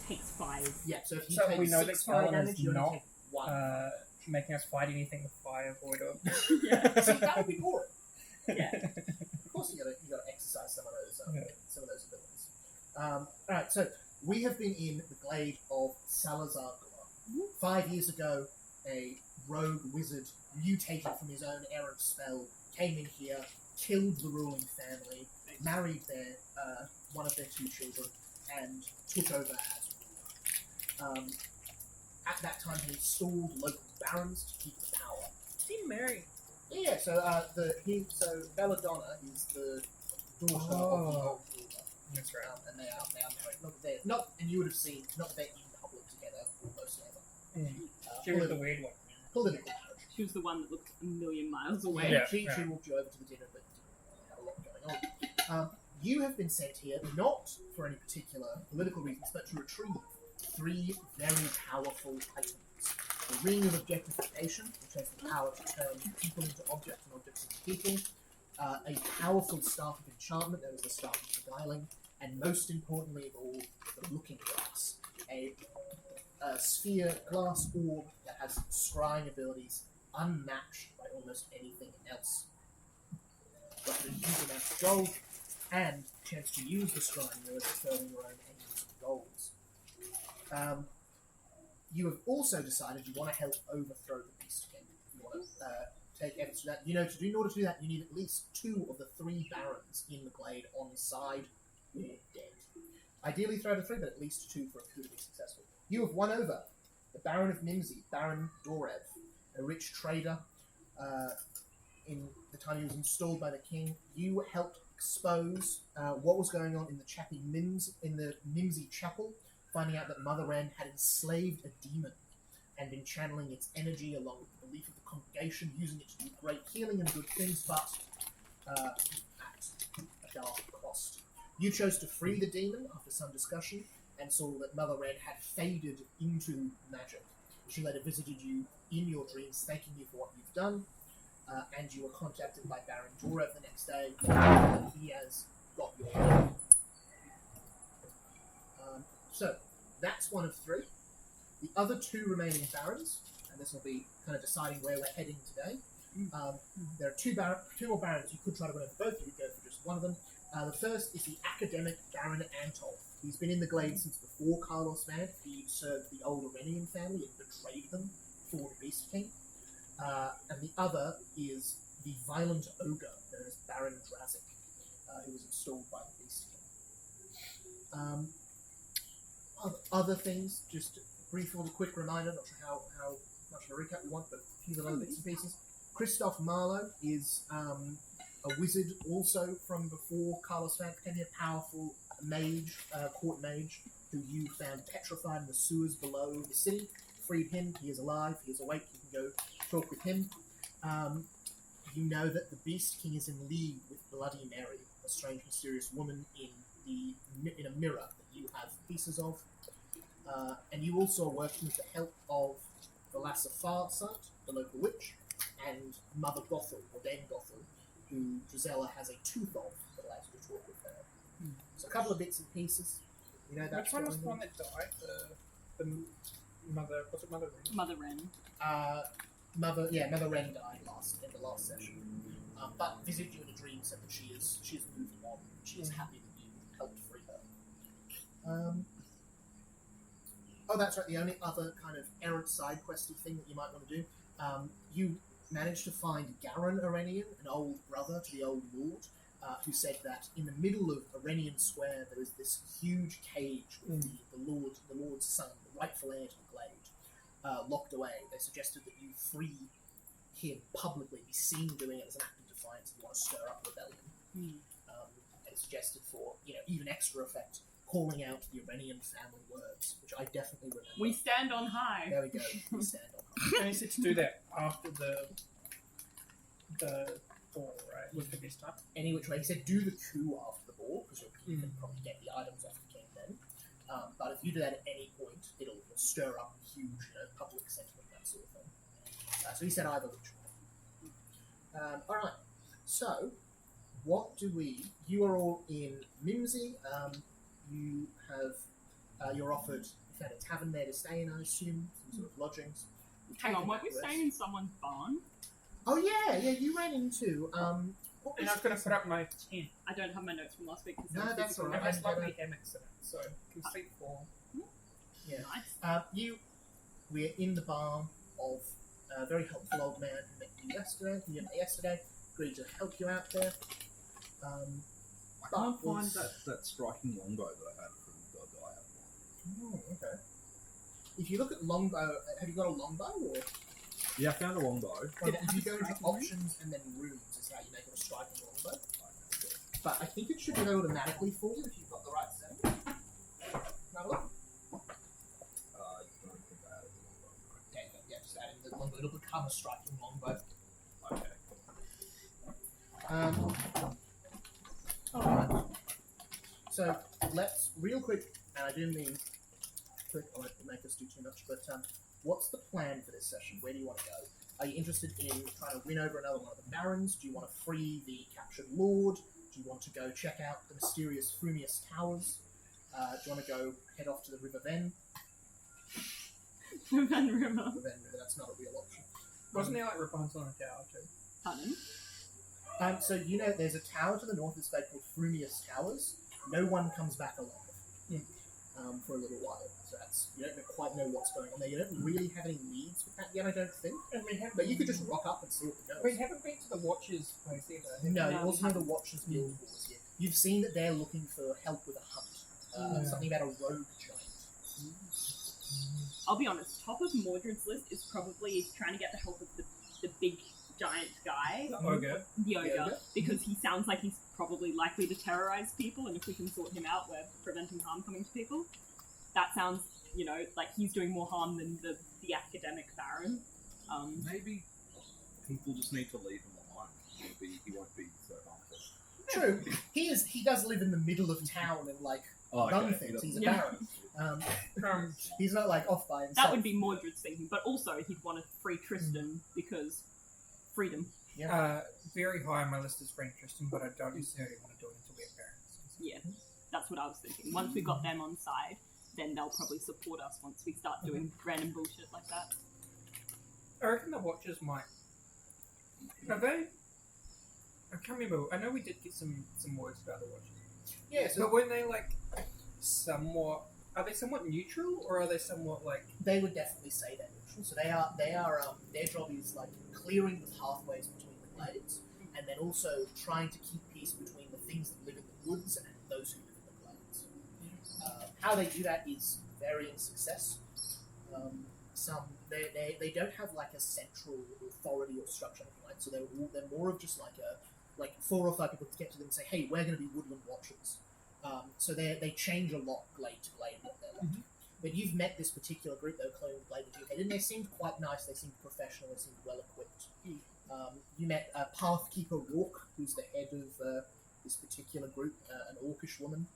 takes 5. Yeah, so if you So take we know 6 that fire Galen damage, is you only not, take 1. making us fight anything with fire, void, or... Yeah. See, that would be boring. Yeah. Of course, you got to exercise some of those abilities. Alright, so we have been in the glade of Salazar Gula. 5 years ago, a rogue wizard mutated from his own errant spell, came in here, killed the ruling family, married one of their 2 children, and took over as ruler. At that time, he installed local barons to keep the power. Did he marry? Yeah, so Belladonna is the daughter of the old ruler. That's right. And they are married. And you would have seen, not they're in public together almost ever. She was the weird one. Political marriage. She was the one that looked a million miles away. Yeah. She walked you over to the dinner, but didn't have a lot going on. You have been sent here not for any particular political reasons, but to retrieve 3 very powerful items. The Ring of Objectification, which has the power to turn people into objects and objects into people. A powerful Staff of Enchantment, that is the Staff of Beguiling. And most importantly of all, the Looking Glass. A sphere glass orb that has scrying abilities unmatched by almost anything else. Roughly a huge amount of gold, and a chance to use the scrying mirror to further your own aims and goals. You have also decided you want to help overthrow the Beast King. You want to take evidence to that. In order to do that, you need at least 2 of the 3 barons in the glade on side or dead. Ideally 3 out of 3, but at least 2 for a coup to be successful. You have won over the Baron of Nimsy, Baron Dorev, a rich trader. In the time he was installed by the king, you helped expose what was going on in the Nimsy chapel, finding out that Mother Wren had enslaved a demon and been channeling its energy along with the belief of the congregation, using it to do great healing and good things, but at a dark cost. You chose to free the demon after some discussion, and saw that Mother Wren had faded into magic. She later visited you in your dreams, thanking you for what you've done, and you were contacted by Baron Dorev the next day, and he has got your help. So, that's one of 3. The other 2 remaining barons, and this will be kind of deciding where we're heading today. There are 2 more barons. You could try to win over both, you could go for just one of them. The first is the academic Baron Antolf. He's been in the glade since before Carlos Van. He served the old Irenian family and betrayed them for the Beast King. And the other is the violent ogre, known as Baron Drazik, who was installed by the Beast King. Other things, just briefly, a quick reminder, not sure how much of a recap we want, but a few little bits and pieces. Christoph Marlowe is a wizard also from before Carlos Van became a powerful mage, court mage, who you found petrified in the sewers below the city. Freed him, he is alive, he is awake, you can go talk with him. You know that the Beast King is in league with Bloody Mary, a strange, mysterious woman in a mirror that you have pieces of. And you also are working with the help of the Lass of Farsight, the local witch, and Mother Gothel, or Dame Gothel, who Drizella has a tooth of that allows you to talk with her. So a couple of bits and pieces. You know, that's which one was the one that died? The mother, was it Mother Wren? Mother Wren. Mother Wren died in the last session. But visited you in a dream, said that she is moving on. She is happy that you helped free her. Oh, that's right. The only other kind of errant side questy thing that you might want to do, you managed to find Garen Irenian, an old brother to the old lord, who said that in the middle of Irenian Square there is this huge cage with the lord's son, the rightful heir to the glade, locked away. They suggested that you free him publicly, be seen doing it as an act of defiance if you want to stir up rebellion. And suggested for even extra effect, calling out the Irenian family words, which I definitely remember. We stand on high. There we go. We stand on high. And he said to do that after the ball, right? With the best time. Any which way. He said do the coup after the ball, because you can probably get the items off the king then. But if you do that at any point, it'll stir up huge public sentiment, that sort of thing. So he said either which way. Alright, so what do we... You are all in Mimsy. You have You're offered, you found a tavern there to stay in, I assume, some sort of lodgings. Hang on, weren't we staying in someone's barn? Oh yeah, you ran into, what And I was going to put up my tent. I don't have my notes from last week. No, that's all It right. has lovely hammocks in it, so can sleep for. Yeah. Nice. We're in the barn of a very helpful old man who met you yesterday. Agreed to help you out there. I can't find that striking longbow that I had from the guy I had one. Oh, okay. If you look at longbow, have you got a longbow or? Yeah, I found a longbow. If you go into options and then runes is how you make it a striking longbow. But I think it should do that automatically for you if you've got the right setting. Have a look. I don't think I had a longbow. Yeah, just add in the longbow. It'll become a striking longbow. Okay. Alright. So let's real quick, and I do mean quick, I won't make us do too much, but what's the plan for this session? Where do you want to go? Are you interested in trying to win over another one of the barons? Do you want to free the captured lord? Do you want to go check out the mysterious Frumious Towers? Do you want to go head off to the River Ven? Van River. River, that's not a real option. Wasn't there like Rapunzel on a tower too? Pardon? So you know there's a tower to the north that's called Frumious Towers. No one comes back alive for a little while. So that's, you don't quite know what's going on there. You don't really have any leads with that yet, I don't think. And we haven't. But you could just rock up and see what it goes. We haven't been to the Watchers place either. No, you No, also know the Watchers Guild Wars yet. You've seen that they're looking for help with a hunt. Something about a rogue giant. I'll be honest, top of Mordred's list is probably trying to get the help of the big giant guy, The ogre. the ogre, ogre. because he sounds like he's probably likely to terrorize people, and if we can sort him out, we're preventing harm coming to people. That sounds, like he's doing more harm than the academic baron. Maybe people just need to leave him alone. He won't be so harmful. True. He does live in the middle of town and run things. He's a baron. He's not off by himself. That would be Mordred's thinking, but also he'd want to free Tristan because freedom. Very high on my list is Frank Tristan, but I don't necessarily want to do it until we're parents. Yeah, that's what I was thinking. Once we got them on side, then they'll probably support us once we start doing random bullshit like that. I reckon the Watchers might. Are they? I can't remember. I know we did get some words about the Watchers. Yeah, so But when they somewhat, are they somewhat neutral or are they somewhat they would definitely say they're neutral. So they are their job is clearing the pathways between the glades, and then also trying to keep peace between the things that live in the woods and those who live in the glades. How they do that is varying success. They don't have a central authority or structure, so they're more of just a 4 or 5 people to get to them and say, hey, we're going to be woodland watchers. So they change a lot glade to glade what they're like. But you've met this particular group, they were claiming the glade that you headed, and they seemed quite nice, they seemed professional, they seemed well equipped. You met Pathkeeper Rourke, who's the head of this particular group, an orcish woman.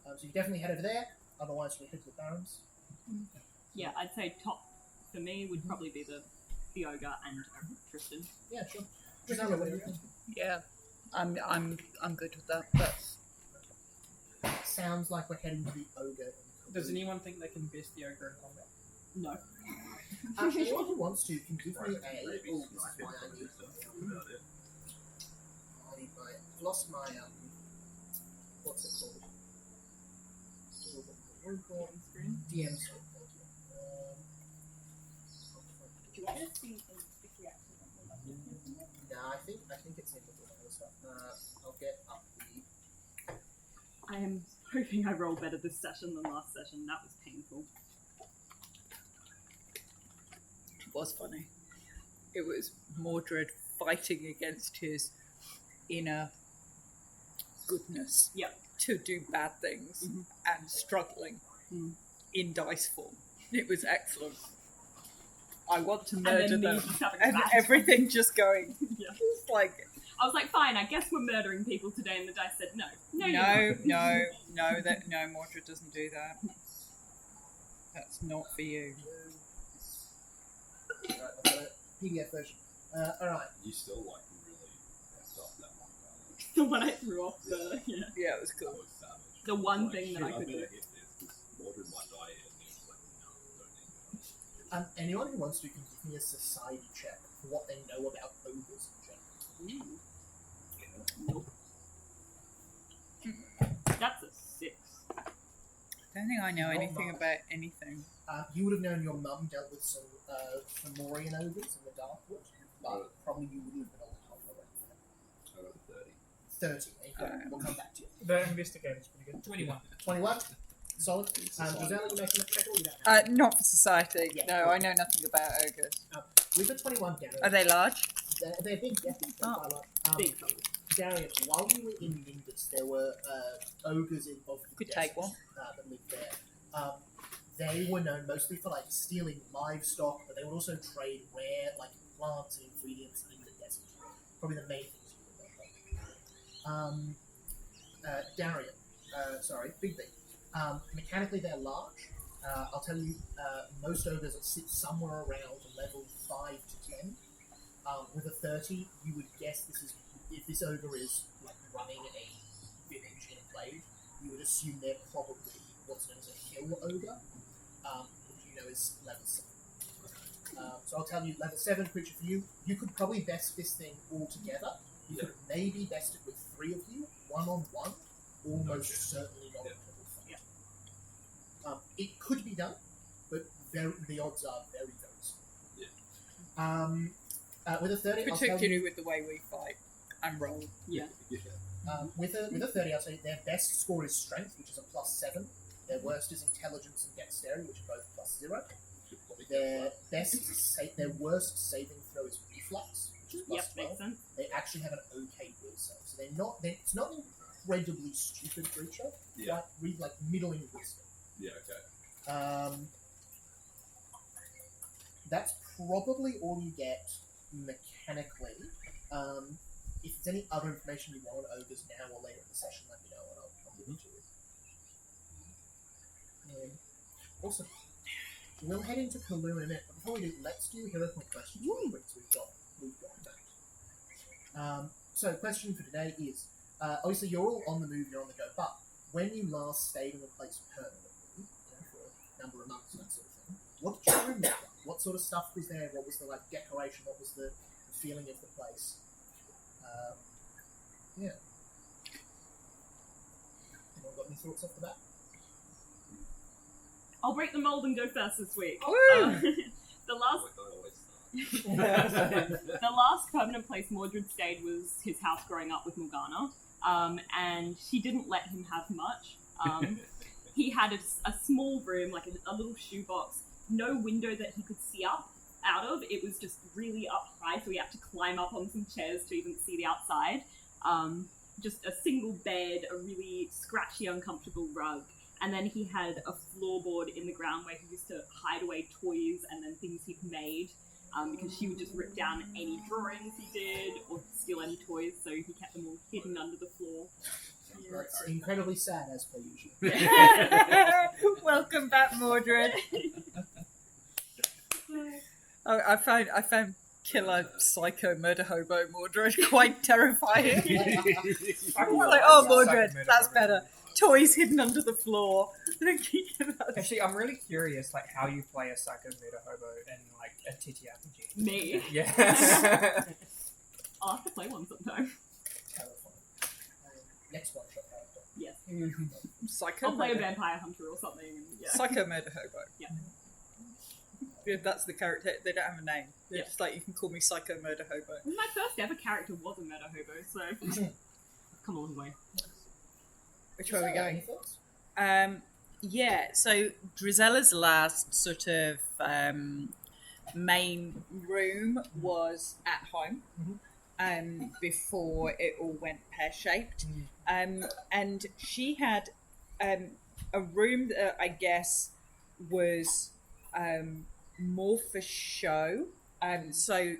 So you definitely head over there, otherwise we head to the barons. Yeah, I'd say top for me would probably be the ogre and Tristan. Yeah, sure. Gisela, what do you think? Yeah, I'm good with that. But Sounds like we're heading to the ogre. Does anyone think they can best the ogre in combat? No. Anyone who wants to can give me a. Maybe Oh, this is why I need. about it. I've lost my what's it called? DM screen. Do you want me to see if we actually No, I think it's in the other stuff. I'll get up the. I am hoping I roll better this session than last session. That was painful. it was funny. It was Mordred fighting against his inner goodness Yep. to do bad things and struggling in dice form. It was excellent. I want to murder then me them. just having And bad everything just going. Yeah. It's like, I was like, fine, I guess we're murdering people today, and the dice said no. No, you're no, Mordred doesn't do that. That's not for you. Right, I've got a PDF version. Alright. You still really messed up that one guy. the one I threw off the. Yeah. Yeah, it was That cool. was savage. The one thing that I could do. better hit this because Mordred might die here. And he's like, no, don't need to. Anyone who wants to can give me a society check for what they know about ogres in general. That's a 6. I don't think I know Not anything much. about anything. You would have known your mum dealt with some Fomorian ogres in the Darkwood, but probably you wouldn't have been able to help her around that. 30. Okay, we'll come back to you. The investigator is pretty good. 21. 21. Solid. Rosella, you making a check or you don't know? Not for society. Yeah, No, cool. I know nothing about ogres. With the 21, Darian, Are they large? they're big, yeah. They're Oh. quite large. Big. Darian, while you were in Nimbus, there were ogres in of the Could take desert, one. that lived there. They were known mostly for like stealing livestock, but they would also trade rare like plants and ingredients in the desert. Probably the main things you would know. Darian, Big B. Mechanically, they're large. I'll tell you, most ogres sit somewhere around level 5 to 10. With a 30, you would guess if this ogre is like running a village in a glade, you would assume they're probably what's known as a hill ogre, which you know is level 7. So I'll tell you, level 7 creature for you. You could probably best this thing all together. You could maybe best it with 3 of you, 1-on-1, almost certainly not at level 5. It could be done, but the odds are very, very small. With a 30, I'll tell Particularly you, with the way we fight and roll. Yeah. with a 30, I'll say their best score is strength, which is a +7. Their worst is intelligence and dexterity, which are both +0. Their worst saving throw is reflex, which is Yep, +12. makes sense. They actually have an okay will save, so it's not an incredibly stupid creature. Yeah. Like middling wisdom. Yeah, okay. That's probably all you get mechanically. If there's any other information you want on ogres now or later in the session, let me know and I'll give it to you. Awesome. We'll head into Kaloon in a minute, but before we do, let's do hero point questions real quick so we've got that. So question for today is, obviously you're all on the move, you're on the go, but when you last stayed in a place permanently, for a number of months and that sort of thing, what did your room look like? What sort of stuff was there? What was the decoration? What was the feeling of the place? Anyone got any thoughts off the bat? I'll break the mold and go first this week. Woo! The last Like I always start. the last permanent place Mordred stayed was his house growing up with Morgana, and she didn't let him have much. He had a small room, like a little shoebox, no window that he could see out of. It was just really up high, so he had to climb up on some chairs to even see the outside. Just a single bed, a really scratchy, uncomfortable rug, and then he had a floorboard in the ground where he used to hide away toys and then things he'd made, because she would just rip down any drawings he did or steal any toys, so he kept them all hidden under the floor. That's incredibly sad as per usual. Welcome back, Mordred. I found killer psycho murder hobo Mordred quite terrifying. I was like, oh, Mordred, that's better. Toys hidden under the floor. Actually, I'm really curious, like, how you play a psycho murder hobo in, like, a TTRPG. Me. Yeah. I'll have to play one sometime. Terrifying. Next one shot character. Yes. Psycho I'll play a murder. vampire hunter or something. Yeah. Psycho murder hobo. Yeah. Yeah, that's the character. They don't have a name. They're Yeah. just like, you can call me Psycho Murder Hobo. My first ever character was a meta hobo, so I've come a long way. Which way are we going? Any thoughts? Yeah, so Drizella's last sort of main room was at home before it all went pear-shaped. And she had a room that I guess was more for show. So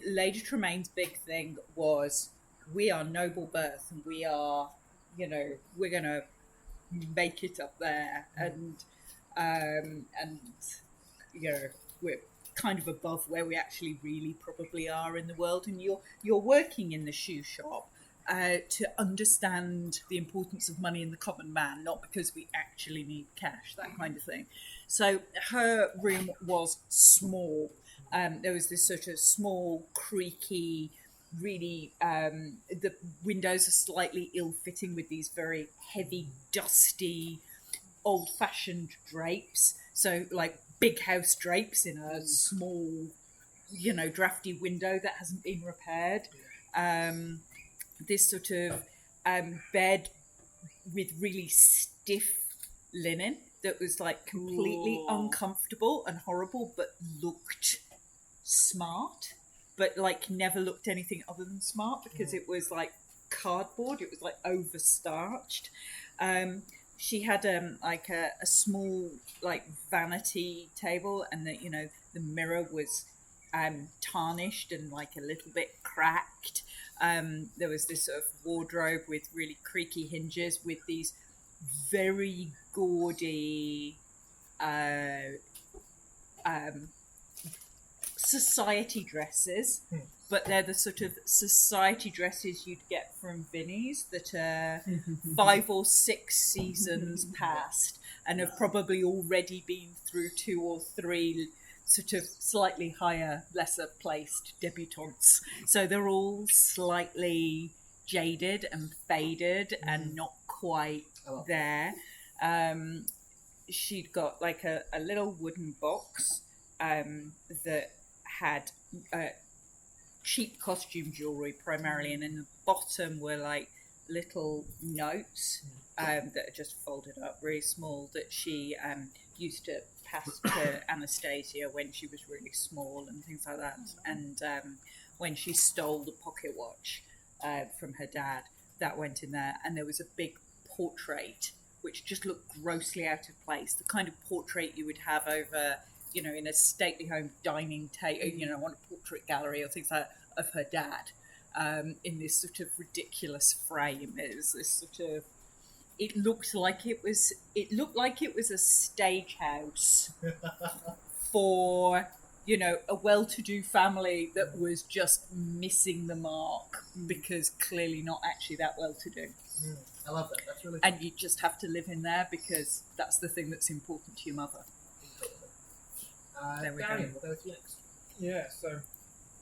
Lady Tremaine's big thing was, we are noble birth and we are, we're going to make it up there, and we're kind of above where we actually really probably are in the world, and you're working in the shoe shop, to understand the importance of money in the common man, not because we actually need cash, that kind of thing. So her room was small. There was this sort of small, creaky, really, the windows are slightly ill-fitting with these very heavy, dusty, old-fashioned drapes. So like big house drapes in a small, drafty window that hasn't been repaired. This sort of bed with really stiff linen that was like completely uncomfortable and horrible, but looked smart, but like never looked anything other than smart because it was like cardboard. It was like overstarched. She had like a small like vanity table, and the mirror was tarnished and like a little bit cracked. There was this sort of wardrobe with really creaky hinges with these very gaudy society dresses, but they're the sort of society dresses you'd get from Vinnie's that are 5 or 6 seasons past and have probably already been through 2 or 3 sort of slightly higher, lesser placed debutantes. So they're all slightly jaded and faded and not quite there. She'd got like a little wooden box that had cheap costume jewellery primarily, and in the bottom were like little notes that are just folded up really small that she used to pass to Anastasia when she was really small and things like that. And when she stole the pocket watch from her dad, that went in there. And there was a big portrait which just looked grossly out of place, the kind of portrait you would have over, in a stately home dining table, on a portrait gallery or things like that, of her dad, in this sort of ridiculous frame. It was this sort of, it looked like it was a stage house for, a well-to-do family that was just missing the mark because clearly not actually that well-to-do. I love that. That's really cool. And you just have to live in there because that's the thing that's important to your mother. There we Darian, go. we'll go with you next. Yeah, so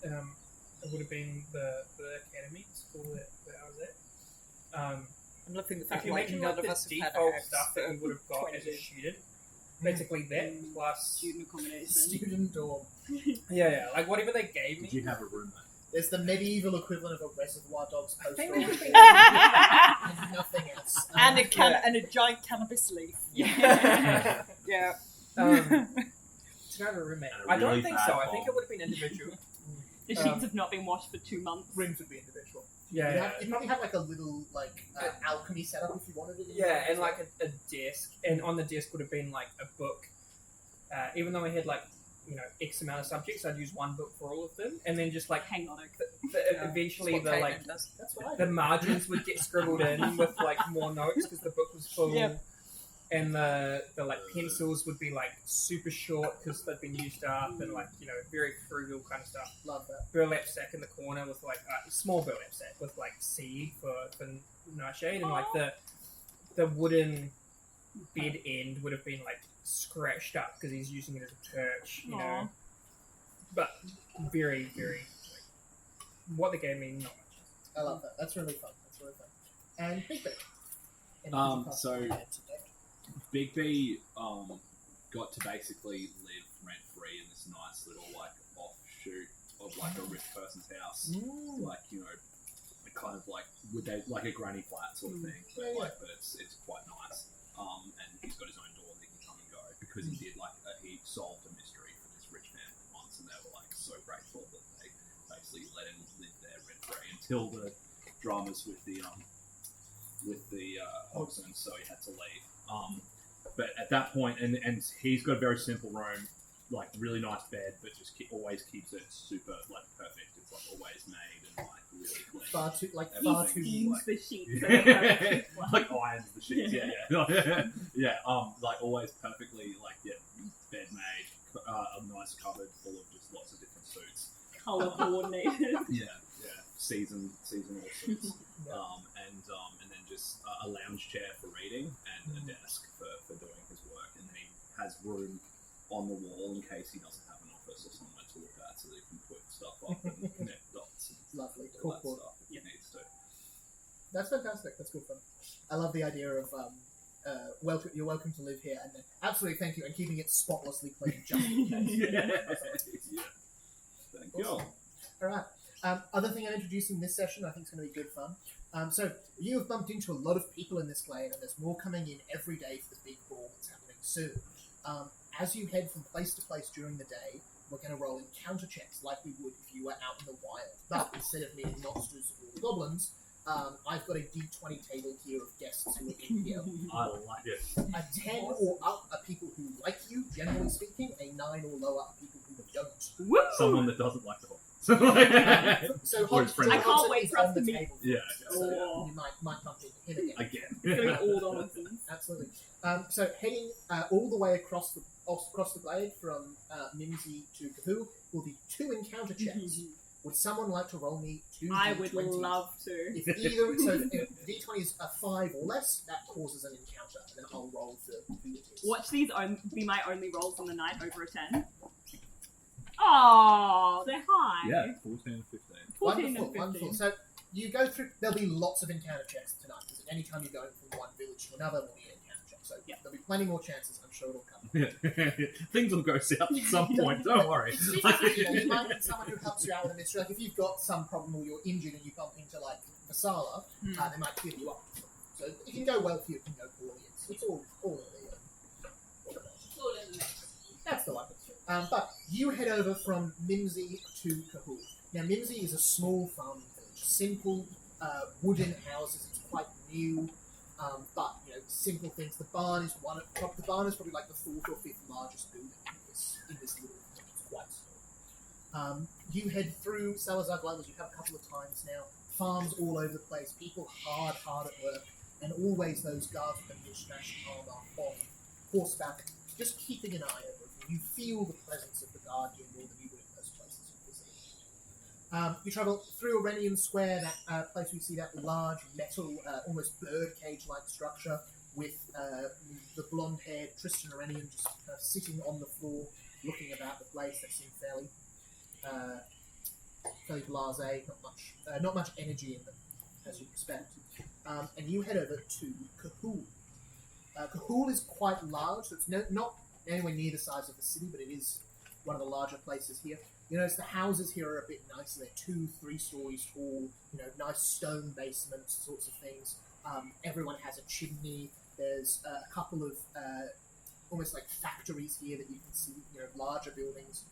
it would have been the academy school that I was at. I'm loving the If fact you like mention none like of the us have had default a house stuff that we would have got 20 as a years. student, basically that plus Student accommodation. Student dorm. yeah, like whatever they gave me. Did you have a roommate? There's the medieval equivalent of a Reservoir Dogs poster. think and we should- nothing else. And a giant cannabis leaf. Yeah. Yeah. To have a roommate. And a I don't really think bad so. I think bomb. it would have been individual. The sheets have not been washed for 2 months. Rooms would be individual. Yeah. You probably have like a little alchemy setup if you wanted it. Yeah, and like a desk, and on the desk would have been like a book. Even though we had like X amount of subjects, I'd use one book for all of them, and then just like Hang on. eventually That's what the like Caitlin does. That's what I the do. margins would get scribbled in with like more notes because the book was full. Yep. And the like pencils would be like super short because they'd been used up, and like very frugal kind of stuff. Love that. Burlap sack in the corner with like a small burlap sack with like seed for nightshade, and like the wooden bed end would have been like scratched up because he's using it as a perch, Aw. But very, very what they gave me, not much. I love that. That's really fun. And Big Ben. So- Big B got to basically live rent free in this nice little like offshoot of like a rich person's house, like kind of like with like a granny flat sort of thing, but but it's quite nice. And he's got his own door that he can come and go because he did like he solved a mystery for this rich family once, and they were like so grateful that they basically let him live there rent free until the dramas with the Hobson, so he had to leave. But at that point, and he's got a very simple room, like really nice bed, but just always keeps it super like perfect. It's like always made and like really clean. Far too He like, steams the sheets. So they're perfect. Like irons the sheets, yeah. Yeah, like always perfectly like bed made, a nice cupboard full of just lots of different suits. Colour coordinated. Yeah. seasonal suits, and then just a lounge chair for reading and a desk for doing his work, and then he has room on the wall in case he doesn't have an office or somewhere to look at, so that he can put stuff up and connect dots and Lovely. all that Cool. stuff if he needs to. That's fantastic. That's good fun. I love the idea of you're welcome to live here, and then absolutely thank you, and keeping it spotlessly clean just in case. Yeah. Thank you. All right. Other thing I'm introducing this session, I think is going to be good fun. So you have bumped into a lot of people in this glade, and there's more coming in every day for the big ball that's happening soon. As you head from place to place during the day, we're going to roll encounter checks like we would if you were out in the wild. But instead of meeting monsters or goblins, I've got a D20 table here of guests who are in here. I like it. A 10 or up are people who like you, generally speaking. A 9 or lower are people who don't. Woo! Someone that doesn't like the hole. So Or his friend. I can't wait for us on to the meet. table. Yeah. So Oh. you might bump into him again. It's going to be all Donaldsons. Absolutely. So heading all the way across the glade from Mimsy to Kahoo will be 2 encounter checks. Would someone like to roll me 2 I would D20s? love to. If either, so if D20 is a 5 or less, that causes an encounter, and then I'll roll for who it is. Watch these be my only rolls on the night over a 10. Oh, they're high. Yeah, 14 and 15. 14 and 15. Wonderful. So you go through. There'll be lots of encounter checks tonight because any time you're going from one village to another, will be an encounter check. So Yeah. there'll be plenty more chances. I'm sure it'll come. Things will go south at some point, don't worry. You might need someone who helps you out with this. Like if you've got some problem or you're injured and you bump into like Vasala, they might heal you up. So it can go well for you, it can go poorly. It's all in the That's the one. But you head over from Mimsy to Kahul. Now Mimsy is a small farming village, simple wooden houses. It's quite new, but simple things. The barn is probably like the 4th or 5th largest building in this little village. It's quite small. You head through Salazar Glade, as you have a couple of times now. Farms all over the place. People hard at work, and always those guards with the mishmash armor on horseback, just keeping an eye over it. You feel the presence of the guard here more than you would in most places you visit. You travel through Orenian Square, that place we see that large metal, almost bird-cage-like structure with the blonde-haired Tristan Orenian just sitting on the floor, looking about the place. They seem fairly blasé, not much energy in them, as you'd expect. And you head over to Kahul. Kahul is quite large, so it's not anywhere near the size of the city, but it is one of the larger places here. You notice the houses here are a bit nicer. They're 2-3 stories tall, nice stone basements, sorts of things. Everyone has a chimney. There's a couple of almost like factories here that you can see, larger buildings,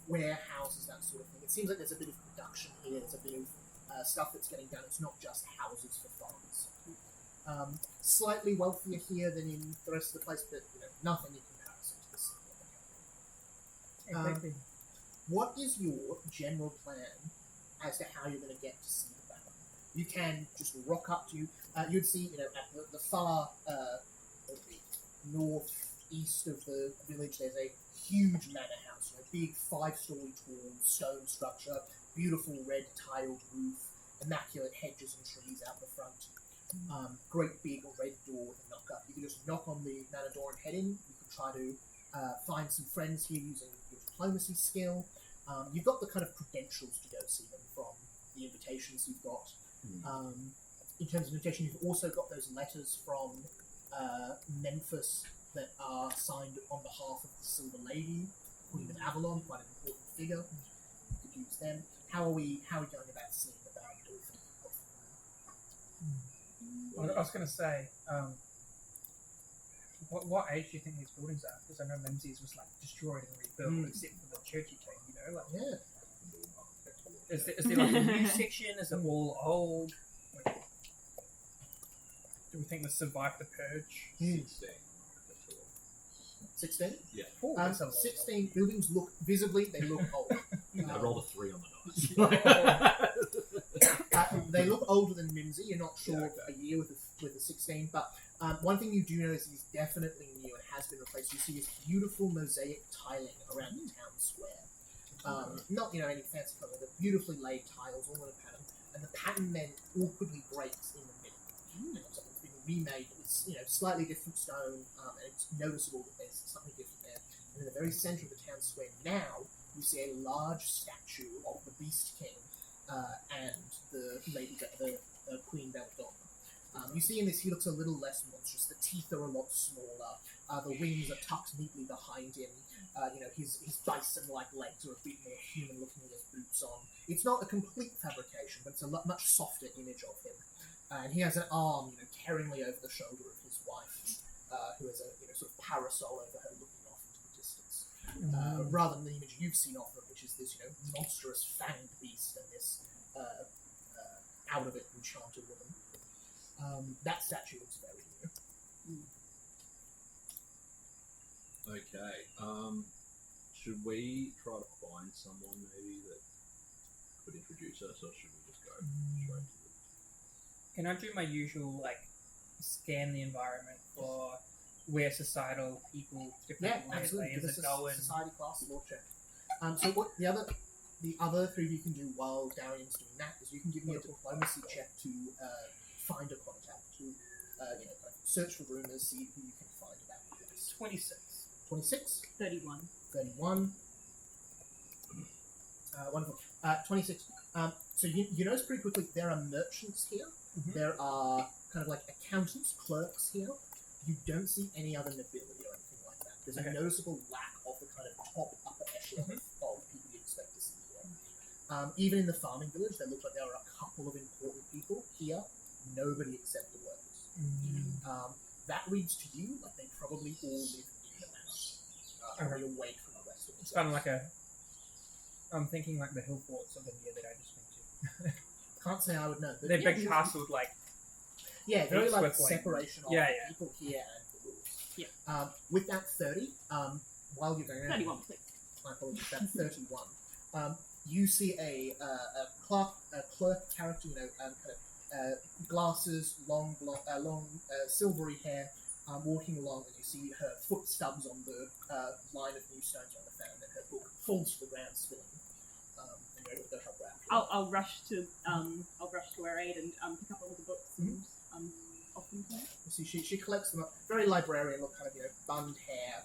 warehouses, that sort of thing. It seems like there's a bit of production here. There's a bit of stuff that's getting done. It's not just houses for farmers. Slightly wealthier here than in the rest of the place, but nothing in comparison to the city. What is your general plan as to how you're going to get to see the battle? You can just rock up to. You'd see, at the far northeast of the village, there's a huge manor house, a big 5-story tall stone structure, beautiful red tiled roof, immaculate hedges and trees out the front. Great big red door with a knock up. You can just knock on the manor door and head in. You can try to find some friends here using your diplomacy skill. You've got the kind of credentials to go see them from the invitations you've got. In terms of invitation, you've also got those letters from Memphis that are signed on behalf of the Silver Lady, Queen of Avalon, quite an important figure. You could use them. How are we going about seeing the battle? I was going to say, what age do you think these buildings are? Because I know Memsies was like destroyed and rebuilt, except for the churchy came. Yeah. Is there like a new section? Is it all old? Do we think this survived the purge? 16? Yeah. That's a lot. 16 buildings look old. I rolled a 3 on the dice. They look older than Mimsy. You're not sure Yeah, of a year with the 16, but one thing you do notice is definitely new and has been replaced. You see this beautiful mosaic tiling around the town square. Not any fancy color, but beautifully laid tiles, all in a pattern. and the pattern then awkwardly breaks in the middle. Something's been remade. It's slightly different stone, and it's noticeable that there's something different there. And in the very centre of the town square now, you see a large statue of the Beast King and the Queen Belladonna. You see in this, he looks a little less monstrous. The teeth are a lot smaller. The wings are tucked neatly behind him. His bison-like legs are a bit more human-looking with his boots on. It's not a complete fabrication, but it's a much softer image of him. And he has an arm, carringly over the shoulder of his wife, who has a sort of parasol over her looking off into the distance. Rather than the image you've seen of them, which is this, monstrous fanged beast and this out-of-it enchanted woman. That statue looks very new. Okay. Should we try to find someone maybe that could introduce us, or should we just go straight to the... Can I do my usual, scan the environment for where societal people, different absolutely. Give us are a going? society class law check. So what the other three of you can do while Darian's doing that is you can give me a diplomacy check to find a contact, to kind of search for rumours, see who you can find about the place. 26. 26? 31. 31. Wonderful. 26. So you notice pretty quickly there are merchants here. Mhm. There are kind of accountants, clerks here. You don't see any other nobility or anything like that. There's a noticeable lack of the kind of top upper echelon of people you'd expect to see here. Even in the farming village, there looks like there are a couple of important people. Here, nobody except the workers. That reads to you like they probably all live in the manor, or away from the rest of It's kind of I'm thinking the hill forts of India that I just went to. Can't say I would know. But They're big castled, very with, separation of yeah. people here and the rules. Yeah. With that 30, while you're going 31, please. my apologies, that's 31. You see a clerk character, glasses, long silvery hair, walking along, and you see her foot stubs on the line of new stones on the fan, and her book falls to the ground, spilling. And you're able to help her out. I'll rush to her aid and pick up all the books and offer them to her. You see, she collects them up. Very librarian look, kind of, bund hair,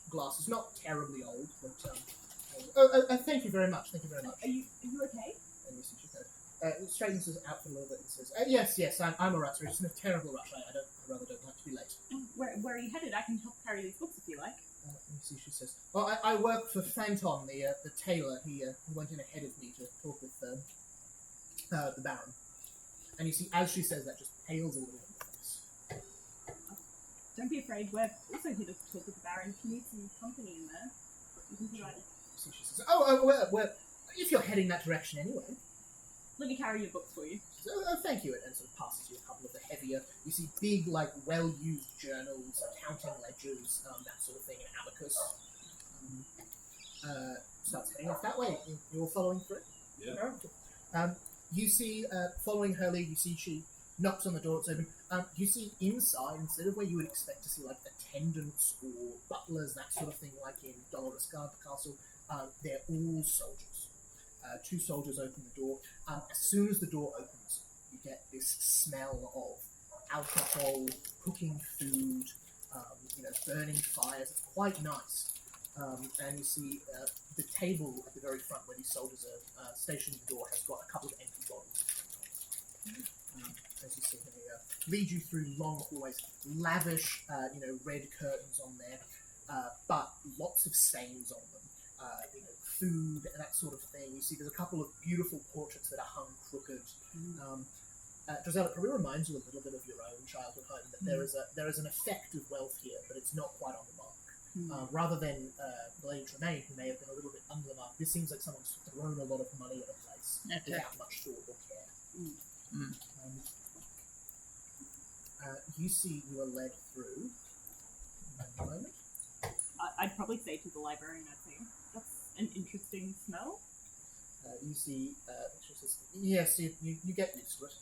glasses, not terribly old, but thank you very much. Thank you very much. Are you okay? And you see she goes, straightens his outfit a little bit and says, yes, I'm alright, sorry, just in a terrible rush. I rather don't like to be late. Where are you headed? I can help carry these books if you like. And you see she says, I work for Phantom, the tailor. He went in ahead of me to talk with the Baron. And you see, as she says that, just pales a little in the face. Don't be afraid. We're also here to talk with the Baron. If you need some company in there, you can provide it. So she says, well, if you're heading that direction anyway. Let me carry your books for you. So, thank you, and sort of passes you a couple of the heavier. You see big, well-used journals, accounting ledgers, that sort of thing, an abacus. Starts heading off that way. You're following through? Yeah. You see, following her lead, you see she knocks on the door, it's open. You see inside, instead of where you would expect to see, attendants or butlers, that sort of thing, like in Dolorous Guard Castle, they're all soldiers. Two soldiers open the door. As soon as the door opens, you get this smell of alcohol, cooking food, burning fires. It's quite nice. And you see the table at the very front where these soldiers are stationed at the door has got a couple of empty bottles. As you see here, lead you through long hallways, lavish, red curtains on there, but lots of stains on them. Food and that sort of thing. You see, there's a couple of beautiful portraits that are hung crooked. Drozella, it probably reminds you a little bit of your own childhood home. That there is an effect of wealth here, but it's not quite on the mark. Rather than the Lady Tremaine, who may have been a little bit under the mark, this seems like someone's thrown a lot of money at a place without much thought or care. You see, you are led through. A moment. I'd probably say to the librarian, I'd say, that's an interesting smell. You see, she says, yes, you get used to it.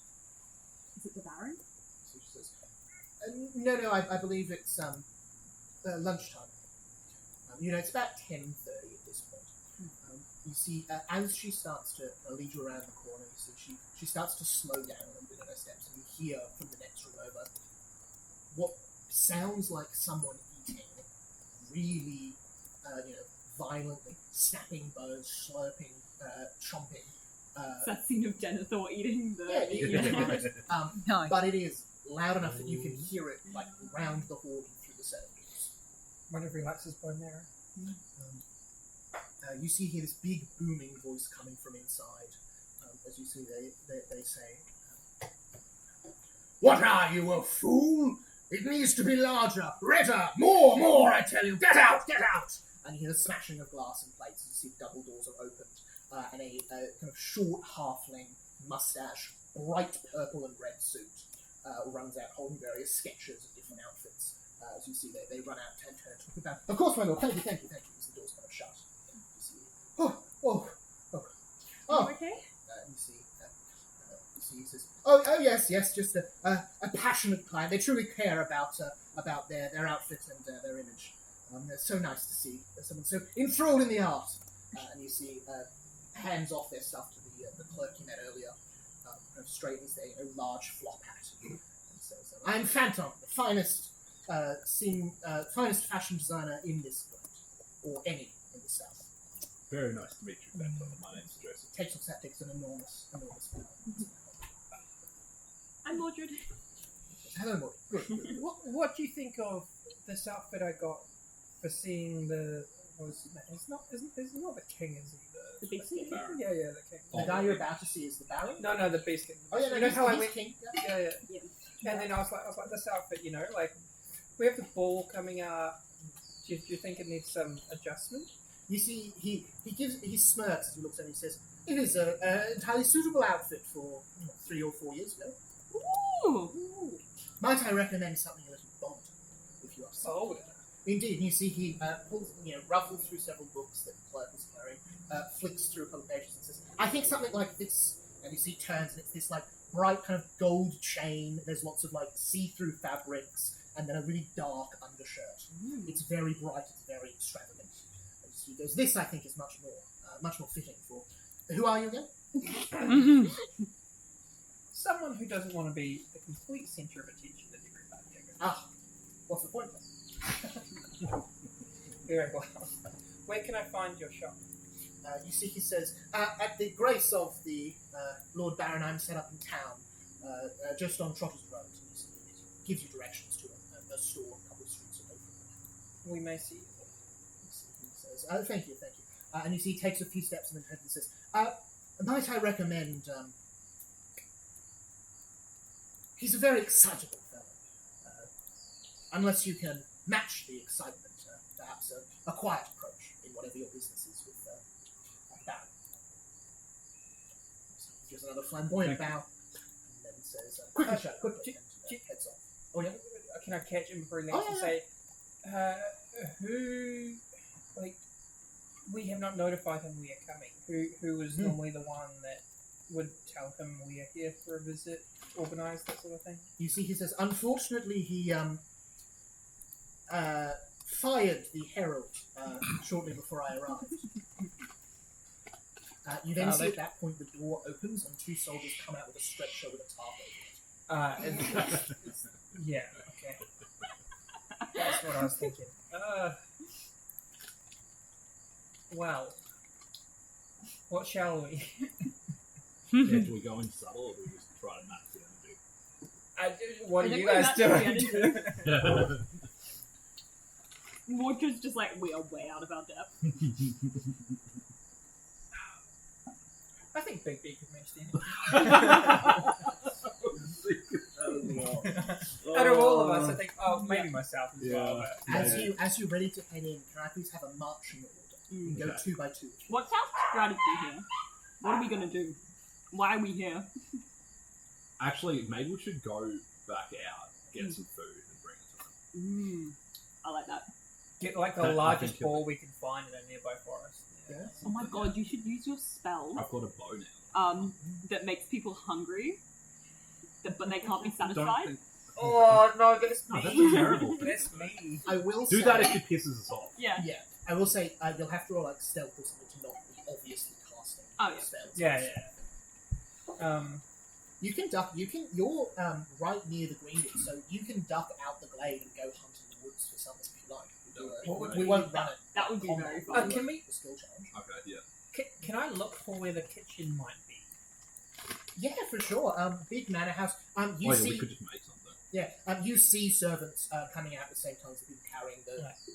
Is it the Baron? So she says, no, I believe it's lunchtime. It's about 10:30 at this point. You see, as she starts to lead you around the corner, you see she starts to slow down a little bit in her steps, and you hear from the next room over what sounds like someone eating really, violently, snapping bones, slurping, chomping. It's that scene of Denethor eating the... Nice. But it is loud enough that you can hear it like round the hall and through the set of doors. Might have relaxed his bone marrow. You see here this big booming voice coming from inside. As you see, they say, "What are you, a fool? It needs to be larger, redder, more, I tell you! Get out! And you hear the smashing of glass and plates. You see double doors are opened, and a kind of short halfling, mustache, bright purple and red suit runs out holding various sketches of different outfits. As you see, they run out and turn talking about, "Of course, my lord, thank you, as the door's kind of shut." You see, oh. Okay. You see, he says, "Oh, yes, just a passionate client. They truly care about their outfit and their image. It's so nice to see someone so enthralled in the art." And you see, hands off their stuff to the clerk you met earlier, kind of straightens a large flop hat, and says, "I'm Phantom, the finest fashion designer in this world, or any in the south." Very nice to meet you, Phantom. My name's Joseph. Takes an enormous bow. I'm Mordred. Hello, Mordred. Good. What do you think of this outfit I got for seeing the... It's not the king, is he? The Beast King. Yeah, the king. The guy you're about to see is the Baron? No, the Beast King. Oh, yeah, no, you know he's, how I he's went... king. Yeah. And then I was like, this outfit, like, we have the ball coming up. Do you think it needs some adjustment? You see, he smirks as he looks at it and he says, "It is an entirely suitable outfit for 3 or 4 years ago. Ooh. Might I recommend something a little bold, if you ask?" Oh, Indeed. And you see he pulls, ruffles through several books that the clerk is carrying, flicks through a couple of pages and says, "I think something like this." And you see he turns and it's this like bright kind of gold chain. There's lots of like see-through fabrics and then a really dark undershirt. It's very bright. It's very extravagant. And he goes, "This I think is much more fitting for." Who are you again? Someone who doesn't want to be the complete centre of attention that everybody goes. Ah, what's the point then? Very well. Where can I find your shop? You see, he says, "At the grace of the Lord Baron, I'm set up in town, just on Trotter's Road." He gives you directions to a store a couple of streets away from there. We may see you. He says, "Thank you. And you see, he takes a few steps and then says, "Might I recommend, he's a very excitable fellow. Unless you can match the excitement, perhaps a quiet approach in whatever your business is with Baron." So he gives another flamboyant bow, and then says, "Quickly, and heads off." Oh, yeah? Can I catch him before he leaves and say, who, we have not notified him we are coming. Who is normally the one that would tell him we are here for a visit, organise that sort of thing? You see, he says, "Unfortunately, he fired the herald shortly before I arrived." You then see at that point the door opens and 2 soldiers come out with a stretcher with a tarp over it. Yeah, okay. That's what I was thinking. Well, what shall we? Yeah, do we go in subtle or do we just try to knock down the dude? What I are think you we guys matched doing? the Mordred's just like, we are way out of our depth. I think Big B could match the Out of all of us, I think, maybe myself as well. But As you're ready to head in, can I please have a marching order? And go 2 by 2. What's our strategy here? What are we gonna do? Why are we here? Actually, maybe we should go back out, get some food, and bring it to them. I like that. get like the I largest think you'll- ball we can find in a nearby forest. Yeah. Oh my god, you should use your spell I've got a bow now. that makes people hungry, but they can't be Don't satisfied. think... Oh no, that's No, me. that's terrible. That's me. I will Do say, that if it pisses us off. Yeah. Yeah, I will say you'll have to roll like stealth or something to not be obvious Oh, yeah. spells. Yeah. You can duck. You're right near the green bit, so you can duck out the glade and go hunt in the woods for something if you like. We won't run it. That would be combat. very We fun. won't Can do we- the skill challenge? Okay, yeah. Can I look for where the kitchen might be? Yeah, for sure. Big manor house. You Oh, yeah, see. we could just make something. Yeah, you see servants coming out at the same time as people carrying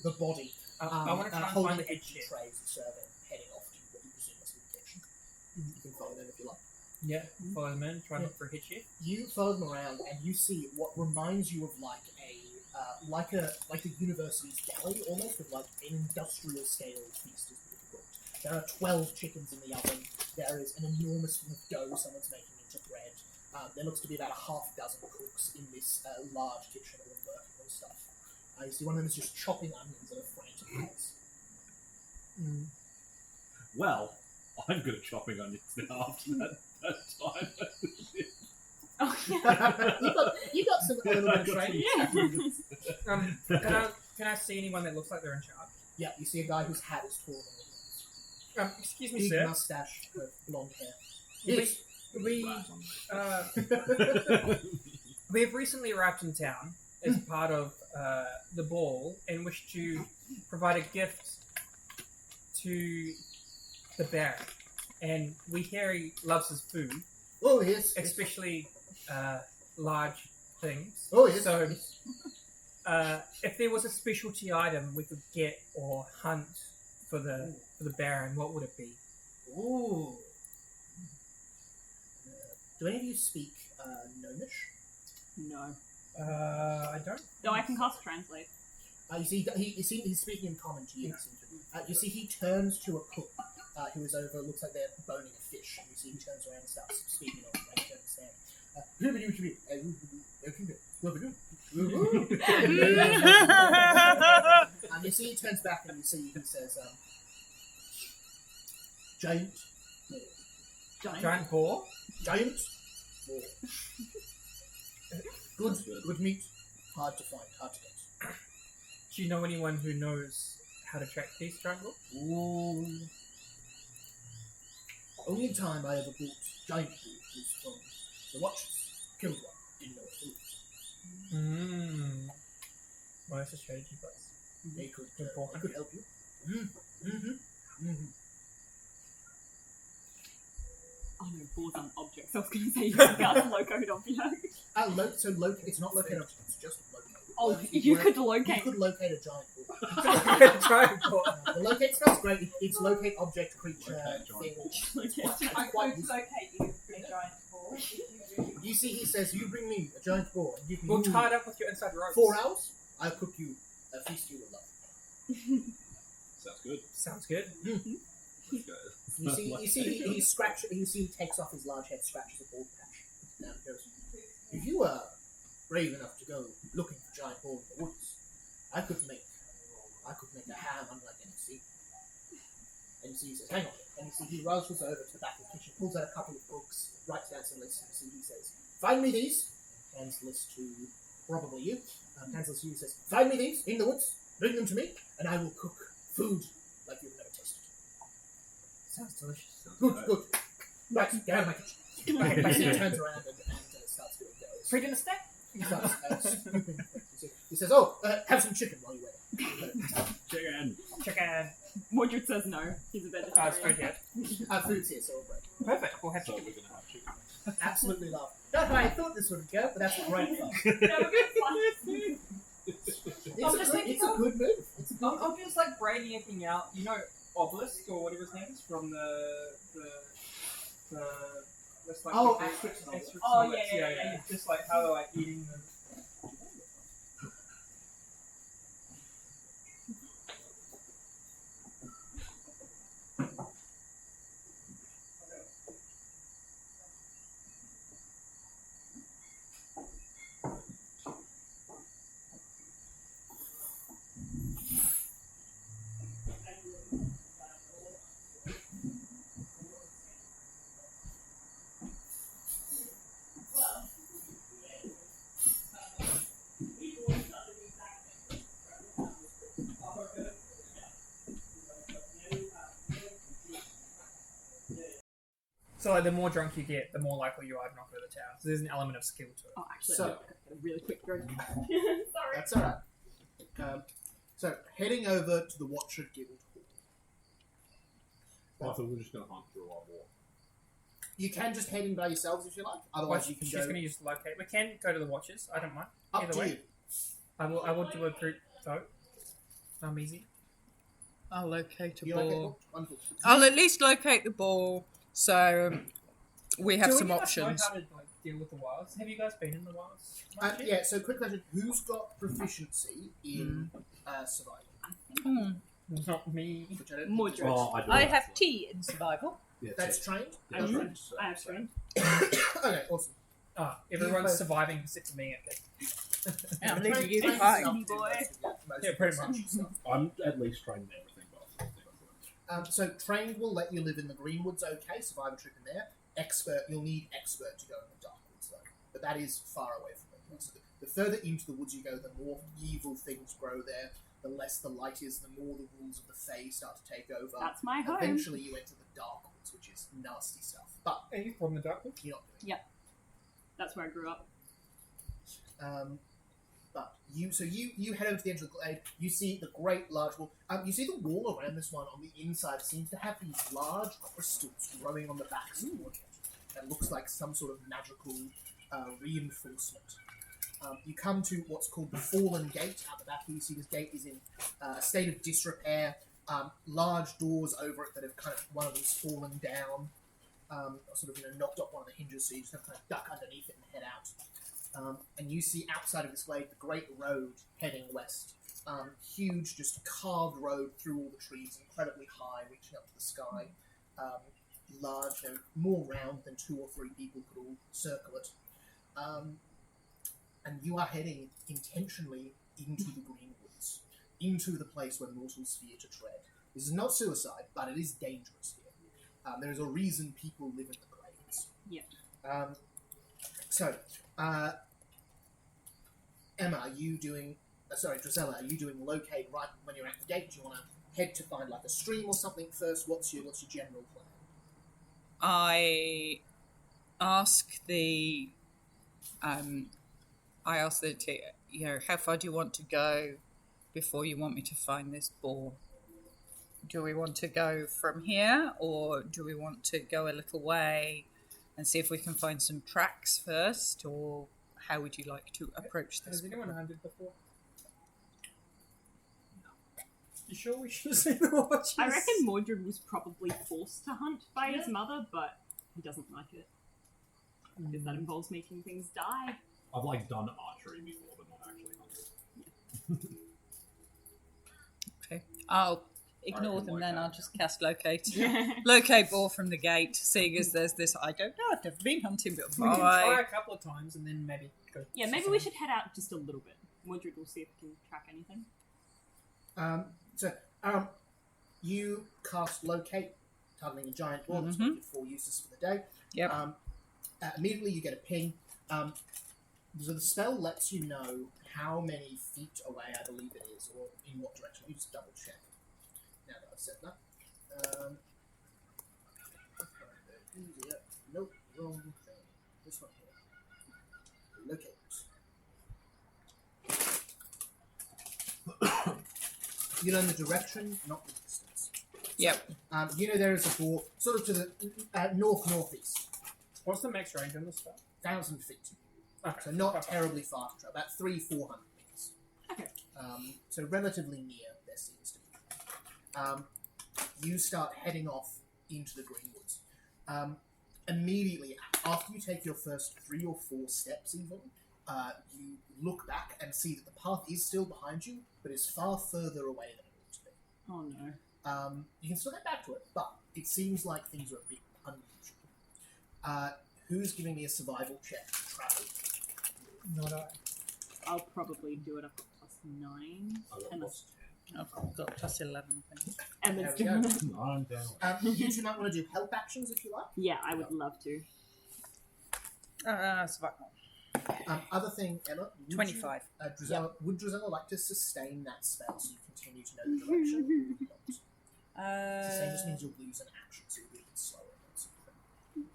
the body. I want to try and holding find the head empty chef. trays of serving, heading off to what you presume must be the kitchen. You can follow them if you like. Yeah, follow them in, try and look for a head chef. You follow them around, and you see what reminds you of like a university's galley, almost with like an industrial scale feast is being cooked. There are 12 chickens in the oven. There is an enormous thing of dough someone's making into bread. There looks to be about a half dozen cooks in this large kitchen all working on stuff. You see one of them is just chopping onions at a frantic pace. Well, I'm good at chopping onions now after that time. Oh, yeah. you got some a little bit of training. Yeah. Can I see anyone that looks like they're in charge? Yeah, you see a guy whose hat is torn on the Excuse me, big sir. mustache with blonde hair. We- We have recently arrived in town as part of the ball and wish to provide a gift to the Baron. And we hear he loves his food, Oh yes. especially large things. Oh yes. So, yes. if there was a specialty item we could get or hunt for the Baron, what would it be? Ooh. Do any of you speak Gnomish? No. I don't. Though I can cast translate. You see, he's speaking in common to you. You see, he turns to a cook who is over. Looks like they're boning a fish. And you see, he turns around and starts speaking on it. They don't understand. And you see, he turns back and you see he says, "Giant, Giant boar? giant, more. Good meat, hard to find, hard to get." Do you know anyone who knows how to track these giant boars? Ooh. Only time I ever bought giant food was from the Watchers. Killed one, didn't know what to do. Well, that's a strategy place. They could Important. help you. Oh no, boards aren't objects. I was going to say you can cast locate object. It's not locate object, it's just locate. Oh, you could locate. You could locate a giant ball. Giant boar. The locate spell's great. It's locate object, creature, Locate giant thing. Locate. I could locate you a giant ball if you do. You see, he says, "You bring me a giant ball, and give me We'll tie it up with your inside ropes. 4 hours. I'll cook you a feast you will love." Sounds good. Sounds good. Let's go. You see, he takes off his large head, scratches a bald patch, and goes, "If you were brave enough to go looking for giant boar in the woods, I could make a ham unlike any sea." And you see, he says, "Hang on." And you see, he rushes over to the back of the kitchen, pulls out a couple of books, writes down some lists, and you see, he says, "Find me these." Hands the list to probably you. Hands the list to you. He says, "Find me these in the woods. Bring them to me, and I will cook food like you've never tasted." Sounds delicious. Good. Right, get out of my kitchen. Basically, he turns around and starts doing those. Free dinner snack? He starts scooping. He says, "Oh, have some chicken while you wait." Chicken. Mordred says no. He's a It's food vegetarian. here. Food's here, so we'll break. Perfect. We'll have So we're chicken. gonna have chicken. Absolutely love. Not how I thought this would go, but that's great fun. It's a good move. It's a good I'm just like brainiacking out, you know, Obelisk or whatever his name is from the that's like Oh, the- Asterix and Obelix. Asterix Oh, and Obelix, yeah. Just like how they're like eating them. So like, the more drunk you get, the more likely you are to knock over the tower. So there's an element of skill to it. Oh, actually, So- I'm gonna get a really quick drink. Sorry. That's alright. So, heading over to the Watcher Guild Hall. I thought we were just going to hunt through a lot more. You can just head in by yourselves if you like. Otherwise, you can She's go going to use locate. We can go to the watches. I don't mind. up Either to way. you. I will do a group vote. I'm easy. I'll locate a You like it? ball. Wonderful. I'll at least locate the ball, so we have Do some you guys options. know how to like, deal with the wilds? Have you guys been in the wilds? Yeah, so quick question. Who's got proficiency in survival? Hmm. Not me. Which I don't Mordred. think is- Oh, I do. I actually. have tea in survival. Yeah, That's check. trained? I have Yeah, friend. so- I have friend. Okay, awesome. Ah, everyone's both- surviving except for me. Okay. I'm Trained- leaving you trained behind. yourself to do boy. most of the- Yeah, pretty most much. of the stuff. I'm at least trained in everything, but So trained will let you live in the Greenwoods, okay, survive a trip in there. Expert, you'll need expert to go in the Darkwoods though, but that is far away from it. So the further into the woods you go, the more evil things grow there. The less the light is, the more the rules of the Fae start to take over. That's my home. Eventually, you enter the Darkwoods, which is nasty stuff. But Are you from the Darkwood? you're not doing That's where I grew up. it. But you head over to the edge of the glade. You see the great large wall. You see the wall around this one on the inside seems to have these large crystals growing on the backs of the wood. That looks like some sort of magical reinforcement. You come to what's called the Fallen Gate out the back. You see this gate is in a state of disrepair. Large doors over it that have kind of one of them's fallen down, sort of knocked off one of the hinges, so you just have to kind of duck underneath it and head out. And you see outside of this glade the great road heading west. Huge, just carved road through all the trees, incredibly high, reaching up to the sky. Large, more round than 2 or 3 people could all circle it. And you are heading intentionally into the Greenwoods, into the place where mortals fear to tread. This is not suicide, but it is dangerous here. There is a reason people live in the glades. Yeah. So, Emma, are you doing... Drusella, are you doing locate right when you're at the gate? Do you want to head to find like a stream or something first? What's your general plan? I ask the how far do you want to go before you want me to find this ball? Do we want to go from here, or do we want to go a little way and see if we can find some tracks first, or how would you like to approach this? Has anyone hunted before? You sure we should have seen the watches? I reckon Mordred was probably forced to hunt by his mother, but he doesn't like it. Because that involves making things die. I've like done archery before, but not actually hunted. Okay, I'll ignore reckon them like then. that, I'll just cast locate. Yeah. Locate ball from the gate, seeing as there's this. I don't know. I've never been hunting We before. can try a couple of times and then maybe go. Yeah, maybe we should head out just a little bit. Mordred will see if he can track anything. You cast locate, targeting a giant ball. That's Mhm. one of your 4 uses for the day. Yep. Immediately you get a ping. So the spell lets you know how many feet away, I believe it is, or in what direction. You just double check. Now that I've said that. Easier. Nope, wrong thing. This one here. Locate. You know the direction, not the distance. Yep. You know there is a ball sort of to the north-northeast. What's the max range on this stuff? 1,000 feet. Okay. So not terribly far to travel, about 300-400 meters. Okay. So relatively near, there seems to be. You start heading off into the Greenwoods. Immediately, after you take your first 3 or 4 steps even, you look back and see that the path is still behind you, but is far further away than it ought to be. Oh no. You can still get back to it, but it seems like things are a bit unusual. Who's giving me a survival check to travel? Not I. I'll probably do it. I've got +9. I got Unless I've got +11, I think. Emma's There we doing go. it. No, I'm down. You two might want to do help actions if you like. Yeah, I would love to. Survival. Other thing, Emma, would 25. Would Drusella like to sustain that spell so you continue to know the direction? Sustain just means you'll lose an action, so you'll be a bit slower. That sort of thing.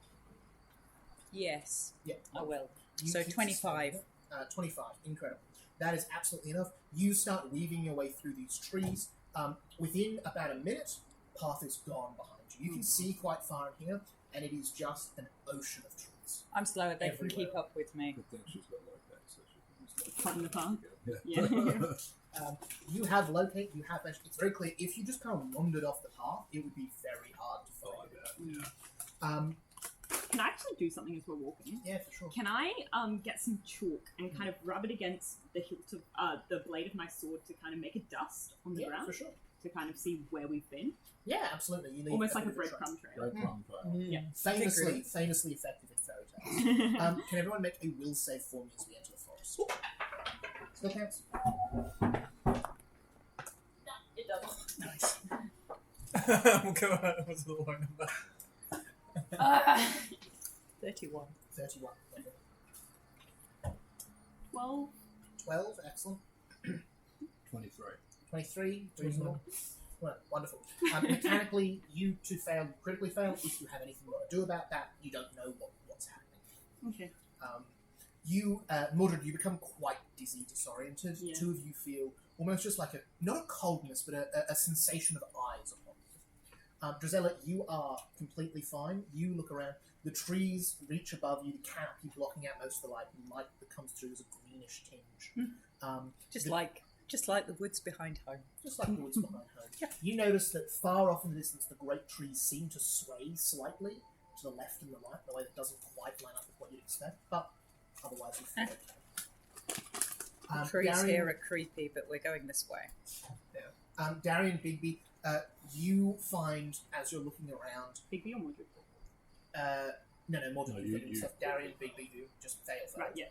Yes, Yeah. I will. You So keep 25. sustaining it. 25. Incredible. That is absolutely enough. You start weaving your way through these trees. Within about a minute, path is gone behind you. You can see quite far in here, and it is just an ocean of trees. I'm slower. They can Everywhere. keep up with me. Good thing she's got low back, so she can just Cutting the path. Yeah. Yeah. You have locate, you have mentioned. It's very clear. If you just kind of wandered off the path, it would be very hard to Oh, find. yeah. Can I actually do something as we're walking? Yeah, for sure. Can I get some chalk and kind of rub it against the hilt of the blade of my sword to kind of make a dust on the Yeah, ground for sure. to kind of see where we've been? Yeah, absolutely. You leave Almost like a bit of trail. breadcrumb trail. Great crumb trail. Yeah. Famously effective in fairy tales. Can everyone make a will save for me as we enter the forest? Still counts. It doesn't. Nice. We'll go on. What's the low number? 31. 31. 12. 12, excellent. 23. 23, reasonable. Well, wonderful. Mechanically, you two fail, you critically fail. If you have anything you want to do about that, you don't know what's happening. Okay. Mordred, you become quite dizzy, disoriented. Yeah. Two of you feel almost just like not a coldness, but a sensation of eyes upon you. Drizella, you are completely fine. You look around. The trees reach above you, the canopy blocking out most of the light. Light that comes through is a greenish tinge. Just like the woods behind home. Just like the woods behind home. Yeah. You notice that far off in the distance, the great trees seem to sway slightly to the left and the right, in a way that doesn't quite line up with what you'd expect, but otherwise you feel okay. Trees Darian, here are creepy, but we're going this way. Darian Bigby, you find, as you're looking around, Bigby or Mordred? no, Mordred, No, you you- stuff. Darian Bigby, you just fail. Right, yeah.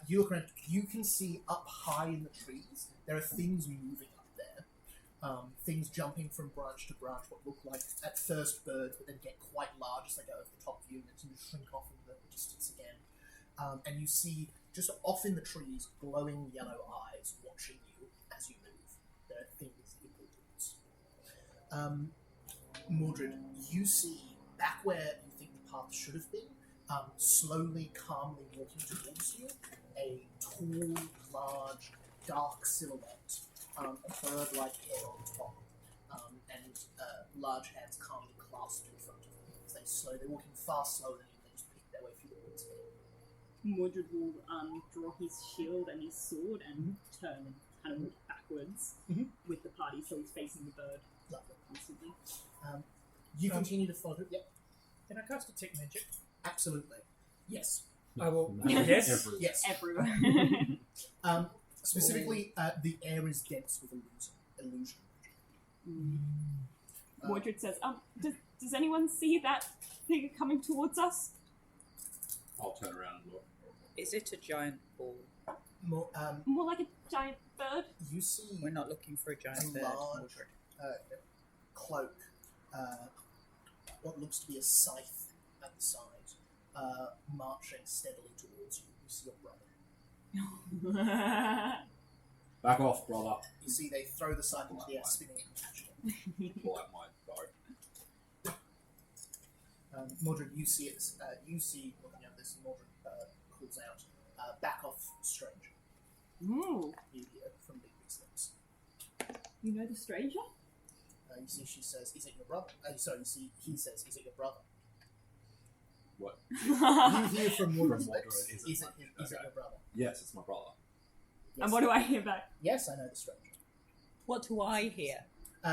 You look around, you can see up high in the trees, there are things moving up there. Things jumping from branch to branch, what look like at first birds, but then get quite large as they go over the top of you, and then seem to shrink off into the distance again. And you see, just off in the trees, glowing yellow eyes watching you as you move. There are things in the woods. Mordred, you see, back where you think the path should have been, slowly, calmly walking towards you, a tall, large, dark silhouette, a bird-like head on top, and large hands calmly clasped in front of them. They're walking far slower than you, they just pick their way through the woods here. Mordred will draw his shield and his sword and turn and kind of walk backwards with the party, so he's facing the bird Lovely. constantly. You continue to follow. Yep, Can I cast a tick magic? absolutely. Yes. I will. Magic Yes. everywhere. Yes. Everywhere. Specifically, the air is dense with illusion. Mordred says, does anyone see that figure coming towards us? I'll turn around and look. Is it a giant ball? More like a giant bird? You see We're not looking for a giant a bird. large cloak, what looks to be a scythe at the side, marching steadily towards you. You see your brother. Back off, brother. You see they throw the scythe into the air, spinning it and catching it. Pull out my bow. Mordred, you see it. You see looking at this. Mordred calls out, "Back off, stranger." Ooh, You hear from Bigby's lips. you know the stranger? You see, she says, "Is it your brother?" Sorry, you see, he says, "Is it your brother?" What? You hear from Mordred's Mordred, lips, is "Is it it okay. your brother?" Yes, it's my brother. Yes. And what do I hear back? Yes, I know the stranger. What do I hear?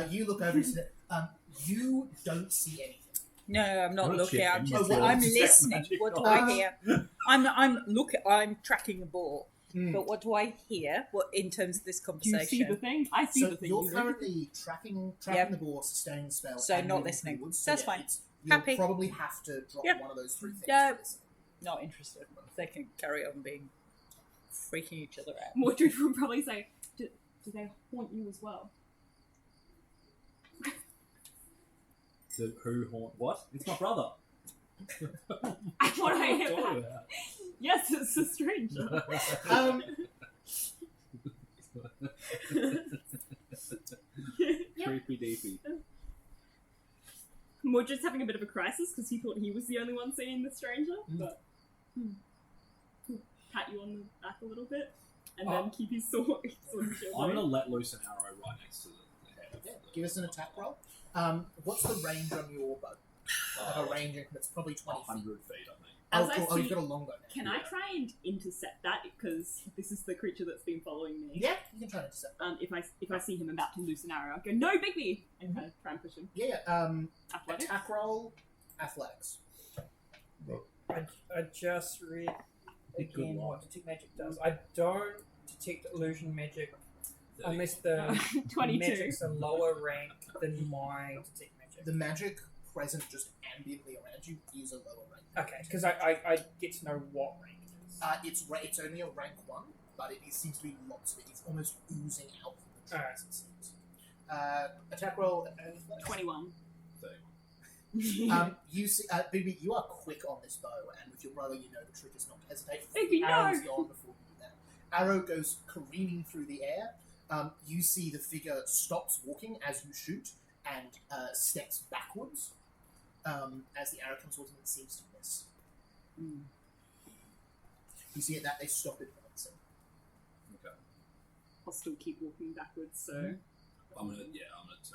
You look over and see that, you don't see anything. No, I'm not Not looking. shit, I'm just. well, I'm it's listening. magic What do knowledge. I hear? I'm tracking the ball. Hmm. But what do I hear? What in terms of this Do you conversation? see the thing? I see So the thing. you're you know? currently tracking Yep. the ball, sustaining the spell. So and not moving listening. forwards. That's fine. You'll Happy. probably have to drop Yep. one of those three things. Yeah. to listen. Not interested. They can carry on being freaking each other out. Mordred would probably say, do they haunt you as well? Who haunt? What? It's my brother. What do I hear Talking back? about. Yes, it's a stranger. Um, Yep. Creepy deepy. Mordred's having a bit of a crisis because he thought he was the only one seeing the stranger, but pat you on the back a little bit, and then keep his sword and shield I'm ready. gonna let loose an arrow right next to the head. Yeah, give us an attack roll. What's the range on your bow? Like a range that's probably 20 feet. 100 feet, I think. As Oh, I cool. Oh, see- you've got a longbow now. Can I try and intercept that because this is the creature that's been following me? Yeah, you can try to intercept. If I see him about to loose an arrow, I go, "No, Bigby!" and kind of try and push him. Yeah, Athletics. attack roll, athletics. I just read Good again one. what detect magic does. I don't detect illusion magic unless the 22. magic's a lower rank than my detect magic. The magic present just ambiently around you is a lower rank. Okay, because I get to know what rank it is. It's only a rank 1, but it seems to be lots of it. It's almost oozing out from the trees, Alright. it seems. Attack roll and athletics. 21. 31. You see, Bigby, you are quick on this bow, and with your brother, you know the trick is not to hesitate. Bigby, no! Arrow's gone before you do that. Arrow goes careening through the air. You see the figure stops walking as you shoot and steps backwards as the arrow comes towards him and seems to miss. You see at that they stop advancing. Okay. I'll still keep walking backwards, so... I'm gonna turn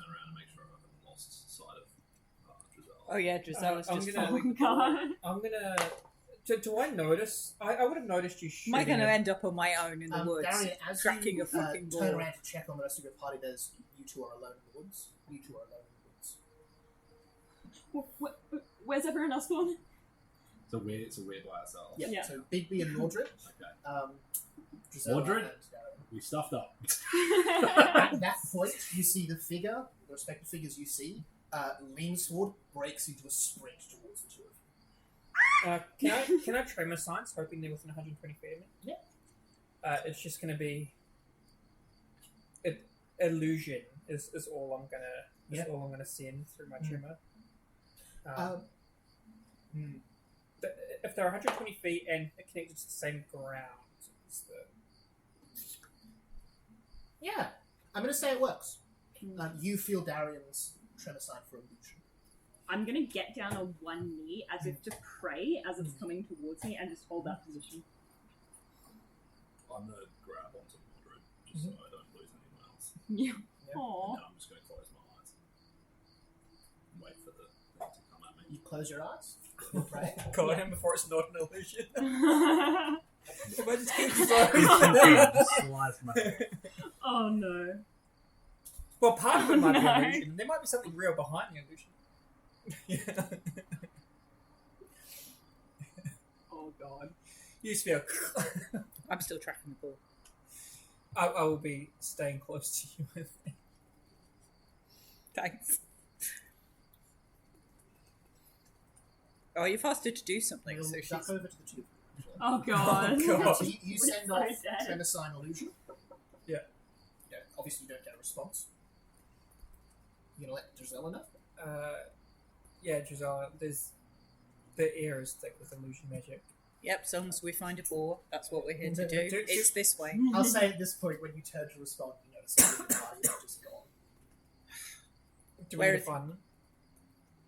around and make sure I haven't lost sight of Giselle. Oh yeah, Giselle's I'm just gonna- following. God. I'm gonna. Do I notice? I would have noticed you shooting. Am I going to it. end up on my own in the woods, Darian, as tracking you a fucking turn ball? around to check on the rest of your party, there's you two are alone in the woods. You two are alone in the woods. Where's everyone else gone? So we're by ourselves. Yeah. So Bigby and Mordred. Okay. Giselle Mordred? and Darian. We stuffed up. At that point, you see the figure, the respective figures you see, leans forward, breaks into a sprint towards the two of you. Can I tremor science, hoping they're within 120 feet of me? Yeah. It's just going to be illusion is all I'm gonna send through my tremor. If they're 120 feet and connected to the same ground, it's the Yeah, I'm going to say it works. You feel Darian's tremor sign for illusion. I'm gonna get down on one knee as if to pray as it's coming towards me and just hold that position. I'm gonna grab onto Mordred just so I don't lose anyone else. Yeah. Yeah. Aww. And then I'm just gonna close my eyes and wait for the thing to come at me. You close your eyes. You pray. got him before it's not an illusion. If I just keep Slice my Oh no. well, part of it might be No. an illusion. There might be something real behind the illusion. Yeah. Oh god. You just feel. I'm still tracking the ball. I will be staying close to you with me. Thanks. Oh, you've asked her to do something, We'll so duck she's... over to the two of you. Oh god. Oh, God. So you We're send so off dead. tremor sign illusion. Yeah. Yeah. Obviously, you don't get a response. You gonna let Giselle know? Yeah, Giselle, the air is thick with illusion magic. Yep, as long as we find a ball, that's what we're here to Do- do. It's this way. I'll say at this point, when you turn to respond, you notice that the party is just gone. Do Where we is- find them?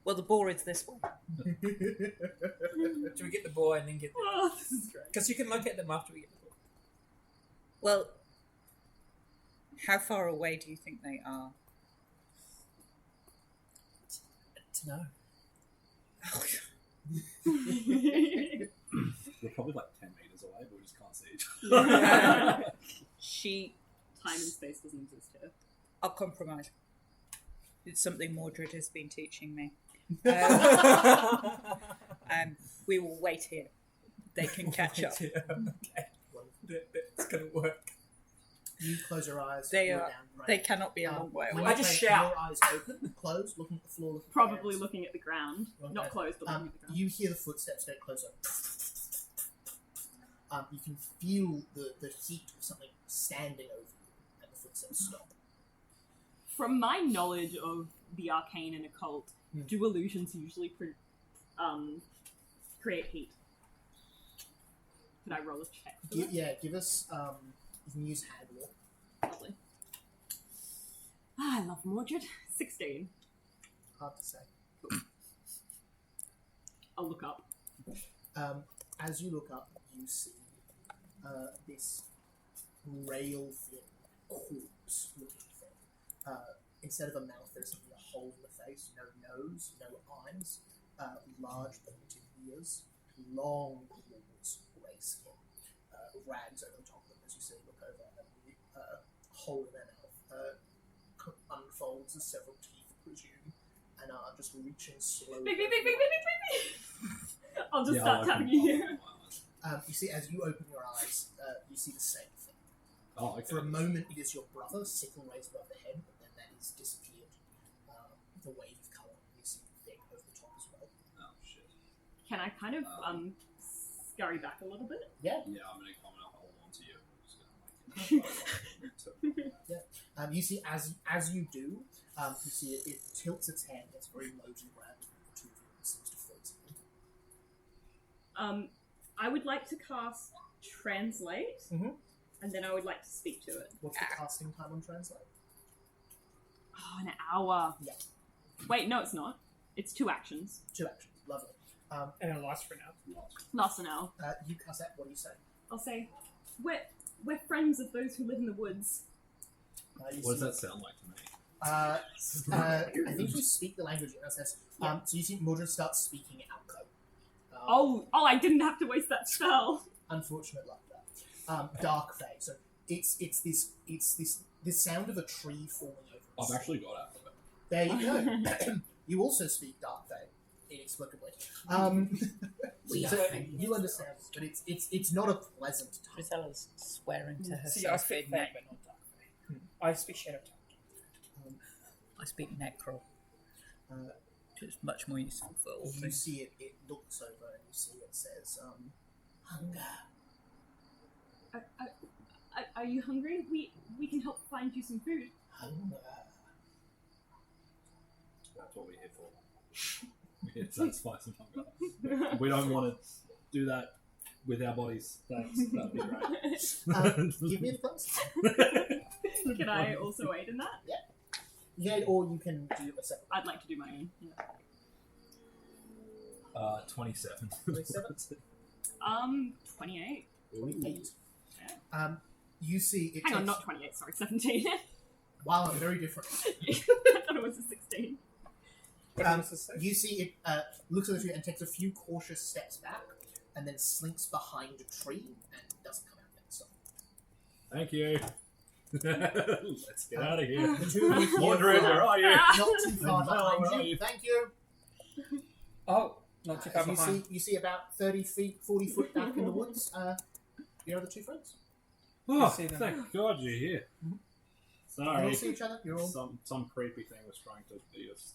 Well, the ball is this way. Do we get the ball and then get them? Oh, this is great. Because you can locate them after we get the ball. Well, how far away do you think they are? To know. We're probably like 10 meters away, but we just can't see each other. She... Time and space doesn't exist here. I'll compromise. It's something Mordred has been teaching me. We will wait here. They can catch up. Okay. That's gonna work. You close your eyes. They look are- down, right. They cannot be a long way When away. I you just pray, shout. Your eyes open, closed, looking at the floor. Looking at Probably the parents. looking at the ground. Okay. Not closed, but looking at the ground. You hear the footsteps get closer. You can feel the heat of something standing over you, and the footsteps stop. From my knowledge of the arcane and occult, do illusions usually create heat? Could I roll a check for that? Give us. You can use hand walk. Lovely. Ah, I love Mordred. 16. Hard to say. I'll look up. As you look up, you see this rail-thin corpse-looking thing. Instead of a mouth, there's simply a hole in the face. No nose, no eyes, large pointed ears, long claws, grey skin, rags over the top of them as you see. Look over, and the hole in their mouth unfolds as several teeth, presume, and are just reaching slowly. Big. I'll just start tapping you. You see, as you open your eyes, you see the same thing. Oh, okay. For a moment, it is your brother, sickle raised above the head, but then that is disappeared. The wave of colour is thick over the top as well. Oh, shit. Can I kind of scurry back a little bit? Yeah. Yeah, I'm going to come and hold on to you. I'm just going to You see, as you do, you see it tilts its head, gets very low to the ground, and the two of you and seems to float something. I would like to cast Translate, and then I would like to speak to it. What's the casting time on Translate? Oh, an hour. Yeah. Wait, no, it's not. It's 2 actions. 2 actions. Lovely. And it lasts for now. Lasts an hour. You cast that. What do you say? I'll say, we're friends of those who live in the woods. What does that sound like to me? I think you speak the language. So you see Mordred starts speaking Alco. Oh, I didn't have to waste that spell. Unfortunate luck there. Dark Fae. So it's this sound of a tree falling over. I've actually got alphabet. There you go. You also speak Dark Fae inexplicably. You understand, but it's not a pleasant time. Grisella's swearing to herself. See, I speak Fae, but not Dark Fae. I speak Shadow Tongue. I speak Necro. It's much more useful for all You things. see it looks over and you see it says, hunger. Are you hungry? We can help find you some food. Hunger. That's what we're here for. We're here to satisfy some hunger. We don't want to do that with our bodies. Thanks. That'd be great. Give me the plus. Can I also aid in that? Yeah, or you can do a separate. I'd like to do my own. Yeah. 27. 27? 28. 28. You see it. Hang on, not 28. Sorry, 17. Wow, very different. I thought it was a 16. You see it looks at you and takes a few cautious steps back, and then slinks behind a tree and doesn't come out again. So. Thank you. Let's get out of here. The two of you Mordred, where are you? not too far Where are behind you? you. Thank you. Oh, not too far behind. You see about 30 feet, 40 foot back in the woods, your other two friends. Oh, see them. thank God you're here. You Sorry. all see each other? You're all... Some creepy thing was trying to beat us.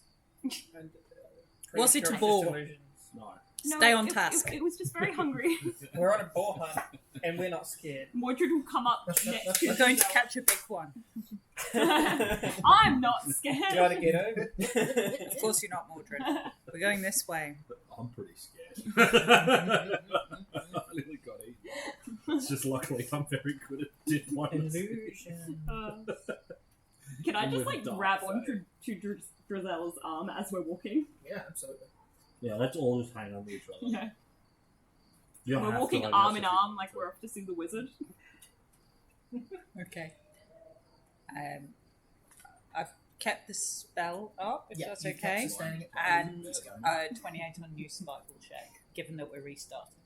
Was it a Creature ball? delusions. No. Stay on task. It was just very hungry. We're on a boar hunt, and we're not scared. Mordred will come up next to We're going to catch a big one. I'm not scared. You gotta get over. Of course you're not, Mordred. We're going this way. But I'm pretty scared. I nearly got eaten. It's just luckily I'm very good at diplomacy. Illusion. Can I And just with like dark grab fae. onto Drizel's arm as we're walking? Yeah, absolutely. Yeah, let's all just hang on to each other. Yeah. You don't We're have to, walking like, arm in message arm each like other. we're off to see the wizard. Okay. I've kept the spell up, if that's you kept okay. sustaining it. And It's going. 28 on new survival check, given that we're restarting.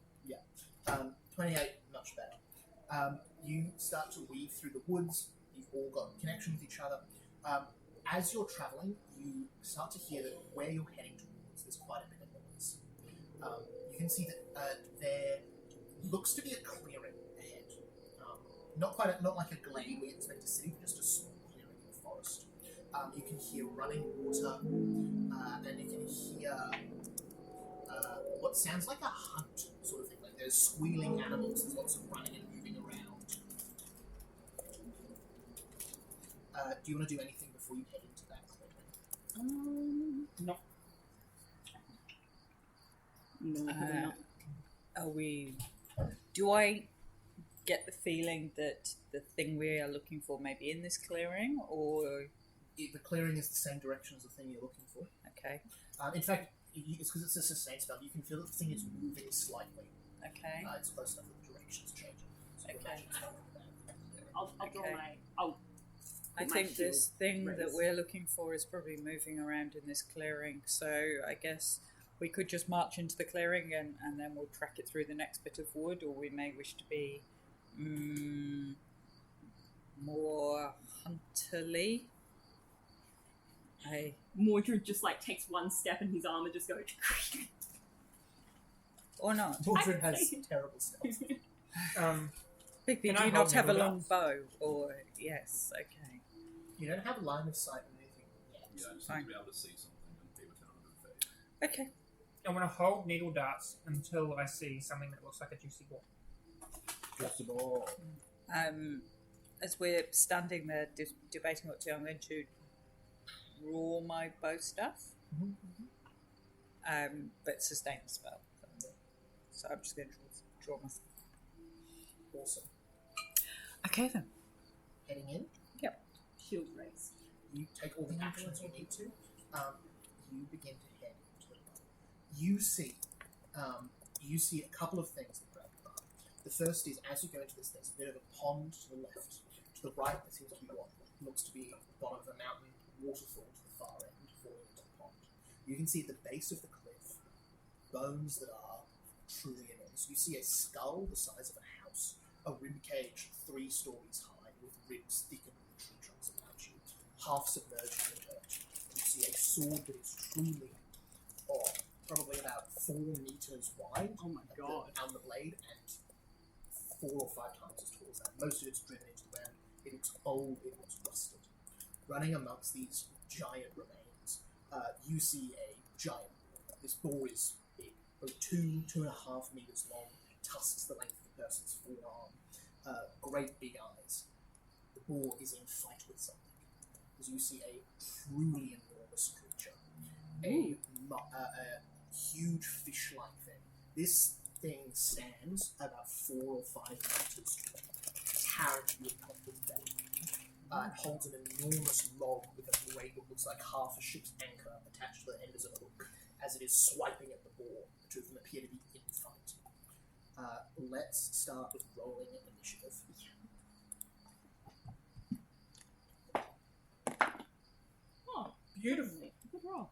28, much better. You start to weave through the woods. You've all got connection with each other. As you're travelling, you start to hear that where you're heading towards, there's quite a bit of noise. You can see that there looks to be a clearing ahead. Not like a glade where you expect a city, but just a small clearing in the forest. You can hear running water, and you can hear what sounds like a hunt sort of thing. Like there's squealing animals, there's lots of running and moving around. Do you want to do anything before you head into that clearing? No. No, probably not. Are we... Do I get the feeling that the thing we are looking for may be in this clearing, or... The clearing is the same direction as the thing you're looking for. Okay. In fact, It's because it's a sustain spell. You can feel that the thing is moving slightly. Okay. It's close enough that the direction's changing. So you Okay. imagine it's not bad. I'll draw Okay. my. Oh, I my think this shield thing that raised. we're looking for is probably moving around in this clearing, so I guess we could just march into the clearing and then we'll track it through the next bit of wood, or we may wish to be more hunterly. Mordred just like takes one step and his armor just goes. Or not. Mordred has terrible stealth. Bigby, Can do I you hold not have a needle long bow? Or yes, okay. You don't have line of sight on anything yet. Yeah, I just Fine. need to be able to see something and be within 100 feet. Okay. I'm going to hold needle darts until I see something that looks like a juicy ball. Just a ball. As we're standing there debating what to do, I'm going to draw my bow stuff. But sustain the spell. So I'm just going to draw my stuff. Awesome. Okay then. Heading in, Shield raise. you take all the actions you need to. You begin to head into the mud. You see a couple of things that grab your eye. The first is, as you go into this, there's a bit of a pond to the left. To the right, there seems to be what looks to be the bottom of a mountain waterfall to the far end, falling into the pond. You can see at the base of the cliff bones that are truly enormous. You see a skull the size of a house, a rib cage 3 stories high with ribs thickened with tree trunks around you, half submerged in the dirt. You see a sword that is truly probably about 4 meters wide. Oh my god. On the blade, and 4 or 5 times as tall as that. Most of it's driven into the ground. It looks old, it looks rusted. Running amongst these giant remains, you see a giant boar. This boar is big, about 2.5 meters long, tusks the length of a person's forearm, great big eyes. The boar is in fight with something. As you see a truly enormous creature, a huge fish-like thing. This thing stands about 4 or 5 meters tall, towering you atop its belly. It holds an enormous log with a blade that looks like half a ship's anchor attached to the end as a hook, as it is swiping at the boar. The two of them appear to be in fight. Let's start with rolling initiative. Oh, Beautiful. good roll.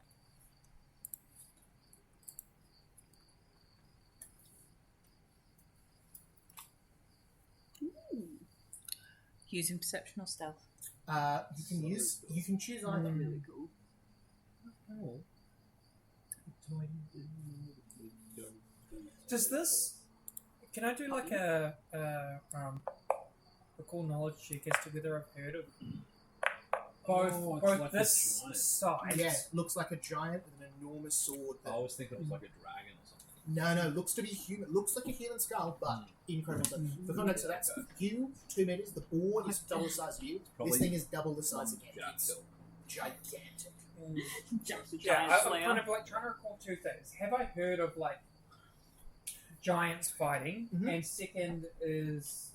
Ooh. Using perception or stealth. You can choose either. Really cool. Does this? Can I do like a recall knowledge check as to whether I've heard of both like a this giant. size? Yeah, looks like a giant with an enormous sword. I always think it was like a dragon or something. No, looks to be human. Looks like a human skull, but incredible. So, for context, so that's you, 2 meters. The boar is double the size of you. Probably This thing is double the size again. Jack It's Hill. gigantic. Just a Yeah, giant I'm slayer. kind of like trying to recall 2 things. Have I heard of like giants fighting? Mhm. And second is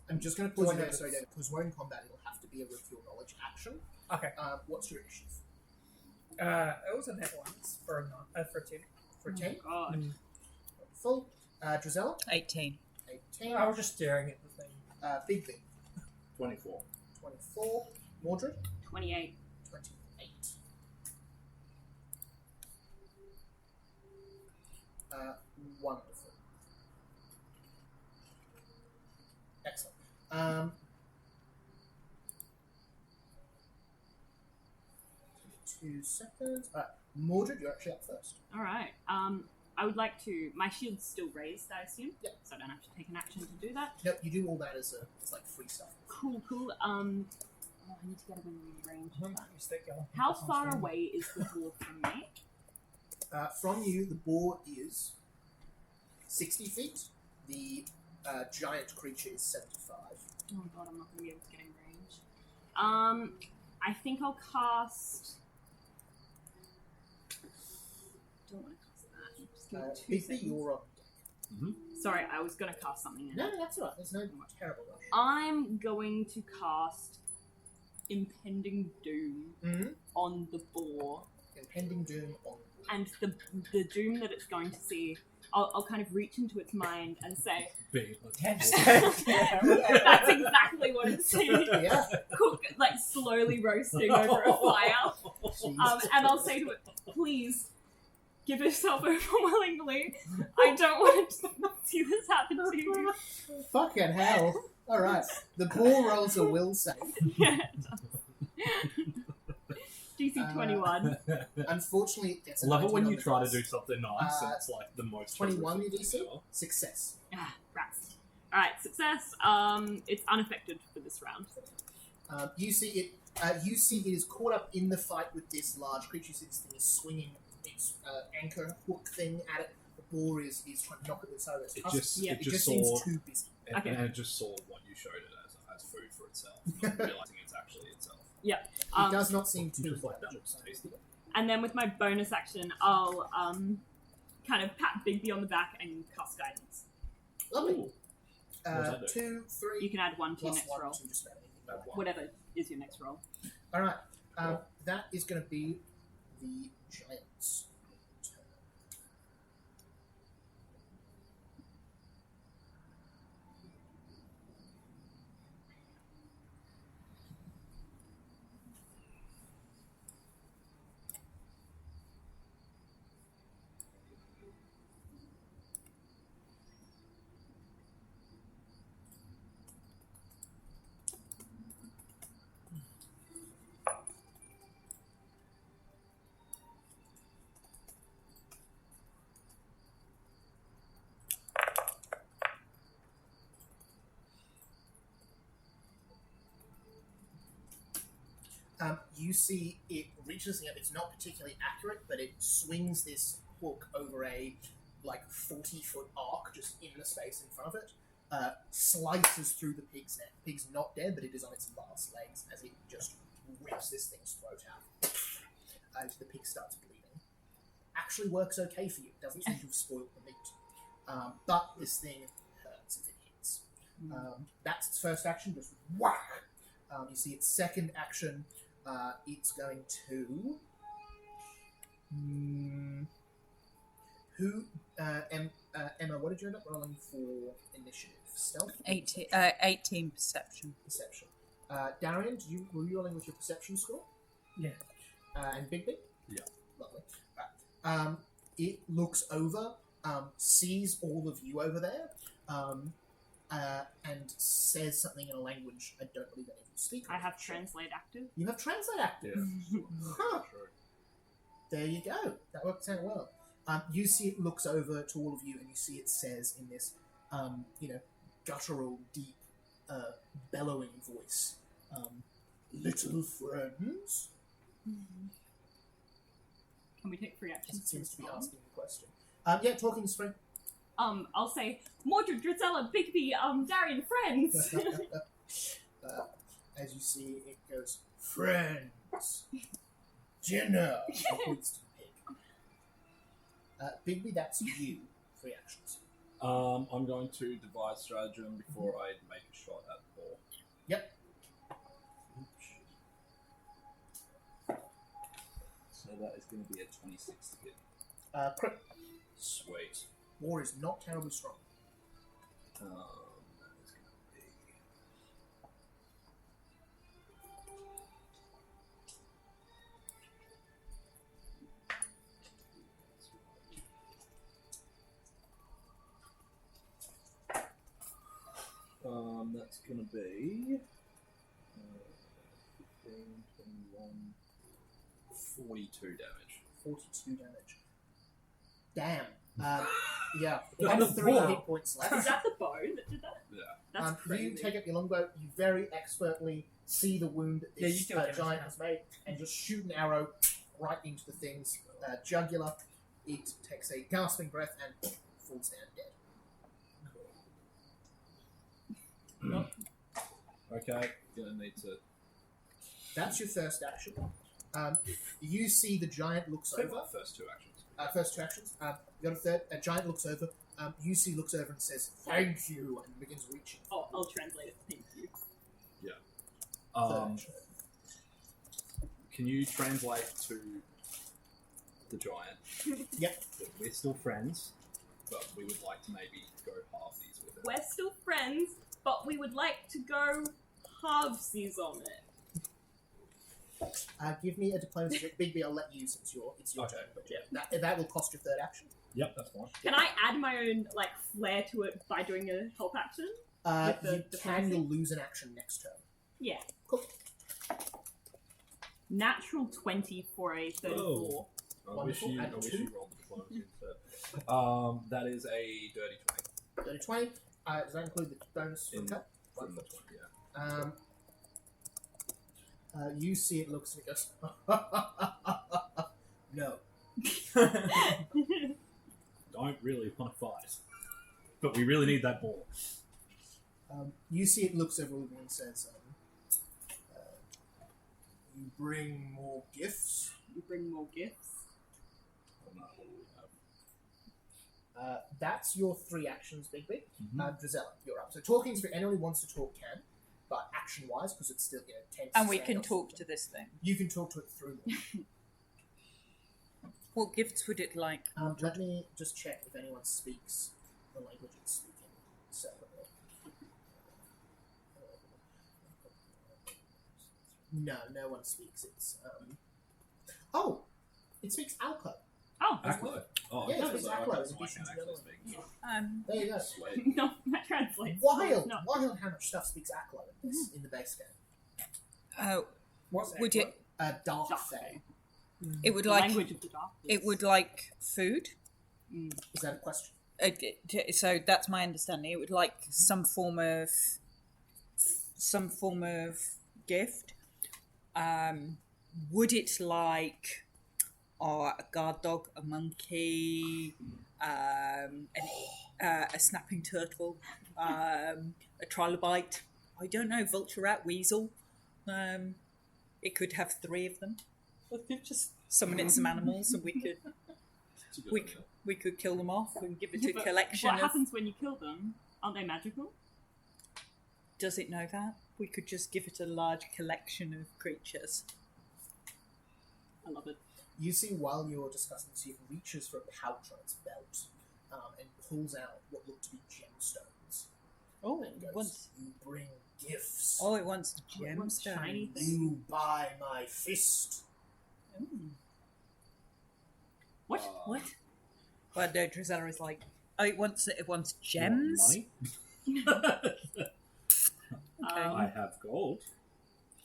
I'm just going to pause you there, sorry, David, because we're in combat. It'll have to be a reveal knowledge action. okay. What's your initiative? It was a net once for a 10. For 10? Oh god. Full. Drizella? 18. 18. I was just staring at the thing. Big Big. 24. 24. Mordred? 28. 28. Wonderful. Excellent. 2 seconds. Mordred, you're actually up first. Alright. I would like to. My shield's still raised, I assume? Yep. So I don't have to take an action to do that. Nope, you do all that as it's like free stuff. Cool. Oh, I need to get a within range. of that. Is that going? How far away is the boar from me? From you, the boar is 60 feet. The giant creature is 75. Oh god, I'm not going to be able to get in range. I think I'll cast. Don't want to cast that. Just give me 2 Big seconds. you're up. Sorry, I was going to cast something in. No, that's all right. There's no terrible rush. I'm going to cast impending doom on the boar. Impending doom on. And the doom that it's going to see, I'll kind of reach into its mind and say, that's exactly what it's seeing. Yeah. Cook, like slowly roasting over a fire. And I'll say to it, please, give yourself over willingly. I don't want to see this happen to you. Fucking hell. Alright. The boar rolls a will save. Yeah, it does. DC 21. Unfortunately, it gets a Love it 19 when on you the try to dice. do something nice and it's like the most 21 horrific your thing DC. ever. Success. Ah, rats. Alright, success. It's unaffected for this round. You see it. You see it is caught up in the fight with this large creature. You see this thing is swinging its anchor hook thing at it. The boar is trying to knock it with the side of its It tusk. just, Yeah, it It just just saw, seems too busy. Okay. and it just saw what you showed it as food for itself, not realizing it's actually itself. It does not seem too Just like that intelligent. looks tasty. And then with my bonus action, I'll kind of pat Bigby on the back and cast guidance. Lovely. Ooh. What does that do? 2, 3, You can add 1 to your plus next 1 roll. to just about anything. Add one. Whatever is your next roll. All right. That is going to be the giants' turn. You see it reaches the end. It's not particularly accurate, but it swings this hook over a 40-foot arc just in the space in front of it. Slices through the pig's neck. The pig's not dead, but it is on its last legs as it just rips this thing's throat out. As the pig starts bleeding. Actually works okay for you. It doesn't seem to have spoiled the meat. But this thing hurts if it hits. That's its first action, just whack. You see its second action. It's going to. Emma, what did you end up rolling for initiative? Stealth? 18 perception. Perception. Darian, were you rolling with your perception score? Yeah. And Bigby? Yeah. Lovely. Right. It looks over, sees all of you over there, and says something in a language I don't believe any of you speak. I have translate active. You have translate active. Huh. Sure. There you go. That works out well. You see it looks over to all of you, and you see it says in this, guttural, deep, bellowing voice, "Little friends." Can we take free As actions? it seems to be respond? asking the question. Yeah, talking is friend. I'll say Mordred, Drizella, Bigby, Darian, friends. As you see, it goes, "Friends, dinner." It points to the pig. Bigby, that's you. 3 actions. I'm going to devise stratagem before I make a shot at the ball. Yep. So that is going to be a 26 to hit. Crit. Sweet. War is not terribly strong. That is going to be... that's going to be 15, 21, 42 damage. 42 damage. Damn. Yeah. You On have the 3 ball. hit points Is left. that the bow that did that? Yeah. That's crazy. You take up your longbow, you very expertly see the wound that Yeah, this you do it, giant yeah. has made, and just shoot an arrow right into the thing's jugular. It takes a gasping breath and falls down dead. Okay. Gonna need to... That's your first action. You see the giant looks over. First 2 actions. First 2 actions. You got a third. A giant looks over. You see looks over and says, "Thank you," and begins reaching. Oh, I'll translate it. Thank you. Third Um, action. can you translate to the giant? Yep. That we're still friends, but we would like to maybe go halvesies with it. We're still friends, but we would like to go halvesies on it. Give me a diplomacy check. Bigby, I'll let you since it's your Okay. turn. But yeah, that will cost your third action. Yep, that's fine. Can I add my own flair to it by doing a help action? With the You diplomacy? can. You'll lose an action next turn. Yeah. Cool. Natural 20 for a 34. I wish you Add rolled two. diplomacy instead. That is a dirty 20. 20. Does that include the bonus from that? From the 20, yeah. You see it looks and it goes, no. Don't really want to fight, but we really need that ball. You see it looks everyone and says, you bring more gifts. You bring more gifts. That's your 3 actions, Bigby. Mm-hmm. Drizella, you're up. So talking's for anyone who wants to talk can, but action-wise, because it's still 10 And we can talk to this thing. You can talk to it through me. What gifts would it like? Let me just check if anyone speaks the language it's speaking separately. No one speaks. It's it speaks Alco. Oh, Aklo. Oh, Yeah, okay, it's so Aklo, I as can addition to the actually other speak. There you go. Sweet. no, that translates. Wild No. how much stuff speaks Aklo in the base game. Oh, What's would it? Dark Dark Fae. It would The like. language of the dark. It would like food. Is that a question? So that's my understanding. It would like some form of gift. Would it like a guard dog, a monkey, a snapping turtle, a trilobite? I don't know. Vulture rat, weasel. It could have 3 of them. We could just summon in some animals, and we could It's a good we idea. we could kill them off and give it a But collection what of. happens when you kill them? Aren't they magical? Does it know that? We could just give it a large collection of creatures. I love it. You see, while you're discussing this, it reaches for a pouch on its belt and pulls out what look to be gemstones. Oh, And it goes, wants. you bring gifts. Oh, it wants It wants shiny gemstones. things. You buy my fist. What? What? Well, no, Drizella is like, oh, it wants gems. You want money? Okay. I have gold.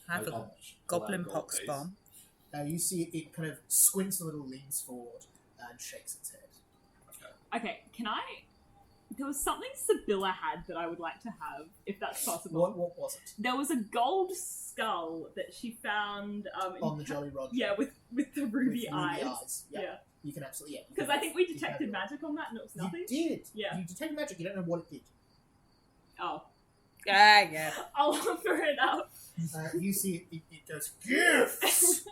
Have a I'll goblin allow gold, pox please. bomb. You see it kind of squints a little, leans forward, and shakes its head. Okay, can I? There was something Sibylla had that I would like to have, if that's possible. What was it? There was a gold skull that she found On the Jolly Roger. Yeah, with the With ruby eyes. Yeah. Yeah. You can absolutely, yeah. Because I think we detected magic on that and it was nothing. You did. Yeah. You detected magic, you don't know what it did. Oh. Yeah. I'll offer it up. You see it goes, gifts!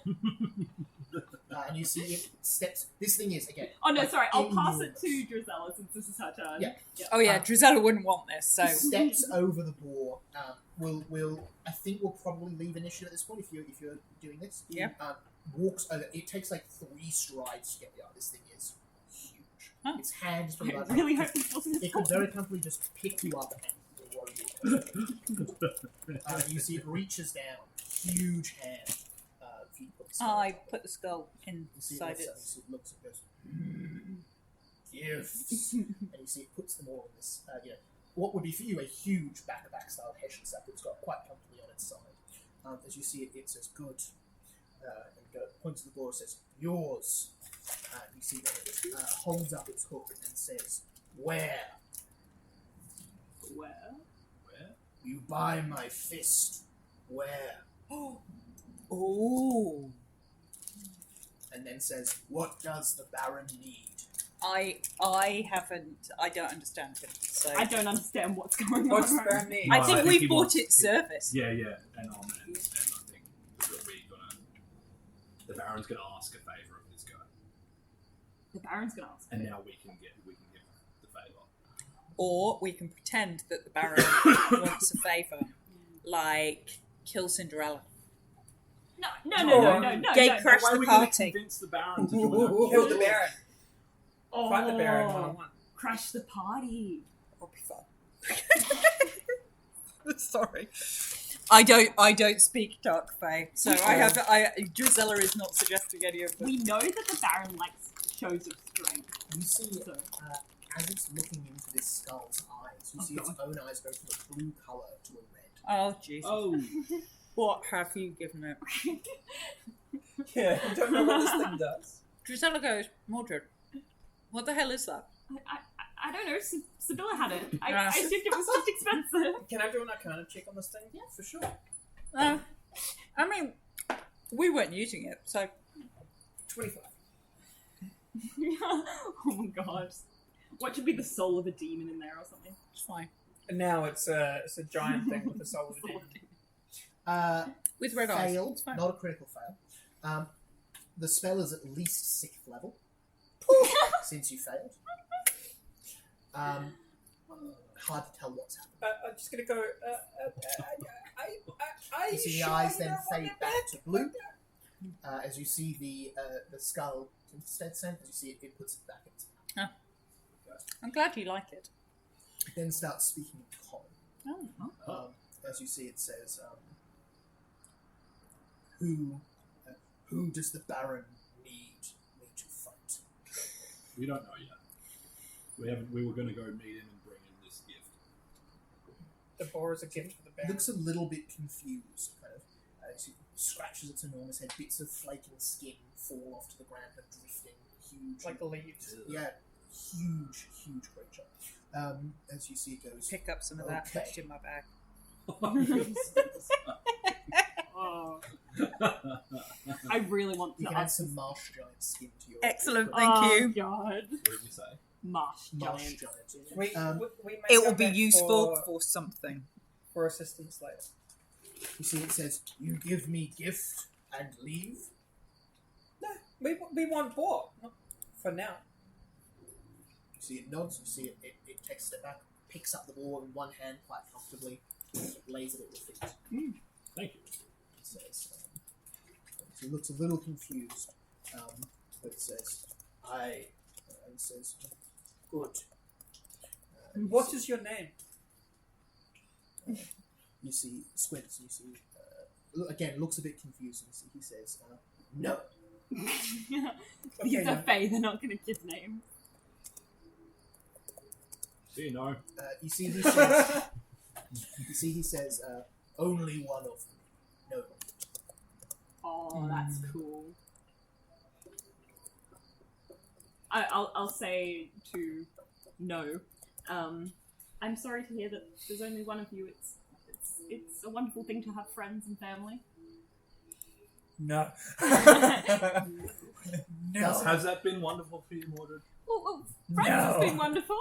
And you see it steps, this thing is, again, Oh no, like, sorry, I'll pass it enormous. to Drizella since this is her turn. Yeah. Oh yeah, Drizella wouldn't want this, so steps over the boar. I think we'll probably leave initiative at this point if you're doing this. Yeah. Walks over. It takes like 3 strides to get the eye. This thing is huge. Huh. Its hands from I large. really hope this wasn't It could very comfortably just pick you up and throw you. You see it reaches down, huge hand. If you put the skull I on top. put the skull You see inside it. it. You see it looks and goes, gifts. And you see it puts them all in this, what would be for you a huge back-to-back style Hessian sack that's got quite comfortably on its side. As you see it, it says good. And points to the board and says, yours. You see that it holds up its hook and says, where? Where? Where? You buy my fist. Where? Oh, And then says, what does the Baron need? I don't understand him. So I don't understand what's going What's on. that mean? I No, think I think we've he bought wants- its service. Yeah, and I think that we're gonna. The Baron's gonna ask a favour of this guy, The Baron's gonna ask. and now we can give the favour. Or we can pretend that the Baron wants a favour, like kill Cinderella. No. Gate don't. crash Why the are we going to party. convince the Baron to join our Kill the Baron. Oh, Fight the Baron one-on-one. Crash the party. That'll be fun. Sorry. I don't speak Dark Fae, so Drizella is not suggesting any of them. We know that the Baron likes shows of strength. You see, So. as it's looking into this skull's eyes, you see its own eyes go from a blue colour to a red. Oh, Jesus. Oh, What have you given it? Yeah, I don't know what this thing does. Drizella goes, Mordred, what the hell is that? I don't know. Sibylla had it. I Yeah. assumed it was just expensive. Can I do an Arcana check on this thing? Yeah. For sure. I mean, we weren't using it, so 25. Oh my god. What should be the soul of a demon in there or something? it's fine. And now it's a giant thing with the soul of a demon. With red eyes. Failed, It's fine. not a critical fail. The spell is at least 6th level, since you failed. Hard to tell what's happened. I'm just gonna go. You see the eyes then fade back to blue. As you see the skull instead sent, as you see it puts it back in its mouth. I'm glad you like it. It then starts speaking in common. Oh. As you see, it says, who does the Baron need me to fight? we don't know yet. We were going to go meet him and bring him this gift. The boar is a gift for the Baron. Looks a little bit confused, kind of. As he scratches its enormous head, bits of flaking skin fall off to the ground and drifting. Huge. Like the leaves. Yeah, huge creature. As you see it goes, Pick up some of that, Okay. put it in my bag. Oh. I really want you to can add ask. some marsh giant skin to your Excellent, your- thank Oh you. god. What did you say? Marsh marsh giant. giant. We make It will up be that useful for something. for assistance later. You see it says, you give me gift and leave? No, we want boar. Not for now. You see it nods, you see it takes a step back, picks up the ball in one hand quite comfortably, lays it at your feet. Thank you. It says, he looks a little confused, but it says, it says, good. What is your name? You see, squints, you see, again, looks a bit confused, and he says, no. These Okay, are no. Fae, they're not going to give names. Do you know? You see he says, only one of me. No. Oh, that's cool. I'll say to no. I'm sorry to hear that there's only one of you. It's a wonderful thing to have friends and family. No. No. Has that been wonderful for you, Mordred? Well, friends has been wonderful.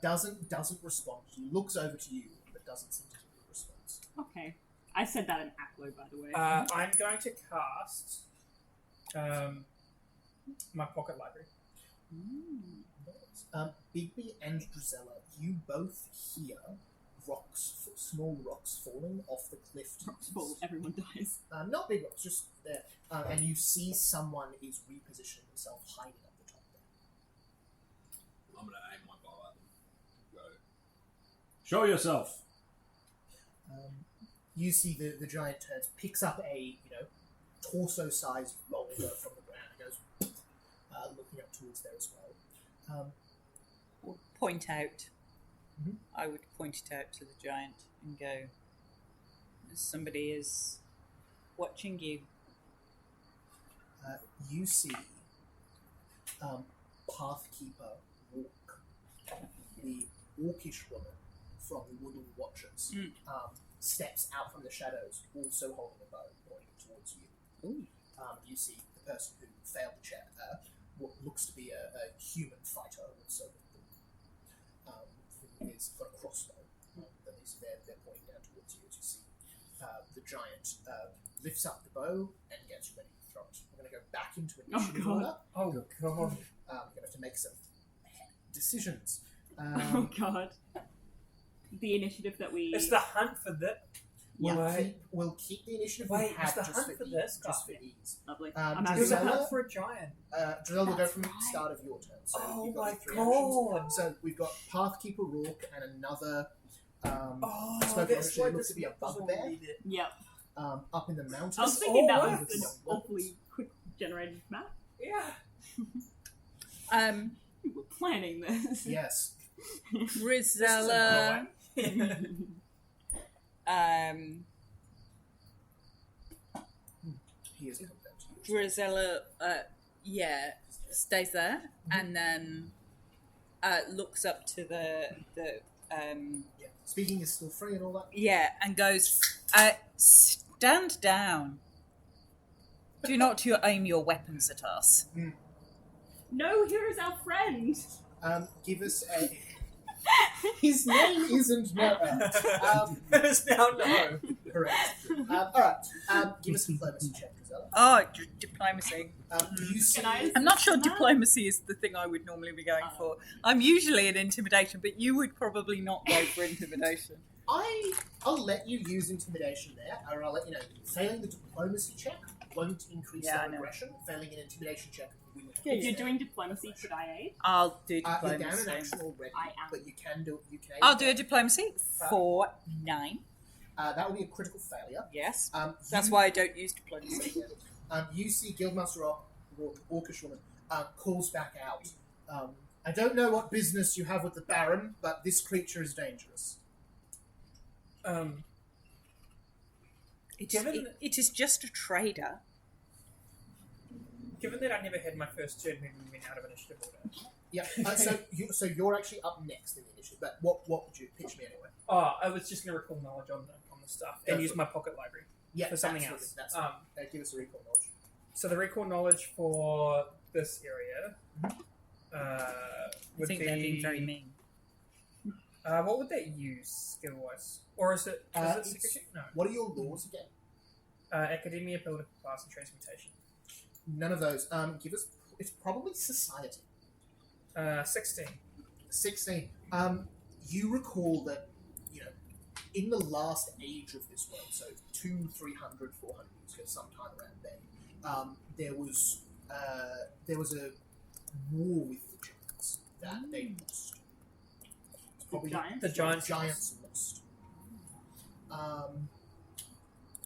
Doesn't respond. He looks over to you, but doesn't seem to give a response. Okay. I said that in Aklo, by the way. I'm going to cast my pocket library. Bigby and Drizella, you both hear rocks, small rocks falling off the cliff. to Rocks the fall, east. everyone dies. Not big rocks, just there. And you see someone is repositioning himself, hiding up the top there. I'm going to aim my bow at them. Go. Show yourself. You see the giant turns, picks up a torso-sized boulder from the ground, and goes looking up towards there as well. Would point out. Mhm. I would point it out to the giant and go, somebody is watching you. You see Pathkeeper walk, the orcish woman from the Wooden Watchers, steps out from the shadows, also holding a bow, pointing towards you. Ooh. You see the person who failed the check, what looks to be a human fighter, also who is got a crossbow. At least they're pointing down towards you as you see the giant lifts up the bow and gets ready to throw it. We're going to go back into initiative God. order. Oh god. We're going to have to make some decisions. Oh god. The initiative that we... It's the hunt for the. We'll keep the initiative Wait, we have is the just hunt for, for this guy? just for ease. Lovely. Um, I'm There's a happy with hunt that. for a giant. Drill will go That's from the right. start of your turn. So Oh you've my got 3 god! actions. So we've got Pathkeeper Rourke and another. Oh, Spoken that's actually why looks this to be a was bugbear. already there. Yep. Up in the mountains. I was thinking that all was works. an awfully quick generated map. Yeah. We were planning this. Yes. Grisella. He is coming down to you. Grisella, stays there and then looks up to the Yeah. Speaking is still free and all that. and goes, stand down. Do not aim your weapons at us. No, here is our friend. Give us a. His name isn't Noah. It's now no. Correct. Alright. Give us a diplomacy check, Gisela. Oh, diplomacy. You see. I'm not sure Can I- diplomacy is the thing I would normally be going for. I'm usually an intimidation, but you would probably not go for intimidation. I'll let you use intimidation there, or I'll let you know. Failing the diplomacy check won't increase Yeah, I their know. aggression. Failing an intimidation check will. If you're doing diplomacy, could I aid? I'll do You're down an diplomacy. action already, I am. but you can do. You can. I'll do a diplomacy for 9. That will be a critical failure. Yes. you- That's why I don't use diplomacy. You see Guildmaster Orcish Woman calls back out. I don't know what business you have with the Baron, but this creature is dangerous. It is just a trader. Given that I never had my first turn when we went out of initiative order. Yeah. So you're actually up next in the initiative. But what would you pitch me anyway? Oh, I was just going to recall knowledge on the stuff Go and for use it. my pocket library. Yeah, For something absolutely. else. That's give us a recall knowledge. So the recall knowledge for this area I would think be... they're being very mean. what would that use skill-wise? Or is it it's- secrecy? No. What are your laws again? Academia, political class, and transmutation. None of those. Give us. It's probably society. 16. 16. You recall that, in the last age of this world, so 200, 300, 400 years ago, sometime around then, there was a war with the giants that they lost. It's probably Giants? The giants. giants lost. I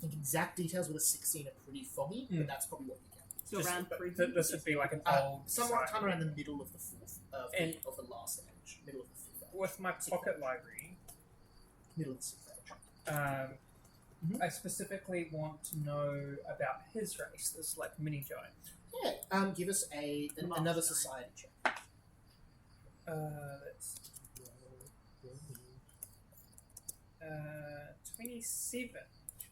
think exact details with a 16 are pretty foggy, but that's probably what you get. So Just- around but 3. this would be like an old... Sometime site. around the middle of the fourth And- of the last age, middle of the fifth age, With my pocket library, middle of the sixth age. I specifically want to know about his race, this like mini giant. Yeah, give us another Master. society check. That's 27.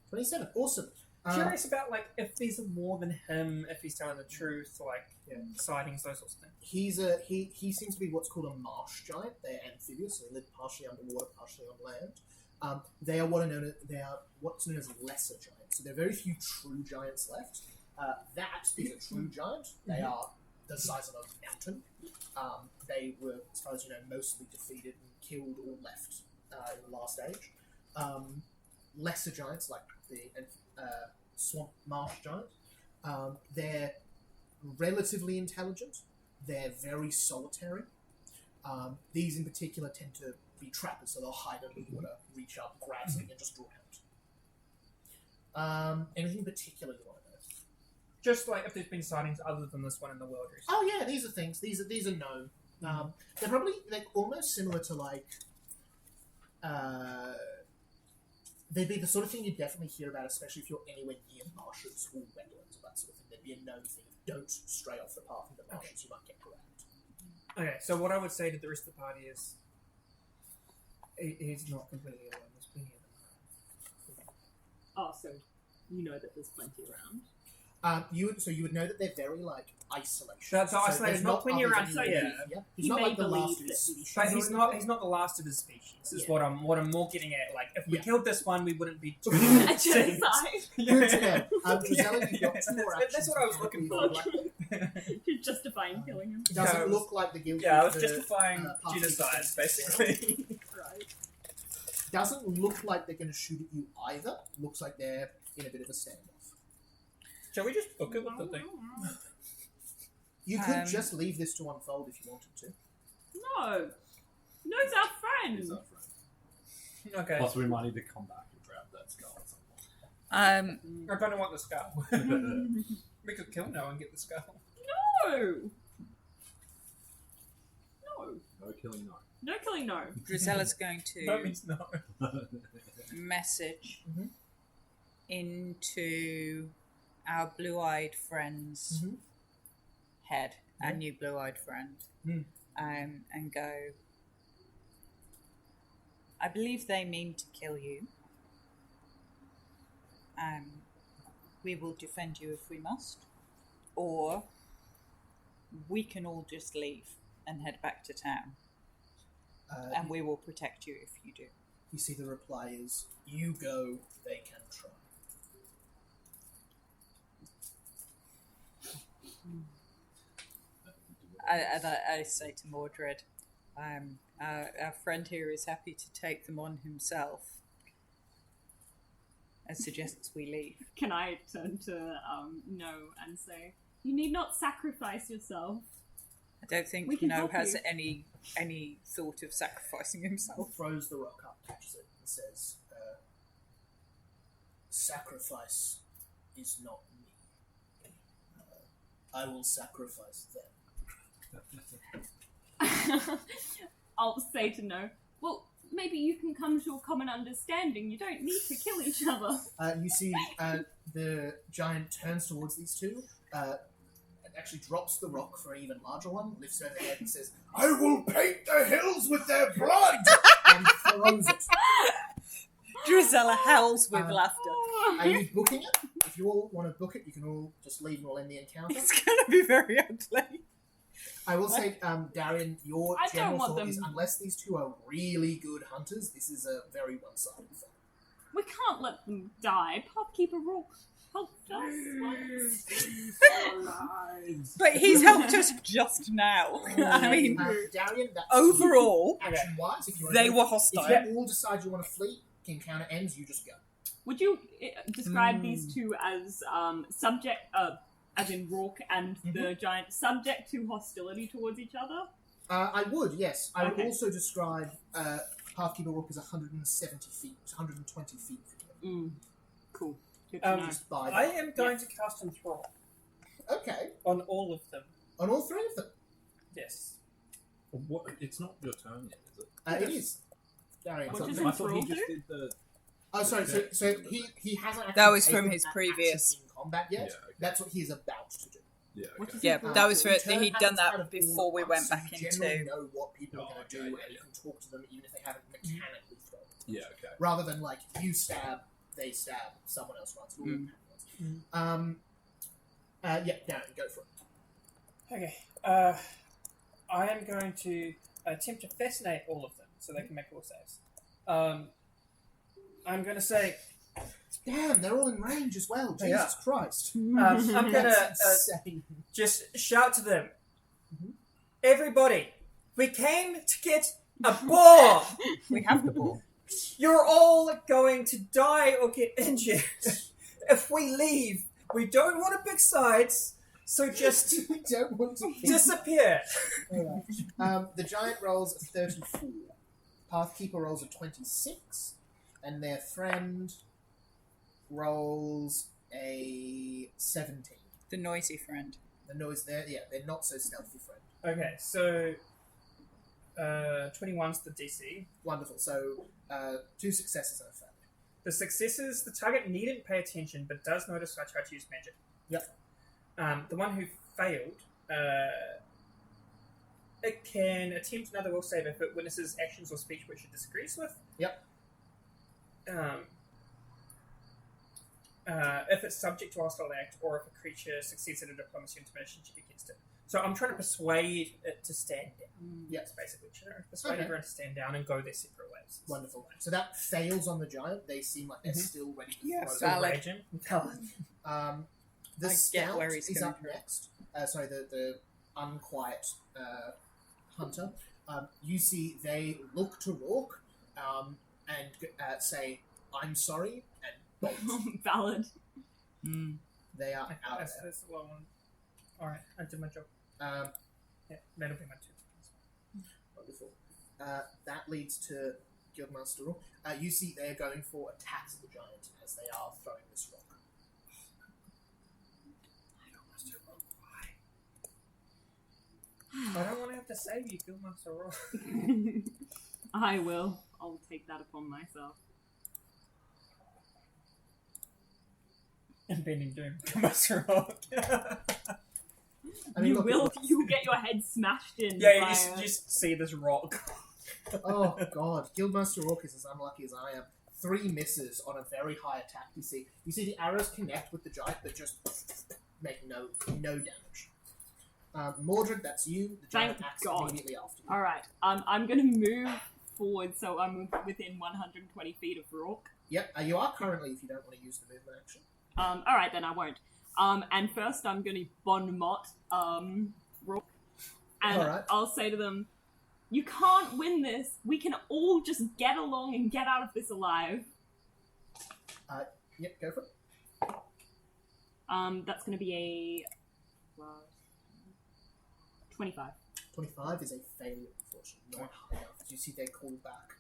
27, awesome. Curious about like if there's more than him, if he's telling the truth, like sightings, those sorts of things. He seems to be what's called a marsh giant. They're amphibious, so they live partially underwater, partially on land. They are what's known as lesser giants. So there are very few true giants left. That is a true giant. They are the size of a mountain. They were, as far as you know, mostly defeated and killed or left in the last age. Lesser giants like the swamp marsh giant. They're relatively intelligent. They're very solitary. These in particular tend to be trappers, so they'll hide under water, reach up, grab something, and just draw out. Anything particular you want to know? Just like if there's been sightings other than this one in the world recently. Oh yeah, these are things. These are known. They're probably almost similar to like. They'd be the sort of thing you'd definitely hear about, especially if you're anywhere near marshes or wetlands or that sort of thing. There'd be a known thing. Don't stray off the path into marshes; you might get grabbed. Okay, so what I would say to the rest of the party is he's not completely alone. There's plenty of them. Oh, so you know that there's plenty around. You would know that they're very like isolated. So isolated, there's not plenty others around, anywhere so near yeah. here. He's He not may like the believe last of his that species. But or he's anything. not the last of his species. Is Yeah. what I'm more getting at. Like if we Yeah. killed this one, we wouldn't be too A extinct. genocide. Good to know. Gisela, you've got two more That's actions. what I was looking for. You're justifying killing him. It doesn't Yeah, I was- look like the guild. Yeah, I was the, justifying party genocides, basically. Right. Doesn't look like they're going to shoot at you either. Looks like they're in a bit of a standoff. Shall we just book it with the thing? You could just leave this to unfold if you wanted to. No. No's our friend. He's our friend. Okay. Plus, we might need to come back and grab that skull at some point. I don't want the skull. We could kill Noah and get the skull. No. No killing, no. No killing, no. Drizella's going That to means no. message Mhm. into our blue-eyed friend's head, our new blue-eyed friend, and go, I believe they mean to kill you. We will defend you if we must, or we can all just leave and head back to town, and we will protect you if you do. You see the reply is, you go, they can try. I say to Mordred, our friend here is happy to take them on himself and suggests we leave. Can I turn to No and say, you need not sacrifice yourself. I don't think We can No help has you. any thought of sacrificing himself. Throws the rock up, catches it, and says, sacrifice is not me. I will sacrifice them. I'll say to No, well, maybe you can come to a common understanding. You don't need to kill each other. You see the giant turns towards these two, and actually drops the rock for an even larger one, lifts it over their head and says, I will paint the hills with their blood! And throws it. Drizella howls with laughter. Are you booking it? If you all want to book it, you can all just leave and we'll end the encounter. It's going to be very ugly. I will say, Darian, your I don't general want thought them- is unless these two are really good hunters, this is a very one-sided thing. We can't let them die. Pathkeeper Rourke helped us. But he's helped us just now. I mean, Darian, that's overall, action-wise, if you want they to were If hostile. you all decide you want to flee, encounter ends, you just go. Would you describe these two as subject, as in Rourke and the giant, subject to hostility towards each other? I would, yes. I would Okay. also describe Pathkeeper Rook as 170 feet, 120 feet from him. Cool. Good to know. Just by I am going to cast Enthrall Okay, on all of them. on all three of them. Yes. What? It's not your turn yet, is it? It is. Darian, What so- does I thought he Enthrall just do? did the. Oh, sorry. So he hasn't. Actually That was from taken his that previous- action in combat yet. Yeah, okay. That's what he is about to do. Yeah. What Okay. does Yeah, Enthrall that was do? for Turn he'd done habits kind that of before all we up, went so back you generally into. know what people are going to do, yeah, and you yeah. can talk to them even if they haven't mechanically thrown. Yeah. Okay. Rather than like you stab, they stab, someone else runs. It all happens. Yeah, Darren, go for it. Okay. I am going to attempt to fascinate all of them so they can make all saves. I'm going to say, Damn, they're all in range as well. They are. Jesus Christ. I'm going to That's insane. just shout to them. Everybody, we came to get a boar! We have the ball. You're all going to die or get injured. If we leave, we don't want to pick sides, so just We don't want to keep... disappear. Alright. The giant rolls a 34. Pathkeeper rolls a 26. And their friend rolls a 17. The noisy friend. The noise there, yeah, they're not so stealthy friend. Okay, so 21's the DC. Wonderful. So, 2 successes and a failure. The successes, the target needn't pay attention, but does notice I tried to use magic. Yep. The one who failed, it can attempt another will save if it witnesses actions or speech which it disagrees with. Yep. If it's subject to a hostile act, or if a creature succeeds at a diplomacy or intimidation check against it. So I'm trying to persuade it to stand down. Yeah. That's basically trying to persuade Okay. everyone to stand down and go their separate ways. Wonderful. So that fails on the giant. They seem like they're still ready to Yeah, throw. Still Valid. raging. The I get scout where he's is coming up from. next. Sorry, the unquiet hunter. You see they look to Rourke, and say, "I'm sorry," and bolt. Valid. They are out That's, there. that's the one. Alright, I did my job. Yeah, that'll be my 2. Wonderful. That leads to Guildmaster Rook. You see they're going for attacks at the giant as they are throwing this rock. I don't want to have to save you, Guildmaster Rock. I will. I'll take that upon myself. Impending doom, Guildmaster Rock. I mean, You look, will get your head smashed in. Yeah, by you just see this rock. Oh god, Guildmaster Rook is as unlucky as I am. 3 misses on a very high attack. You see the arrows connect with the giant, but just make no damage. Mordred, that's you. The giant Thank acts God. immediately after you. All right. I'm gonna move forward, so I'm within 120 feet of Rourke. Yep, you are currently if you don't want to use the movement action. All right, then I won't. And first I'm gonna bon mot Rourke, and All right. I'll say to them, "You can't win this. We can all just get along and get out of this alive." Yep, go for it. That's gonna be a 25. 25 is a failure, unfortunately. Not high enough. As you see, they call back.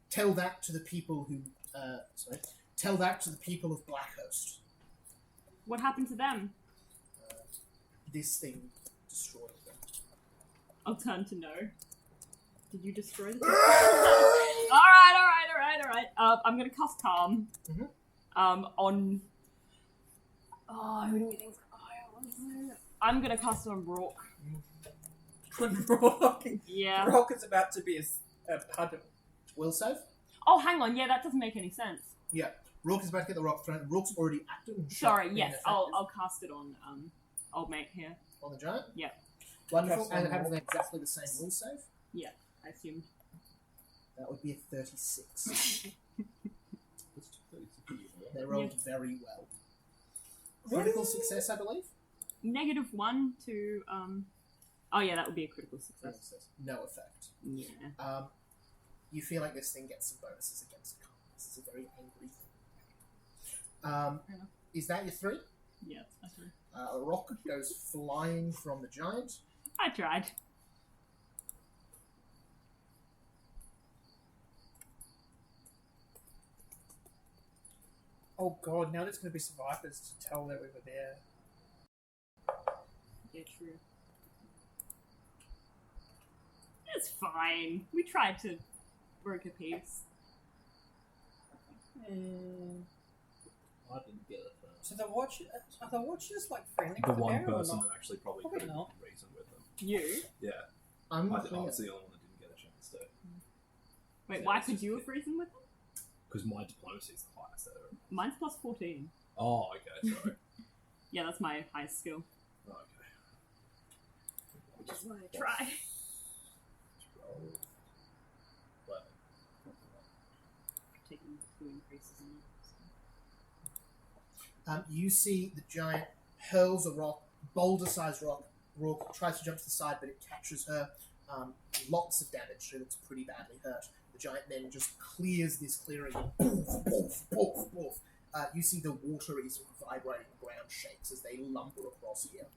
Tell that to the people who. Tell that to the people of Blackhost. What happened to them? This thing destroyed them. I'll turn to no. Did you destroy the Alright. I'm gonna cast Calm. Mhm. On... Oh, who do we think... I'm gonna cast it on Rourke. Rock. Yeah. Rock is about to be a puddle. Will save? Oh, hang on. Yeah, that doesn't make any sense. Yeah. Rook is about to get the rock thrown. Rook's already active. And Sorry, shot yes. and I'll effective cast it on old mate here. on the giant. Yeah. Wonderful. Cast And on it happens Rook. exactly the same will save. I assumed. That would be a 36. They rolled very well. Critical success, I believe. -1 to Oh yeah, that would be a critical success. No effect. Yeah. You feel like this thing gets some bonuses against calm. This is a very angry thing. Fair enough. Is that your 3? Yeah, that's right. A rock goes flying from the giant. I tried. Oh god, now there's going to be survivors to tell that we were there. Yeah, true. It's fine. We tried to broker peace. I didn't get it. So the watchers, are the watchers like friendly The with the one bear or person not? that actually probably Probably could have not. reasoned with them. You? Yeah. I Unclear. was the only one that didn't get a chance to. Wait, Yeah, why it's could just- you have reasoned with them? Because my diplomacy is the highest ever. Mine's plus 14. Oh, okay, sorry. Yeah, that's my highest skill. Oh, okay. Which is why I try. Well, Taking 2 increases in it. You see the giant hurls a rock, boulder-sized rock. Rourke tries to jump to the side, but it catches her. Lots of damage. She looks pretty badly hurt. The giant then just clears this clearing. And poof, poof, poof, poof. You see the water is vibrating, the ground shakes as they lumber across here.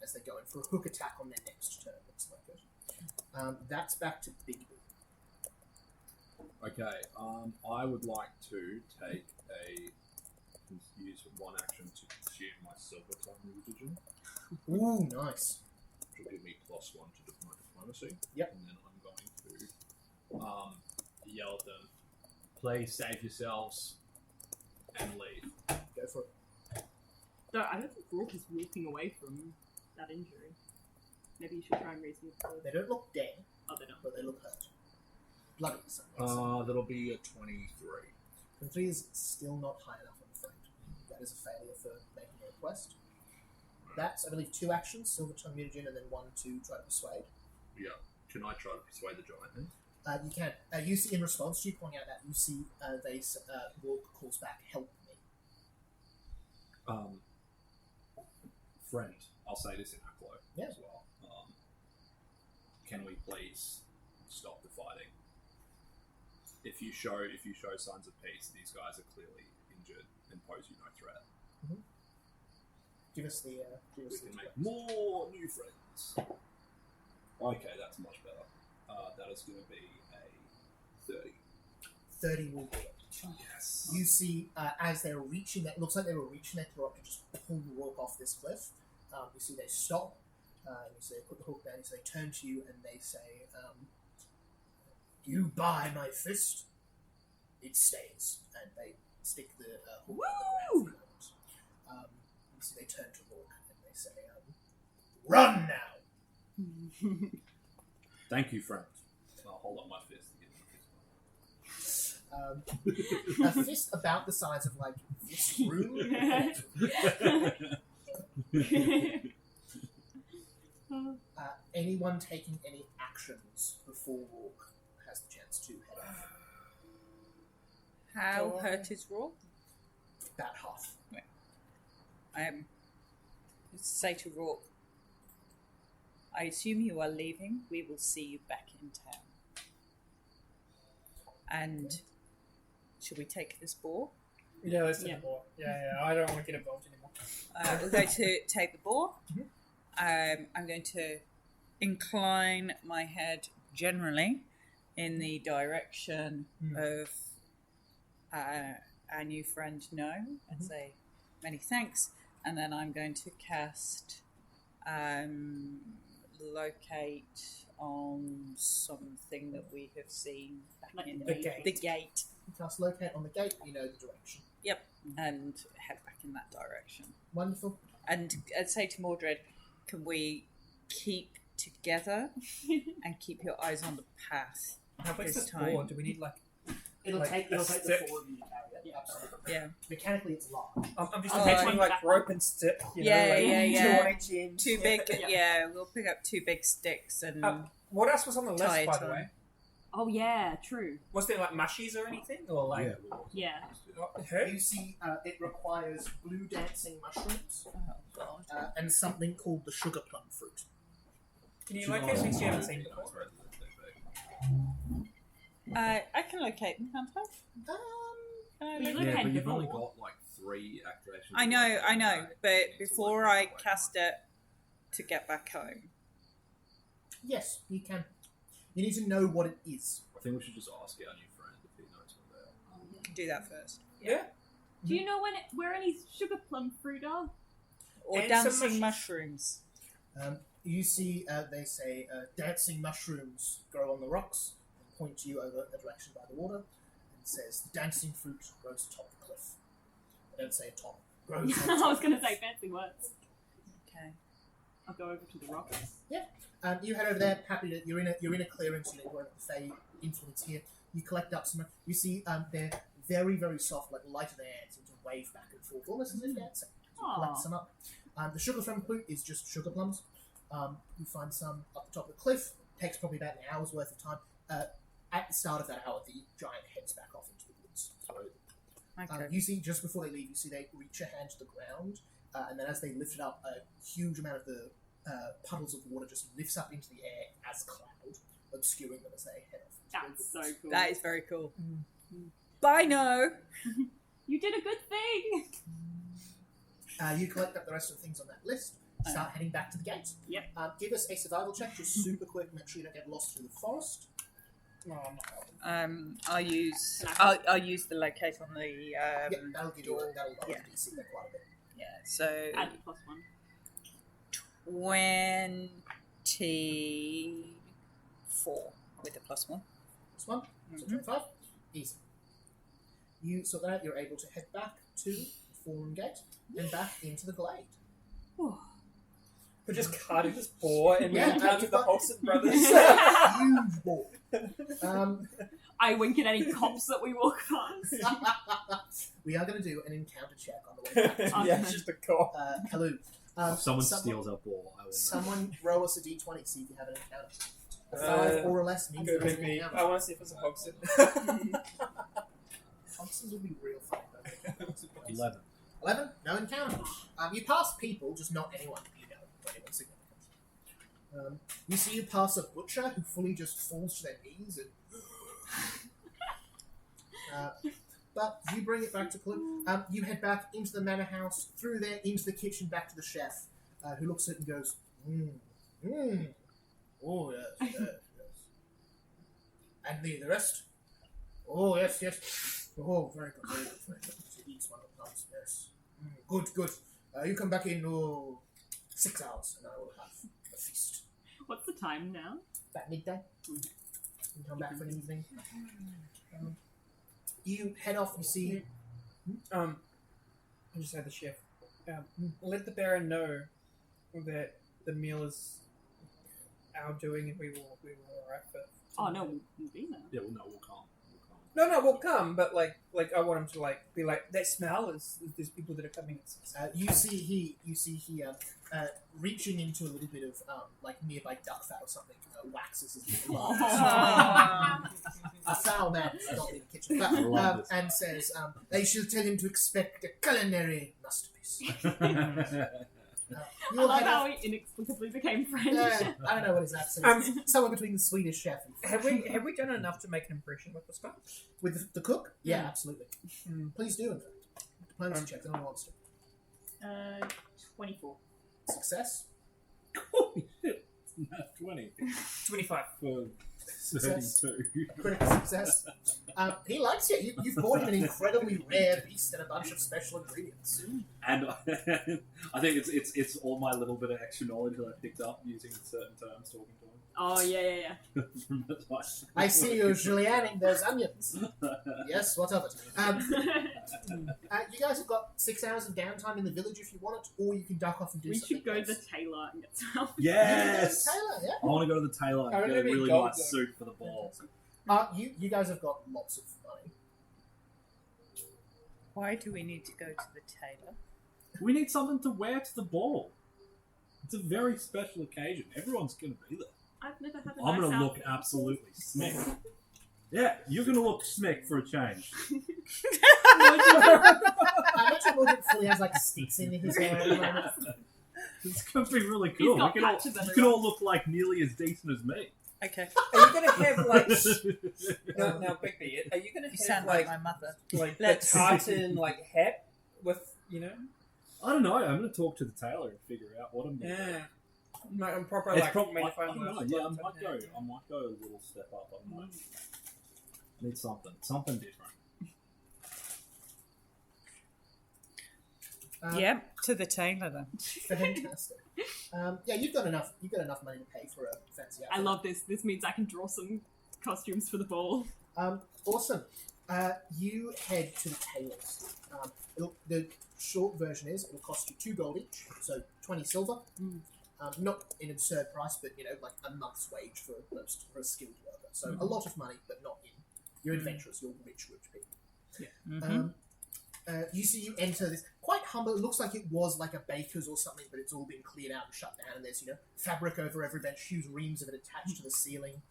As they go in for a hook attack on their next turn, looks like it. That's back to Big B. okay, I would like to take use one action to consume my silver tongue religion, Ooh, nice. which will give me +1 to my diplomacy. Yep. And then I'm going to yell at them, please save yourselves and leave. Go for it. So I don't think Rourke is walking away from that injury. Maybe you should try and reason with the... They don't look dead, Oh, they don't. but they look hurt. Bloody, so That'll be a 23. 23 is still not high enough, I'm afraid. That is a failure for making a request. That's, I believe, 2 actions, Silver Tongue Mutagen, and then 1 to try to persuade. Yeah. Can I try to persuade the giant then? You can. You see, in response to you pointing out that, you see Rourke calls back, help me. Friend, I'll say this in Aklo Yeah. as well. Can we please stop the fighting? if you show signs of peace, these guys are clearly injured and pose you no threat. Give us the. We can make more new friends. Okay, that's much better. That is going to be a 30. 30 will be it. Yes. You see, as they're reaching that, it looks like they were reaching that rock to just pull the rock off this cliff. You see they stop. You see they put the hook down. So they turn to you and they say, "You buy my fist, it stays." And they stick the hook on the ground. You see they turn to Rourke and they say, "Run now." Thank you, friend. I'll hold up my fist to give them a fist. A fist about the size of like this room. Anyone taking any actions before Rourke has the chance to head off. How hurt is Rourke? About half. Let's say to Rourke, I assume you are leaving. We will see you back in town. And should we take this boar? Yeah, let's take the boar. Yeah, I don't want to get involved anymore. We're going to take the boar. I'm going to incline my head generally in the direction of our new friend No and say many thanks. And then I'm going to cast locate on something that we have seen back in the gate. The gate. You cast locate on the gate, you know the direction. Yep, and head back in that direction. Wonderful. And I'd say to Mordred, can we keep together and keep your eyes on the path How big's this this time? board? Do we need It'll Like take a the stick? 4 of you to carry it. Absolutely. Yeah. Mechanically, it's large. I'm just Oh, picturing I- like rope and stick. You know, Yeah, like yeah. 2 on each end. Two big, yeah, we'll pick up 2 big sticks and What else was on the list, Tie it by the on. way? Oh yeah, true. Was there like mushies or anything, or like? Yeah. Who? You see, it requires blue dancing mushrooms oh god. and something called the sugar plum fruit. Can you locate things you haven't seen before? I can locate them, can't I? Can I We locate look Yeah, at but you've before. only got like 3 activations. I know, but before I cast it to get back home. Yes, you can. You need to know what it is. I think we should just ask our new friend if he knows what they are. Can do that first. Yeah. Do you know where any sugar plum fruit are? Or And dancing some mushrooms. You see, they say, dancing mushrooms grow on the rocks, and point to you over a direction by the water, and says, the dancing fruit grows atop the cliff. They don't say atop. Grows on I top. was going to say fancy words. Okay. I'll go over to the rocks. You head over there. Happy that you're in a clearing, so you won't Fey influence here. You collect up some. You see, they're very, very soft, like light of the air, seem to wave back and forth, almost as if dancing. So you collect Aw. some up. The sugar plum fruit is just sugar plums. You find some up the top of the cliff. Takes probably about an hour's worth of time. At the start of that hour, the giant heads back off into the woods. Okay. You see, just before they leave, you see they reach a hand to the ground, and then as they lift it up, a huge amount of the puddles of water just lifts up into the air as cloud, obscuring them as they head off. That's so cool. That is very cool. Bye, No. You did a good thing. You collect up the rest of the things on that list. Start heading back to the gate. Yep. Give us a survival check, just super quick. Make sure you don't get lost through the forest. No, I'm not. I'll use the locate on the Yeah, that'll give you that'll yeah. DC there quite a bit. yeah. So Add the +1. 24 with the +1. This one, so 25. Easy. You sort that out. You're able to head back to the Forum Gate and back into the glade. We're just carting this boar and Yeah, moving down to you've the got- Holson brothers. Huge ball. I wink at any cops that we walk past. We are going to do an encounter check on the way back. Yeah, it's just a cop. Hello. If someone steals our ball, I will know. Someone roll us a d20, see if you have an encounter. A 5 or less means Go there's with an me. encounter. I want to see if it's a Hobson. Thompsons would be real fun. 11. 11? No encounter. You pass people, just not anyone you know, or anyone significant. You see you pass a butcher who fully just falls to their knees and But you bring it back to Clue. You head back into the manor house, through there, into the kitchen, back to the chef, who looks at it and goes, Oh, yes, yes, yes. And the rest? Oh, yes, yes. Oh, very good, very good, very good. He eats one of the plants, yes. Good, good. You come back in 6 hours, and I will have a feast. What's the time now? About midday. You come back for an evening. You head off, you see... I just had the chef. Let the Baron know that the meal is our doing, and we will arrive for. Oh no, we'll be there. Yeah, we'll come. No, we'll come. But like I want him to be like that smell is there's people that are coming at 6. You see he reaching into a little bit of nearby duck fat or something, waxes his lips. A foul man is not in the kitchen, and says, "They shall tell him to expect a culinary masterpiece." I love how he inexplicably became French. I don't know what his accent is. Somewhere between the Swedish chef and have we done enough to make an impression with this guy? with the cook. Yeah, absolutely. Please do. In fact, diplomacy check. No one wants to. 24. Success. Holy shit! Not 20 25 for Success. 32. Critical success. He likes you. You've bought him an incredibly rare beast and a bunch of special ingredients. And I think it's all my little bit of extra knowledge that I picked up using certain terms talking to him. Oh yeah. From the time. I see you julienning those onions. Yes, what of it? You guys have got 6 hours of downtime in the village if you want it, or you can duck off and do We something should go to else. the tailor and get some. Yes! Taylor, yeah. I want to go to the tailor I and don't get a know really gold, nice though. suit for the ball. You guys have got lots of money. Why do we need to go to the tailor? We need something to wear to the ball. It's a very special occasion. Everyone's going to be there. I've never had a I'm nice going to look outfit. absolutely smick. Yeah, you're going to look smick for a change. I imagine Morgan fully has sticks in his hair at the moment. It's going to be really He's cool. got You can patches all everywhere. look like nearly as decent as me. Okay. Are you gonna have now Bigby? Are you gonna You have sound like my mother. the Let's- tartan hat with I don't know. I'm going to talk to the tailor and figure out what I'm going to do. I'm proper It's like probably, I magnifying don't know. glass Yeah, I or might something. go a little step up. I don't know. Need something different. Yeah, to the tailor then. Fantastic. You've got enough money to pay for a fancy outfit. I love this. This means I can draw some costumes for the ball. Awesome. You head to the tailor's. The short version is it'll cost you 2 gold each, so 20 silver. Not an absurd price, but like a month's wage for a skilled worker. So a lot of money, but not in. You're adventurers. You're rich people. You see, you enter this quite humble. It looks like it was like a baker's or something, but it's all been cleared out and shut down. And there's fabric over every bench, huge reams of it attached to the ceiling.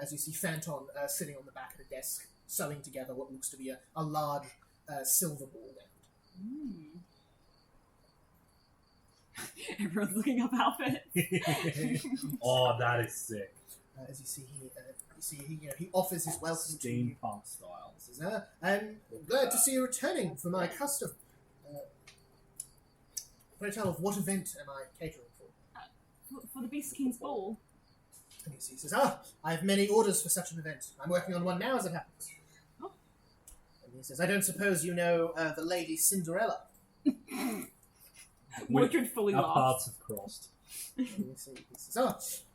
As you see, Phantom sitting on the back of the desk, sewing together what looks to be a large silver ball gown. Everyone's looking up outfit. Oh, that is sick. As you see, he offers his welcome to you. Steampunk style. He says, I'm glad to see you returning for my custom. Pray tell, of what event am I catering for? For the Beast King's ball. And he says, I have many orders for such an event. I'm working on one now as it happens. Oh. And he says, I don't suppose you know the Lady Cinderella. Mordred fully Our laughs. paths have crossed. And he says,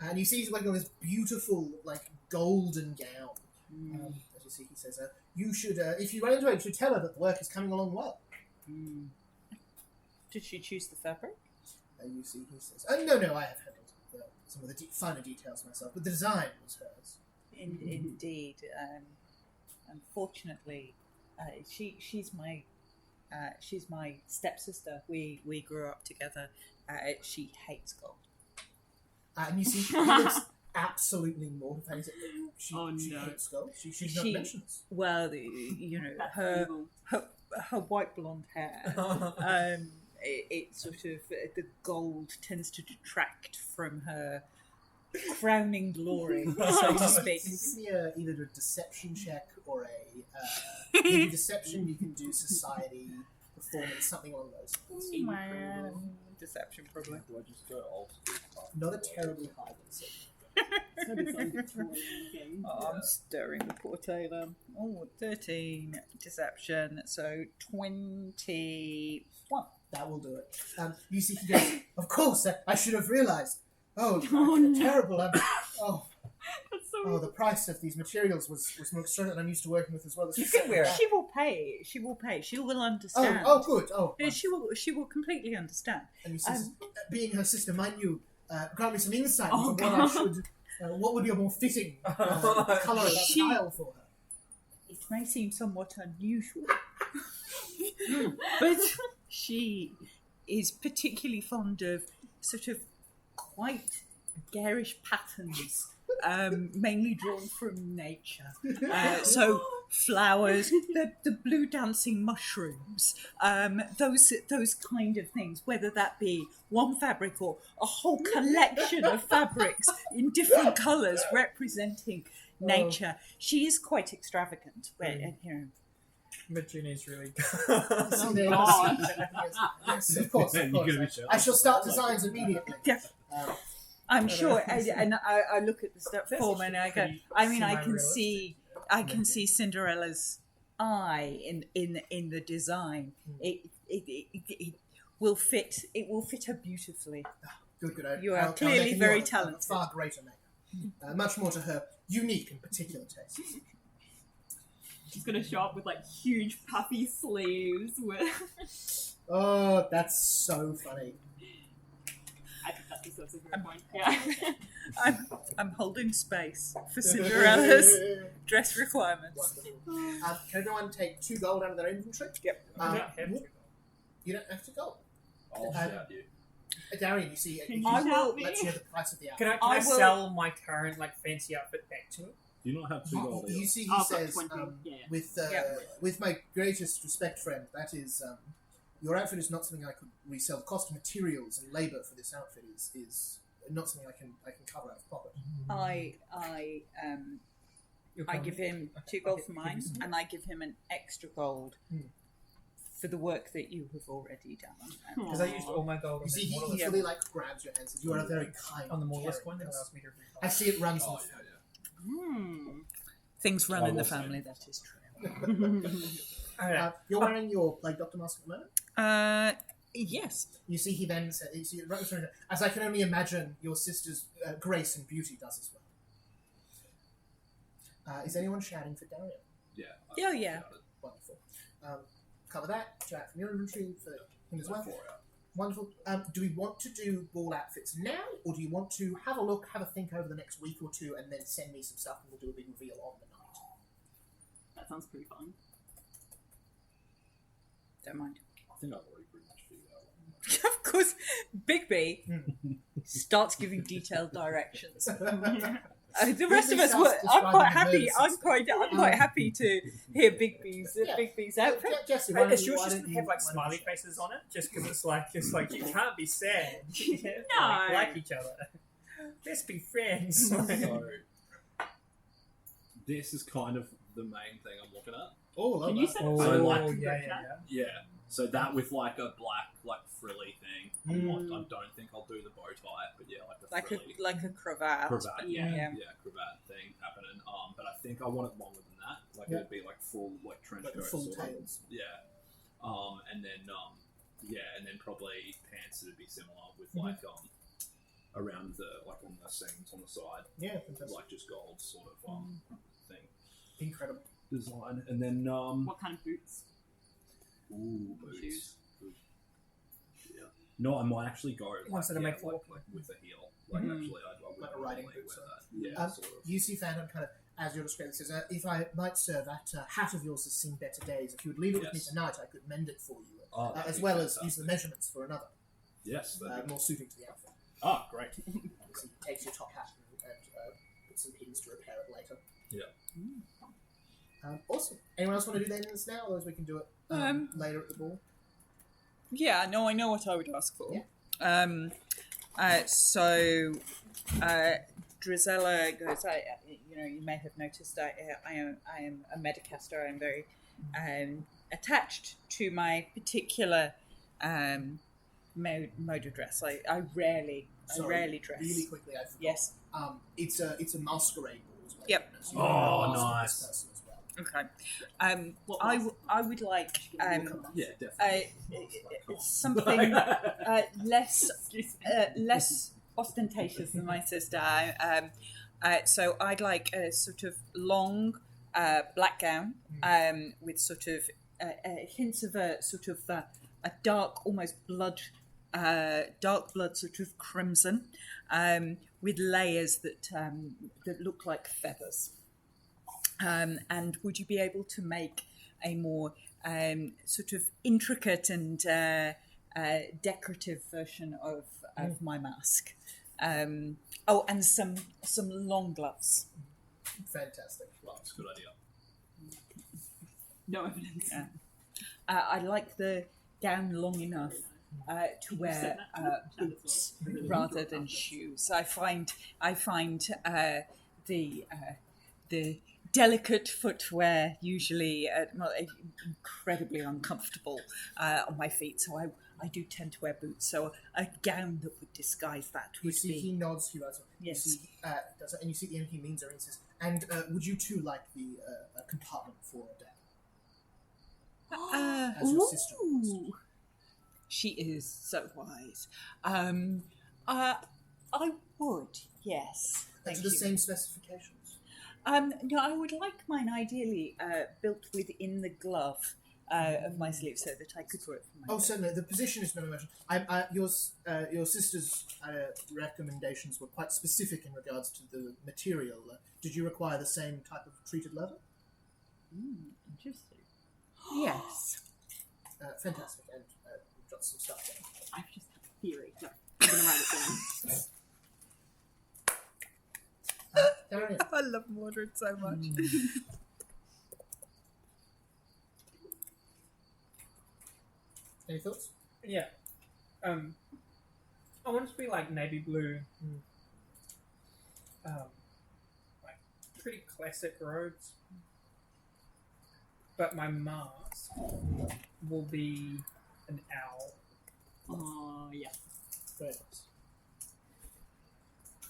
and you see he's wearing this beautiful, golden gown. As you see, he says, you should, if you run into her, you should tell her that the work is coming along well. Did she choose the fabric? And you see, he says, no, I have handled some of the finer details myself, but the design was hers. Indeed. Unfortunately, she's my stepsister. We grew up together. She hates gold. And you see, he looks absolutely mortified. She Oh, no. hates gold. She's not mentioned this. Well, That's her evil. her white blonde hair. it sort of the gold tends to detract from her crowning glory, so to speak. Can you give me either a deception check or a maybe deception? You can do society, performance, something along those lines. Deception, probably. Do I just go old school? Not a terribly high deception. It's gonna be some Victorian thing. Oh, I'm stirring the poor tailor. Oh, 13 deception, so 21. That will do it. You see, he goes, of course, I should have realised. Oh, no. terrible. That's so The price of these materials was more extraordinary than I'm used to working with as well. She will pay. She will pay. She will understand. Good. Oh, Yeah, she will completely understand. and he says, being her sister, might you grant me some insight Oh, into what I should, what would be a more fitting colour and style for her? It may seem somewhat unusual, but she is particularly fond of sort of quite garish patterns, mainly drawn from nature. So flowers, the blue dancing mushrooms, those kind of things, whether that be one fabric or a whole collection of fabrics in different colours representing nature. She is quite extravagant, but Virginia's really So there you go. God. Yes, of course. You're gonna be I shall start designs immediately. Yeah. I'm sure, and I look at the stuff That's form and I go. pretty I mean, I can semi-realistic. see Cinderella's eye in the design. It will fit. It will fit her beautifully. Good. You are I'll clearly make a very new one, talented. A far greater maker. Much more to her unique and particular tastes. She's gonna show up with like huge puffy sleeves with. Oh, that's so funny. I think that deserves a good point. Yeah. I'm holding space for Cinderella's dress requirements. Wonderful. Can everyone take 2 gold out of their inventory? Yep. I don't have to. You don't have to go. I'll shout you. Darian, you see, Can he you I will- shout me? lets you know the price of the Can outfit. I I will- sell my current fancy outfit back to him? Do you not have 2 gold? You see, he I've got says, 20. Yeah. with my greatest respect, friend, that is, your outfit is not something I could resell. The cost of materials and labour for this outfit is not something I can cover out of pocket. I give him 2 gold for mine, Mhm. and I give him an extra gold Hmm. for the work that you have already done. Because I used all my gold You on see, the he Mortalist- fully grabs your hand and says, you are a very kind on the Mortalist caring one that person. allows me to read. I see it runs in Oh, the yeah, family. Things run I in the will say. family, that is true. You're wearing your Doctor Mask at the moment? Yes. You see, he then said, as I can only imagine your sister's grace and beauty does as well. Is anyone shouting for Darian? Yeah. Yeah, yeah. Wonderful. Cover that, shout from your inventory for him as well. 4 out. Wonderful. Do we want to do ball outfits now, or do you want to have a look, have a think over the next week or two, and then send me some stuff and we'll do a big reveal on the night? That sounds pretty fun. Don't mind. I think I've already pretty much figured out. Of course, Bigby starts giving detailed directions. The rest of us were. I'm quite happy. I'm quite happy to hear Bigby's outfit. Jesse, Hey, why it don't should you- why just don't you- have why like don't smiley you- faces on it, just because it's like you can't be sad. You have to, No. like each other. Let's be friends. So, this is kind of the main thing I'm looking at. Oh, Can you send Oh, So, like- yeah. Yeah. So that with like a black frilly thing. Mm. I don't think I'll do the bow tie, but yeah, like the Like frilly a cravat. cravat. Yeah. Yeah. Cravat thing happening. But I think I want it longer than that. Like Yeah. it'd be like full like trench Like the coat full sort of. tails. Yeah. And then probably pants that'd be similar with Mhm. like around the like on the seams on the side, Yeah, fantastic. like just gold sort of thing Incredible. design, and then What kind of boots? ooh boots. Shoes. Yeah. No, I might actually go Ones that are made for like walking. with a heel. Like Mhm. actually, I would Like a riding normally boot, wear so. that. Yeah, sort of. You see Phantom kind of, as you're describing, says, if I might, sir, that hat of yours has seen better days. If you would leave it with me Yes. tonight, I could mend it for you, Oh, that'd as be well as fantastic. use the measurements for another, Yes. that'd be- more suiting to the outfit. Ah, great. So he takes your top hat and puts some pins to repair it later. Yeah. Awesome. Anyone else want to do this now? Otherwise we can do it later at the ball. Yeah, no, I know what I would ask for. Yeah. Drizella goes, you may have noticed I am a Medicaster. I'm very attached to my particular mode of dress. I rarely dress. Really quickly, I forgot. Yes. It's a masquerade ball as well. Yep. So you are Oh, a nice. person as well. Okay. I would like Yeah, definitely. something less ostentatious than my sister. So I'd like a sort of long black gown with sort of hints of a sort of a dark, almost dark blood, sort of crimson, with layers that look like feathers. And would you be able to make a more sort of intricate and decorative version of my mask? And some long gloves. Fantastic. Well, that's a good idea. No evidence. Yeah. I like the gown long enough to wear boots rather than shoes. I find the delicate footwear usually incredibly uncomfortable on my feet, so I do tend to wear boots. So a gown that would disguise that You would see, be. he nods. He writes. Yes. You see, and you see the he means, or he says, and would you too like the compartment for a dad? As your sister was. Ooh. She is so wise. I would, yes. That's Thank the you. same specifications. No, I would like mine ideally built within the glove of my sleeve so that I could wear it for my Certainly. The position is no emotion. Your sister's recommendations were quite specific in regards to the material. Did you require the same type of treated leather? Interesting. Yes. Fantastic. And got some stuff down. I've just had a theory. No, I'm going to write it down. I love Mordred so much. Any thoughts? Yeah. I want it to be like navy blue. Like pretty classic robes. But my mask will be an owl. Oh, yeah. Very nice.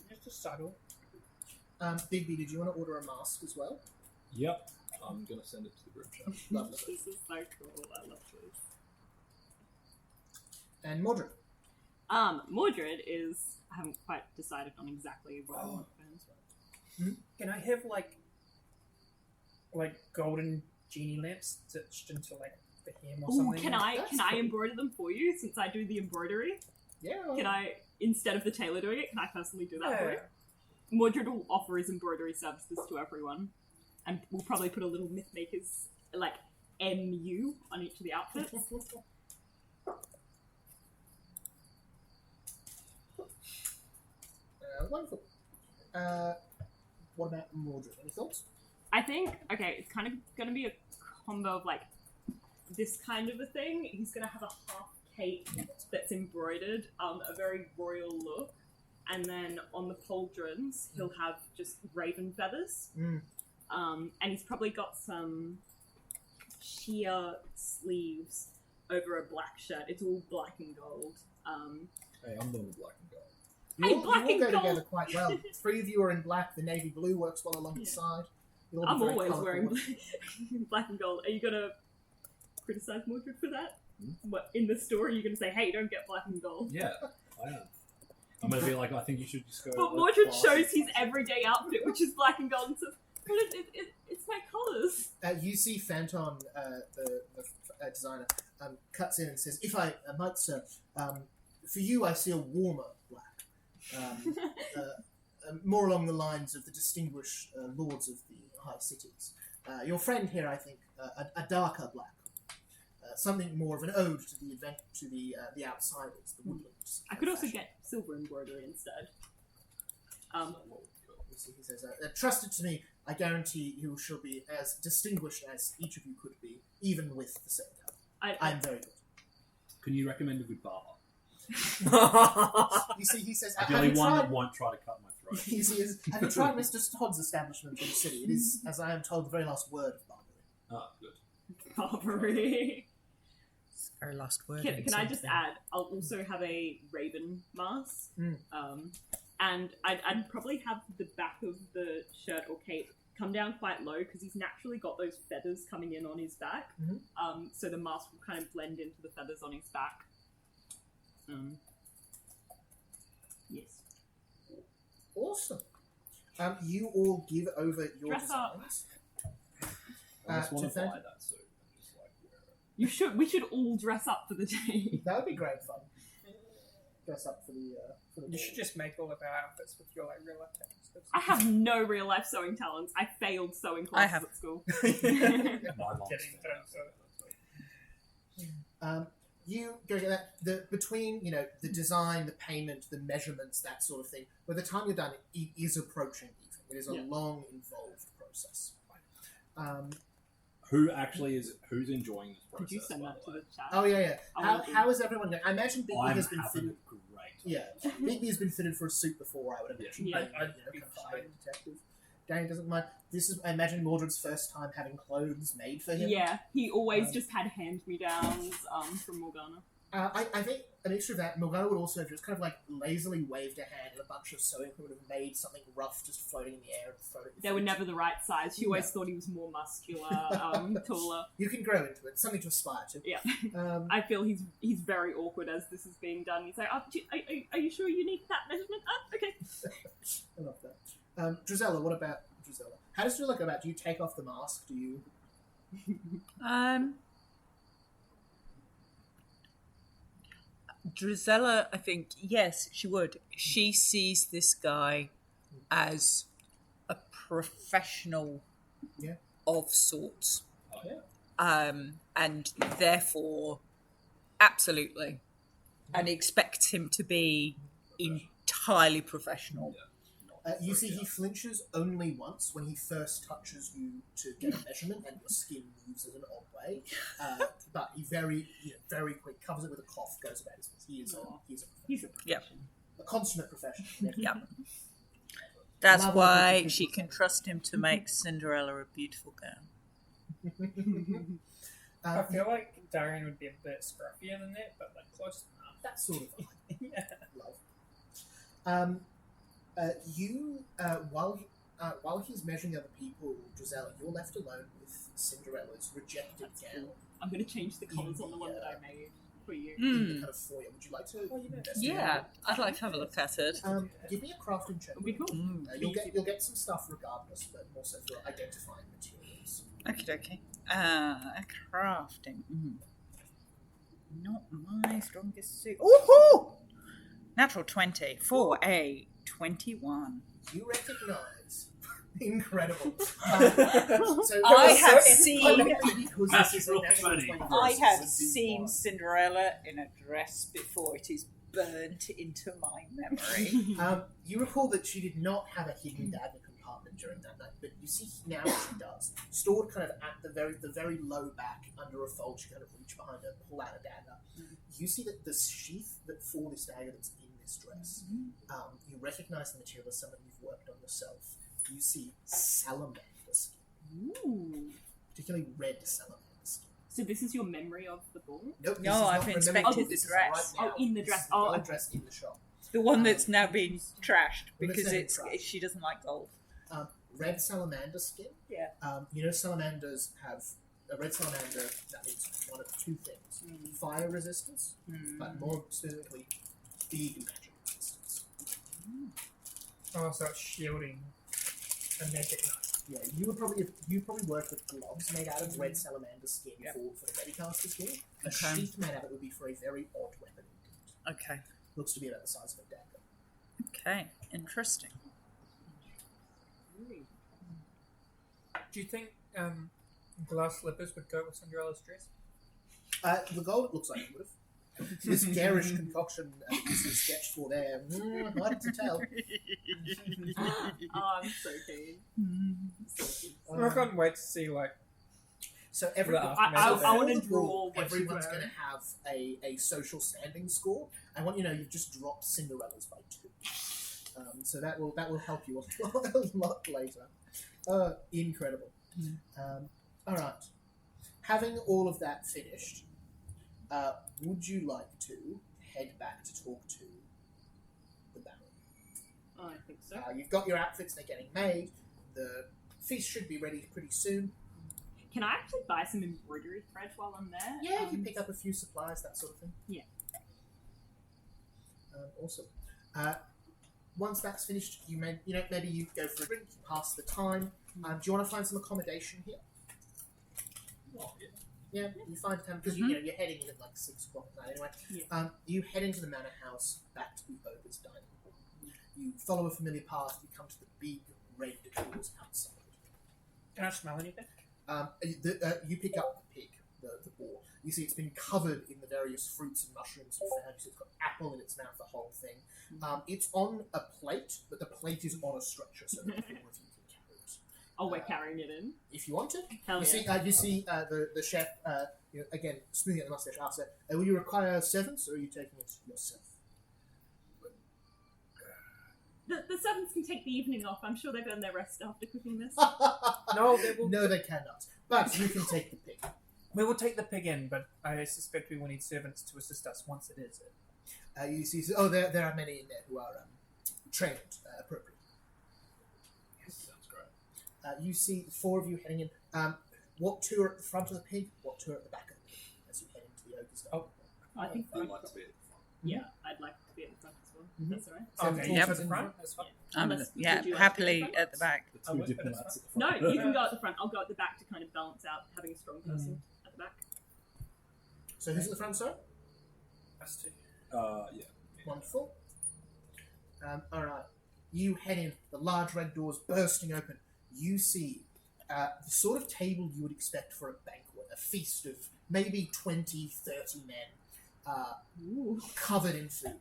Just a subtle. Bigby, did you want to order a mask as well? Yep. I'm going to send it to the group chat. Lovely. This is so cool. I love this. And Mordred. Mordred is... I haven't quite decided on exactly what I want for him. Can I have like golden genie lamps stitched into like the hem or Ooh, something? can I embroider them for you since I do the embroidery? Yeah. Can I, instead of the tailor doing it, can I personally do that for Yeah. you? Mordred will offer his embroidery services to everyone, and we'll probably put a little Mythmakers, like, MU on each of the outfits. Wonderful. What about Mordred? Any thoughts? I think, okay, it's kind of going to be a combo of, like, this kind of a thing. He's going to have a half cape that's embroidered, a very royal look. And then on the pauldrons, he'll have just raven feathers. And he's probably got some sheer sleeves over a black shirt. It's all black and gold. Hey, I'm doing the black and gold. Hey, black you all and go gold. together quite well. Three of you are in black. The navy blue works well along the side. You'll all be I'm very always colourful. wearing black and gold. Are you going to criticize Mordred for that? What, in the store, are you going to say, hey, don't get black and gold? Yeah, I am. I'm going to be like, I think you should just go... But like, Mordred classy. shows his everyday outfit, which is black and gold, and says, but it's my colours. You see Phantom, the designer, cuts in and says, if I might, sir, for you I see a warmer black. More along the lines of the distinguished lords of the high cities. Your friend here, I think, a darker black. Something more of an ode to the outsiders, the woodlands. I could also get silver embroidery instead. You see, he says, trusted to me, I guarantee you shall be as distinguished as each of you could be, even with the same colour. I am very good. Can you recommend a good barber? You see, he says, Ideally have you one tried? that won't try to cut my throat. Have you tried Mr. Todd's establishment in the city? It is, as I am told, the very last word of Barbary. Ah, good. Barbary. It's the very last word. Can I just add? I'll also have a raven mask. And I'd probably have the back of the shirt or cape come down quite low because he's naturally got those feathers coming in on his back. So the mask will kind of blend into the feathers on his back. Yes. Awesome. You all give over your Dress up. designs. I just want to to buy thank- that suit and just like wear it. We should all dress up for the day. That would be great fun. Dress up for the You ball. should just make all of our outfits with your like real life tattoos. I have no real life sewing talents. I failed sewing classes have. at school. My mom's Getting fan. done, so You go get that between the design, the payment, the measurements, that sort of thing. By the time you're done, it is approaching evening. It is a Yeah. long, involved process. Who's enjoying this process? Could you send by that to way? the chat? Oh yeah. I will How is everyone going? I imagine Bigby I'm has been having fitted. a great. Yeah, Bigby has been fitted for a suit before. I would imagine. Yeah. But, I'd be kind of fine. shady detective. Danny doesn't mind. This is, I imagine, Mordred's first time having clothes made for him. Yeah, he always Um, just had hand-me-downs from Morgana. I think a mixture of that, Morgana would also have just kind of like lazily waved a hand and a bunch of sewing would have made something rough just floating in the air and thrown it. They were never the right size. She always thought he was more muscular, taller. You can grow into it. Something to aspire to. Yeah. I I feel he's very awkward as this is being done. He's like, are you sure you need that measurement? Okay. love that. Drizella, what about Drizella? How does Drizella go about? Do you take off the mask? Do you? Drizella, I think, yes, she would. She sees this guy as a professional Yeah. of sorts. Oh, yeah. And therefore, absolutely, and expects him to be entirely professional. You see, he flinches only once when he first touches you to get a measurement, and your skin moves in an odd way. But he very quick covers it with a cough, goes about his business. He's a Yep. a consummate professional. Yeah. That's Lovely why people. she can trust him to make Cinderella a beautiful gown. I feel like Darian would be a bit scruffier than that, but like close enough. that sort of vibe. Yeah. Love. While he's measuring other people, Drizella, you're left alone with Cinderella's rejected gown I'm going to change the colours on the one that I made for you. in the kind of foyer. Would you like to? investigate Yeah, it? I'd like to have a look at it. Give me a crafting check. It'll be cool. You'll get some stuff regardless, but also for identifying materials. Okay. Crafting. Not my strongest suit. Ooh! Natural 20 for a 21. You recognise. Incredible. I have seen- Because this is a Natural natural 20. 20. I have versus seen 21. Cinderella in a dress before. It is burnt into my memory. You recall that she did not have a hidden dagger compartment during that night, but you see now she does. Stored kind of at the very low back under a fold, she kind of reach behind her, pull out a dagger. You see that the sheath that for this dagger that's in this dress, you recognise the material as something you've worked on yourself. You see salamander skin, Ooh. particularly red salamander skin. So this is your memory of the ball? Nope, No, this is I've not- inspected remember, the this is dress. right now. Oh, in the This dress. is the Oh, old okay. dress in the shop. The one that's now being trashed because That's now being trashed. she doesn't like gold. Red salamander skin. Yeah. Salamanders have a red salamander. That means one of two things: fire resistance, but more specifically, big magic resistance. Oh, so it's shielding a magic knife. Yeah, you probably work with gloves made out of red salamander skin for the Medicaster skin. A Okay. sheath made out of it would be for a very odd weapon. Okay. Looks to be about the size of a dagger. Okay. Interesting. Do you think glass slippers would go with Cinderella's dress? The gold, it looks like it would have. This garish concoction this is sketched for there. Hard to tell. Oh, I'm so keen. I can't wait to see like So everyone, I want to draw what she's everyone's wearing. going to have a social standing score. I want you to know you've just dropped Cinderella's by 2. So that will help you a lot later. Incredible. All right. Having all of that finished, would you like to head back to talk to the Baron? Oh, I think so. You've got your outfits; they're getting made. The feast should be ready pretty soon. Can I actually buy some embroidery thread while I'm there? Yeah, you can pick up a few supplies, that sort of thing. Yeah. Awesome. Once that's finished, maybe you go for a drink, you pass the time. Do you want to find some accommodation here? Oh, yeah. Yeah, you find time because you're heading in at like 6 o'clock at night anyway. Yeah. You head into the manor house, back to the ogre's dining hall. You follow a familiar path. You come to the big red doors outside. Can I smell anything? You pick up the pig, the boar. You see it's been covered in the various fruits and mushrooms you found. You see it's got apple in its mouth, the whole thing. It's on a plate, but the plate is on a stretcher, so that the four of you can carry it. Oh, we're carrying it in. If you want to. Hell You yeah. see the chef, again, smoothing out the mustache, asks, will you require servants, or are you taking it yourself? The servants can take the evening off. I'm sure they've earned their rest after cooking this. No, they will. No, they cannot. But you can take the pig. We will take the pig in, but I suspect we will need servants to assist us once it is in. You see, there are many in there who are trained appropriately. Yes, sounds great. You see 4 of you heading in. What 2 are at the front of the pig? What 2 are at the back of the pig? As you head into the ogre's dining hall. I think I'd like to be at the front. Yeah, I'd like to be at the front as well. Mhm. That's alright. So Okay, all yep. for set the in front. That's fine. Unless- Yeah, would you like to be happily front? at the back. The I two would, but diplomats it's at the No, front. you can go at the front. I'll go at the back to kind of balance out having a strong person at the back. So who's at the front, sorry? Us two. Yeah. Wonderful. All right. You head in. The large red doors bursting open. You see the sort of table you would expect for a banquet, a feast of maybe 20, 30 men, Ooh. covered in food.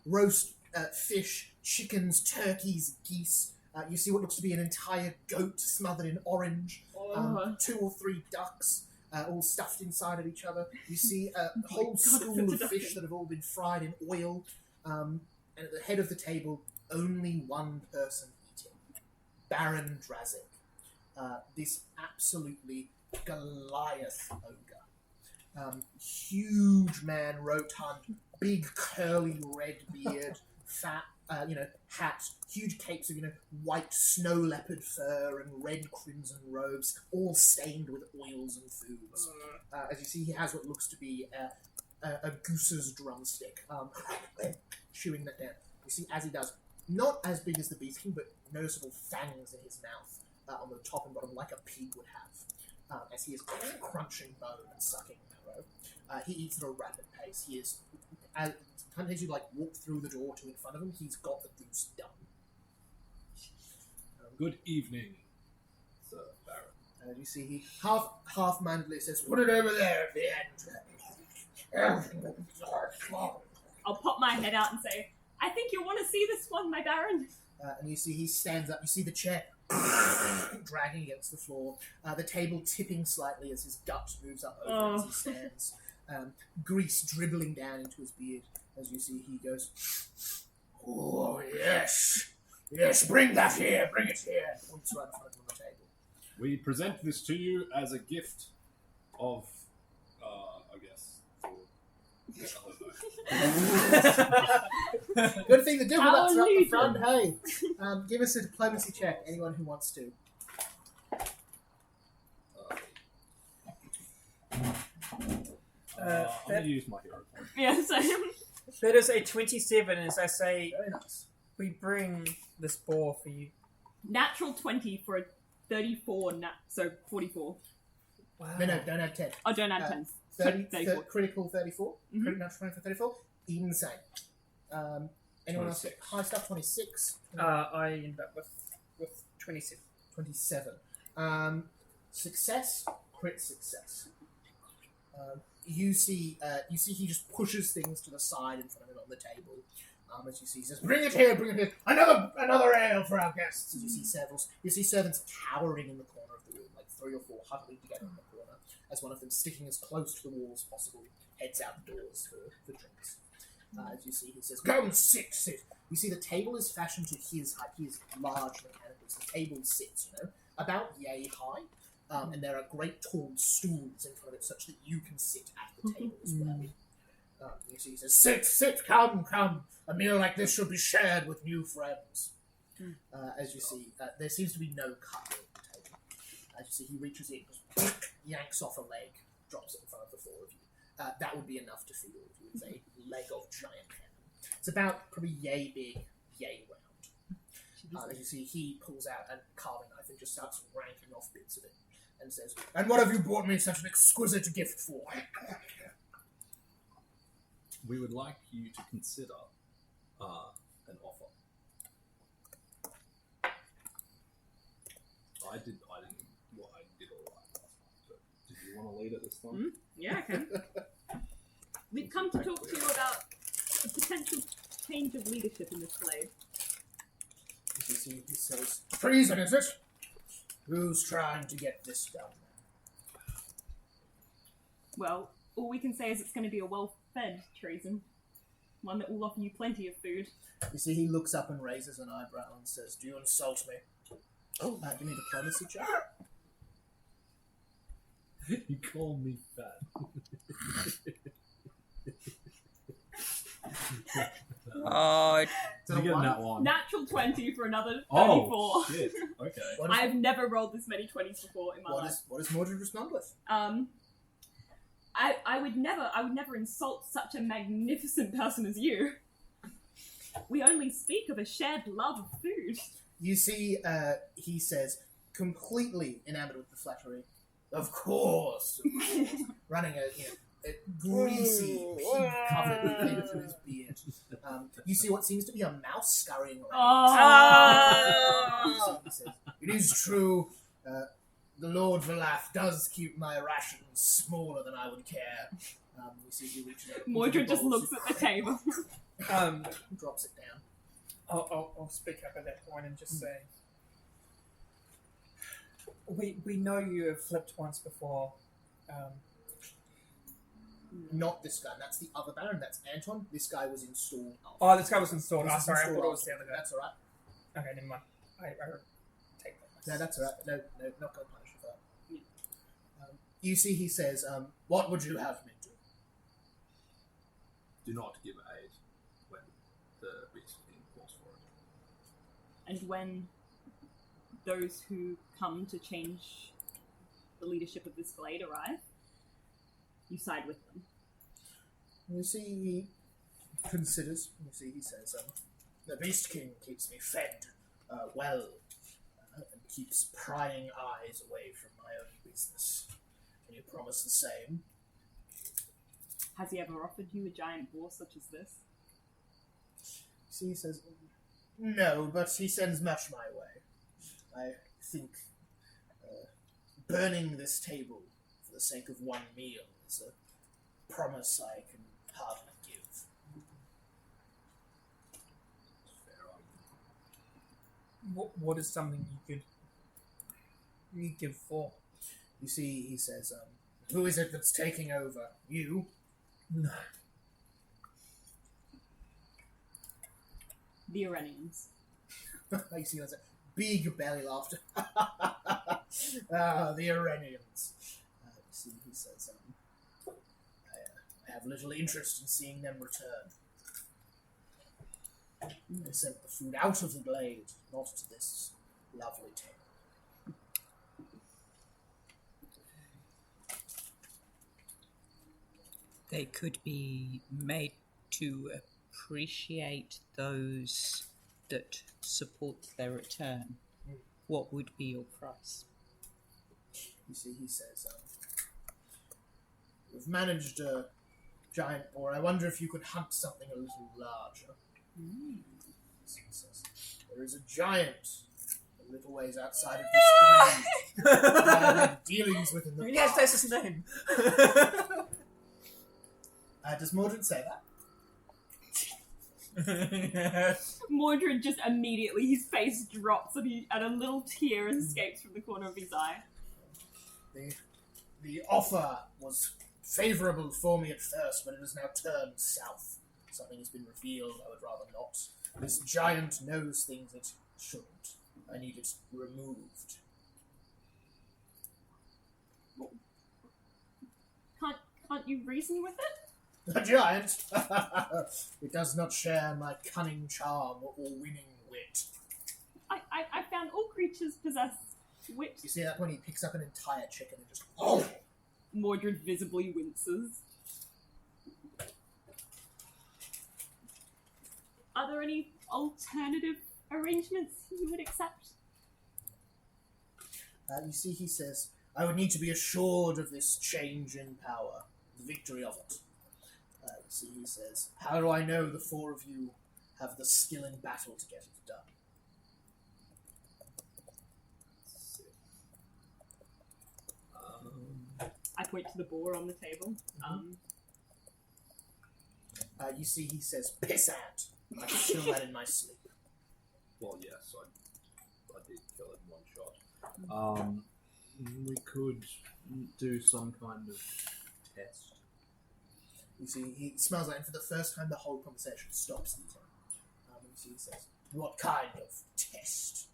Roast fish, chickens, turkeys, geese. You see what looks to be an entire goat smothered in orange. 2 or 3 ducks, all stuffed inside of each other. You see a whole God, school it's of a fish duck. that have all been fried in oil. And at the head of the table, only one person eating. Baron Drazik. This absolutely Goliath ogre. Huge man, rotund, big curly red beard, fat, hat, huge capes of, white snow leopard fur and red crimson robes, all stained with oils and foods. As you see, he has what looks to be a goose's drumstick, chewing that down. You see, as he does, not as big as the Beast King, but noticeable fangs in his mouth on the top and bottom, like a pig would have, as he is crunching bone and sucking marrow. He eats at a rapid pace. He is, sometimes you walk through the door to in front of him, he's got the goose done. Good evening, Sir Baron. You see, he half-mindedly says, "Put it over there at the end." I'll pop my head out and say, I think you'll want to see this one, my Baron. And you see he stands up. You see the chair dragging against the floor. The table tipping slightly as his gut moves up over as he stands. Grease dribbling down into his beard. As you see, he goes, "Oh, yes. Yes, bring that here. Bring it here." And points right in front of him on the table. We present this to you as a gift of, I guess, Good thing the diplomats are up the Legion. front. Hey, give us a diplomacy check. Anyone who wants to. I'm going to use my hero point. Yeah, same. That is a 27, as I say, Very nice. we bring this boar for you. Natural 20 for a 34, so 44. Wow. No, don't add 10. Oh, don't add 10. 34. Critical 34. Mhm. Critical natural 20 for 34. Insane. Anyone else? 26. High stuff 26. I end up with 27. 27. Success, crit success. You see he just pushes things to the side in front of him on the table. As you see, he says, "Bring it here, bring it here. Another ale for our guests." As you see servants cowering in the corner of the room, like 3 or 4 huddling together in the corner, as one of them, sticking as close to the wall as possible, heads out the doors for drinks. As you see, he says, "Come, sit, sit." You see, the table is fashioned to his height. He is large mechanically, so the table sits, about yay high. And there are great tall stools in front of it, such that you can sit at the table as well. You see, he says, "Sit, sit, come, come. A meal like this should be shared with new friends." As you see, there seems to be no cutlery at the table. As you see, he reaches in, yanks off a leg, drops it in front of the four of you. That would be enough to feed all of you. It's a leg of giant ham. It's about probably yay big, yay round. As you see, he pulls out a carving knife and just starts ranking off bits of it and says, "And what have you brought me such an exquisite gift for?" We would like you to consider an offer. I did all right last time. So did you want to lead it this time? Yeah, I can. We've come to talk to you about a potential change of leadership in this glade. As you see, he says, "Treason, is it? Who's trying to get this done?" Well, all we can say is it's going to be a well-fed treason. One that will offer you plenty of food. You see, he looks up and raises an eyebrow and says, "Do you insult me?" Give me a diplomacy check. You call me fat. Oh, Did you get that one? Natural 20 for another 34. Oh, shit. Okay. I've never rolled this many 20s before in my life. What is Mordred respond with? I would never insult such a magnificent person as you. We only speak of a shared love of food. You see, he says, completely enamored with the flattery, "Of course." Running a greasy, pea-covered potato through his beard. You see what seems to be a mouse scurrying around. So he says, "It is true, the Lord Valaf does keep my rations smaller than I would care." You see he reaches out. Mordred just looks at the table. Drops it down. I'll speak up at that point and just say, we know you have flipped once before. Not this guy. That's the other Baron. That's Anton. This guy was installed. Oh, this guy was installed. This Oh, is sorry, I installed thought it was the other guy. That's alright. Okay, never mind. I take that. No, that's alright. No, not going to punish you for that. You see, he says, "What would you have me do?" Do not give aid when the beast king calls for it. And when those who come to change the leadership of this glade arrive, you side with them. You see, he considers. You see, he says, "The Beast King keeps me fed well, and keeps prying eyes away from my own business. Can you promise the same?" Has he ever offered you a giant boar such as this? You see, he says, "No, but he sends much my way. I think burning this table for the sake of one meal is a promise I can hardly give." Fair argument. What is something you give for? You see, he says, "Who is it that's taking over? You?" No. The Iranians. You see, that's a big belly laughter. The Iranians. You see, he says, I have little interest in seeing them return. They sent the food out of the glade, not to this lovely table. they could be made to appreciate those that support their return. What would be your price? You see, he says, "We've managed a giant boar. I wonder if you could hunt something a little larger." So he says, "There is a giant a little ways outside of this glade that I had dealings with in the Yes, past." that's his name. Does Mordred say that? Mordred just immediately, his face drops and a little tear escapes from the corner of his eye. The offer was favourable for me at first, but it has now turned south. Something has been revealed I would rather not. This giant knows things it shouldn't. I need it removed. Can't you reason with it? A giant? It does not share my cunning charm or winning wit. I found all creatures possess wit. You see that when he picks up an entire chicken and just... Oh! Mordred visibly winces. Are there any alternative arrangements you would accept? You see, he says, I would need to be assured of this change in power, the victory of it. You see, he says, how do I know the four of you have the skill in battle to get it done? I point to the boar on the table. You see, he says, pissant. I can kill that in my sleep. Well, yes, I did kill it in one shot. We could do some kind of test. You see, he smells like, and for the first time, the whole conversation stops eating. You see, he says, what kind of test?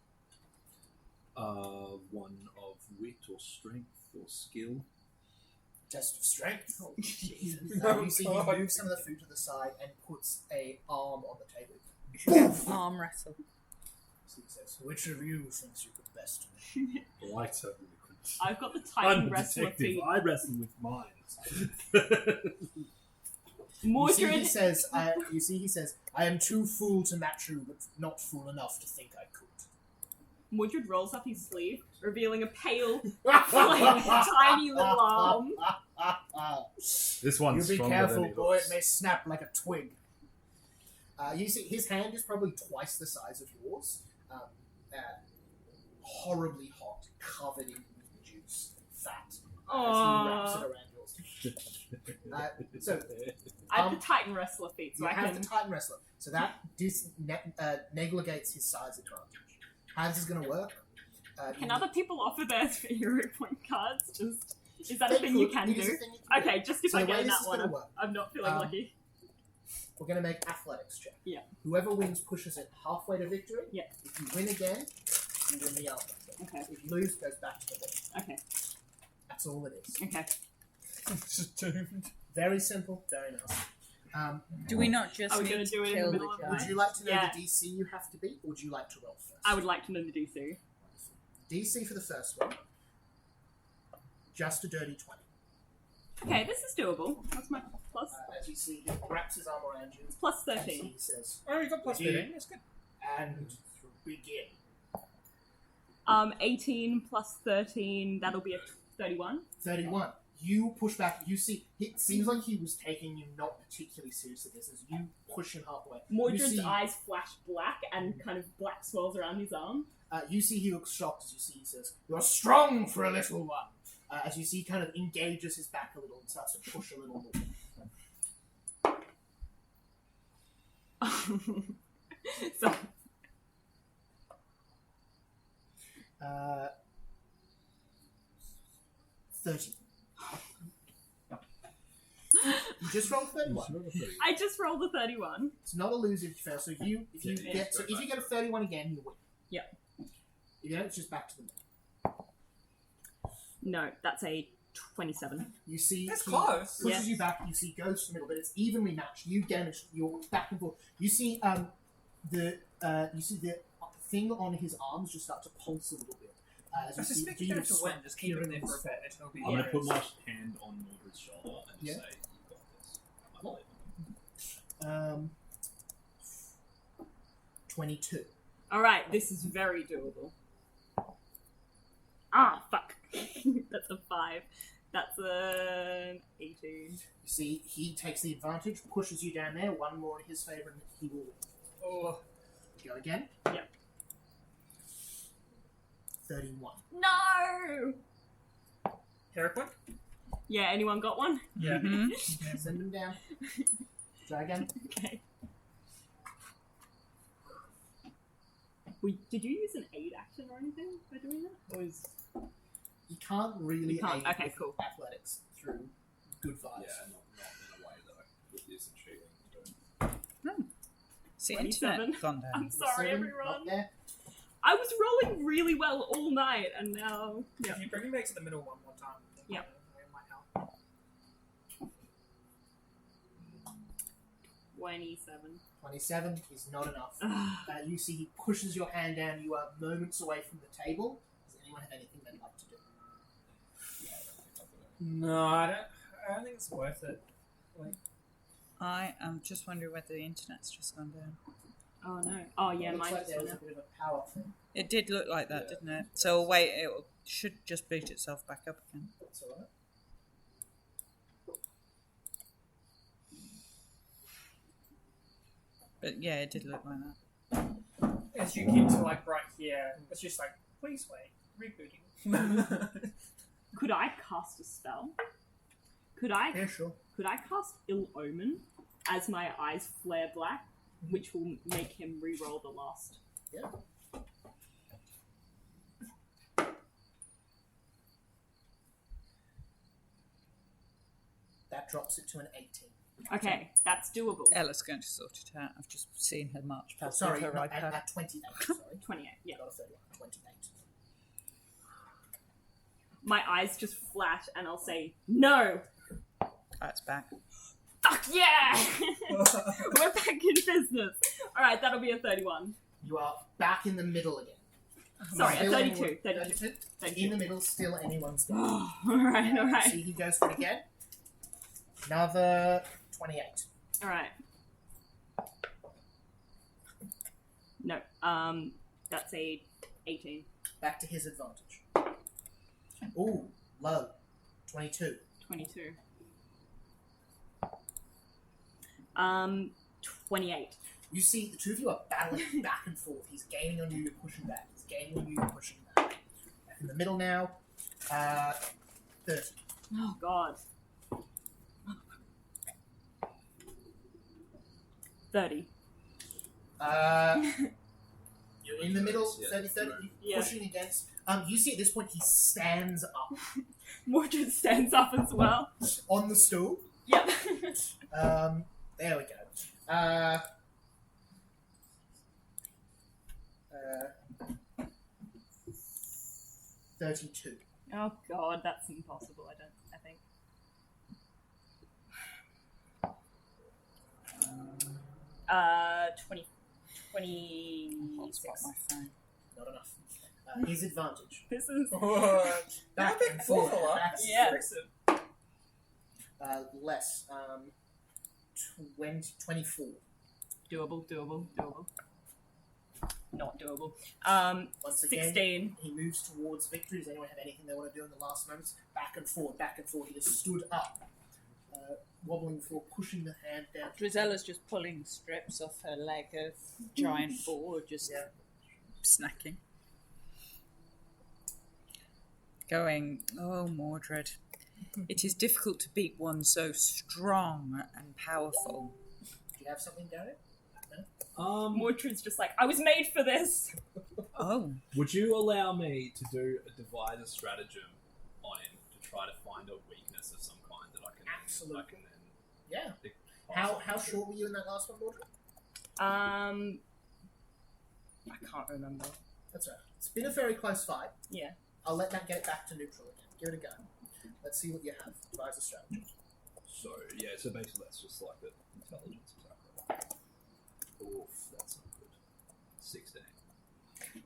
One of wit or strength or skill. Test of strength? Oh, Jesus. No, You see, he God. moves some of the food to the side and puts a arm on the table. Arm wrestle. So he says, which of you thinks you could best? Well, I certainly could. I've got the I'm Titan a wrestler detective. feat. I wrestle with minds. You see, Mordred, he says, I am too fool to match you, but not fool enough to think I could. Mordred rolls up his sleeve, revealing a pale, tiny little arm. This one's You be stronger careful, than he boy, looks. it may snap like a twig. You see, his hand is probably twice the size of yours. Horribly hot, covered in juice, fat, as he wraps it around yours. So, I have the Titan wrestler feat, so you I have can. the Titan Wrestler. So that negates his size advantage. How this is going to work? Can other people offer theirs for hero point cards? Just is that a thing you can do? Okay, just if So I the way get in this that is one, going to work, I'm not feeling lucky. we're going to make athletics check. Yeah. Whoever wins pushes it halfway to victory. Yeah. If you win again, you win the outcome. Okay. If you lose, it goes back to the win. Okay. That's all it is. Okay. Just doomed. Very simple, very nice. Do we not just Are we need gonna to do it in kill the the middle of the Would giant? you like to know Yeah. the DC you have to beat, or would you like to roll first? I would like to know the DC. DC for the first one. Just a dirty 20. Okay, this is doable. What's my plus? As you see, he wraps his arm around you. Plus And 13. he says, Oh, you got plus Yeah. 15. That's good. and begin. 18 plus 13, that'll be a 31. 31. You push back. You see, it seems like he was taking you not particularly seriously. This as you push him halfway. Mordred's you see, eyes flash black and kind of black swirls around his arm. You see he looks shocked as you see he says, "You're strong for a little one." As you see, he kind of engages his back a little and starts to push a little more. So, 30. You just rolled 31. I just rolled a 31. It's not a loser if you fail. So if you get a 31 again, you win. Yep. If you don't, it's just back to the middle. No, that's a 27. You see, That's he close. pushes Yeah. you back. You see, goes to the middle, but it's evenly matched. You damage. You're back and forth. You see, the thing on his arms just start to pulse a little bit. As I you see, suspect bead you're of going to win. sweat Just keep it there for a appearing bit until the I'm going to put heroes. my hand on Mildred's shoulder and Yeah. say, "You've got this." I believe. 22. Alright, this is very doable. Ah, fuck. That's a 5. That's an 18. You see, he takes the advantage, pushes you down there. One more in his favor, and he will Oh, go again. Yep. 31. No! hero point? Yeah, anyone got one? Yeah. Send him down. Try again. Okay. Did you use an aid action or anything by doing that? Or is... You can't really You can't- aid okay, with cool. athletics through good vibes. Yeah, not in a way though. With this and cheating. It's the 27. internet gone down. I'm sorry, 7, not everyone. there. I was rolling really well all night, and now... Yeah. If you bring me back to the middle one more time, then Yeah. it might help. 27. 27 is not enough. Ugh. You see he pushes your hand down. You are moments away from the table. Does anyone have anything they'd like to do? No, I don't think it's worth it. I am just wondering whether the internet's just gone down. Oh, no. Oh, yeah, It looks mine like just there was went a up. bit of a power thing. It did look like that, Yeah. didn't it? So wait, it should just boot itself back up again. That's alright. But yeah, it did look like that. As you get to like right here, it's just like, please wait, rebooting. Could I cast a spell? Could I Yeah, sure. cast Ill Omen as my eyes flare black, which will make him re-roll the last? Yeah. That drops it to an 18. Okay, that's doable. Ella's going to sort it out. I've just seen her march past Sorry, with her not iPad. at 28. Sorry. 28, yeah. Not a 31. 28. My eyes just flash and I'll say, no! That's back. Fuck yeah! We're back in business. Alright, that'll be a 31. You are back in the middle again. Sorry, a Still 32. anyone- 32. In the middle, still anyone's game. Alright, alright. See, he goes for it again. Another 28. Alright. No, that's a 18. Back to his advantage. Ooh, low. 22. 22. 28. You see, the two of you are battling back and forth. He's gaining on you, you're pushing back. He's gaining on you, you're pushing back. Back in the middle now. 30. Oh, God. 30. You're in the middle, Yeah. 30, 30, Yeah. pushing against. You see at this point he stands up Mordred stands up as well. on the stool. Yep. There we go. 32. Oh, God, that's impossible, I think. Uh, 20, Hotspot 26. my phone. Not enough. His advantage. This is... Back and forth. Back and Yeah. forth. Less. 24. Doable. Not doable. Once again, 16. he moves towards victory. Does anyone have anything they want to do in the last moments? Back and forth, back and forth. He has stood up, wobbling before pushing the hand down. Drizella's just pulling strips off her leg of giant boar, just Yeah. snacking. Going, oh, Mordred, it is difficult to beat one so strong and powerful. Do you have something going? Mordred's just like, I was made for this! Oh, Would you allow me to do a devise a stratagem on him to try to find a weakness of some kind that I can Absolutely. I can then Yeah. pick- How short were you in that last one, Mordred? I can't remember. That's right. It's been a very close fight. Yeah. I'll let that get it back to neutral again. Give it a go. Let's see what you have. Devise a strategy. So yeah, so basically that's just like the intelligence exactly. Oof, that's not good. 16. I'm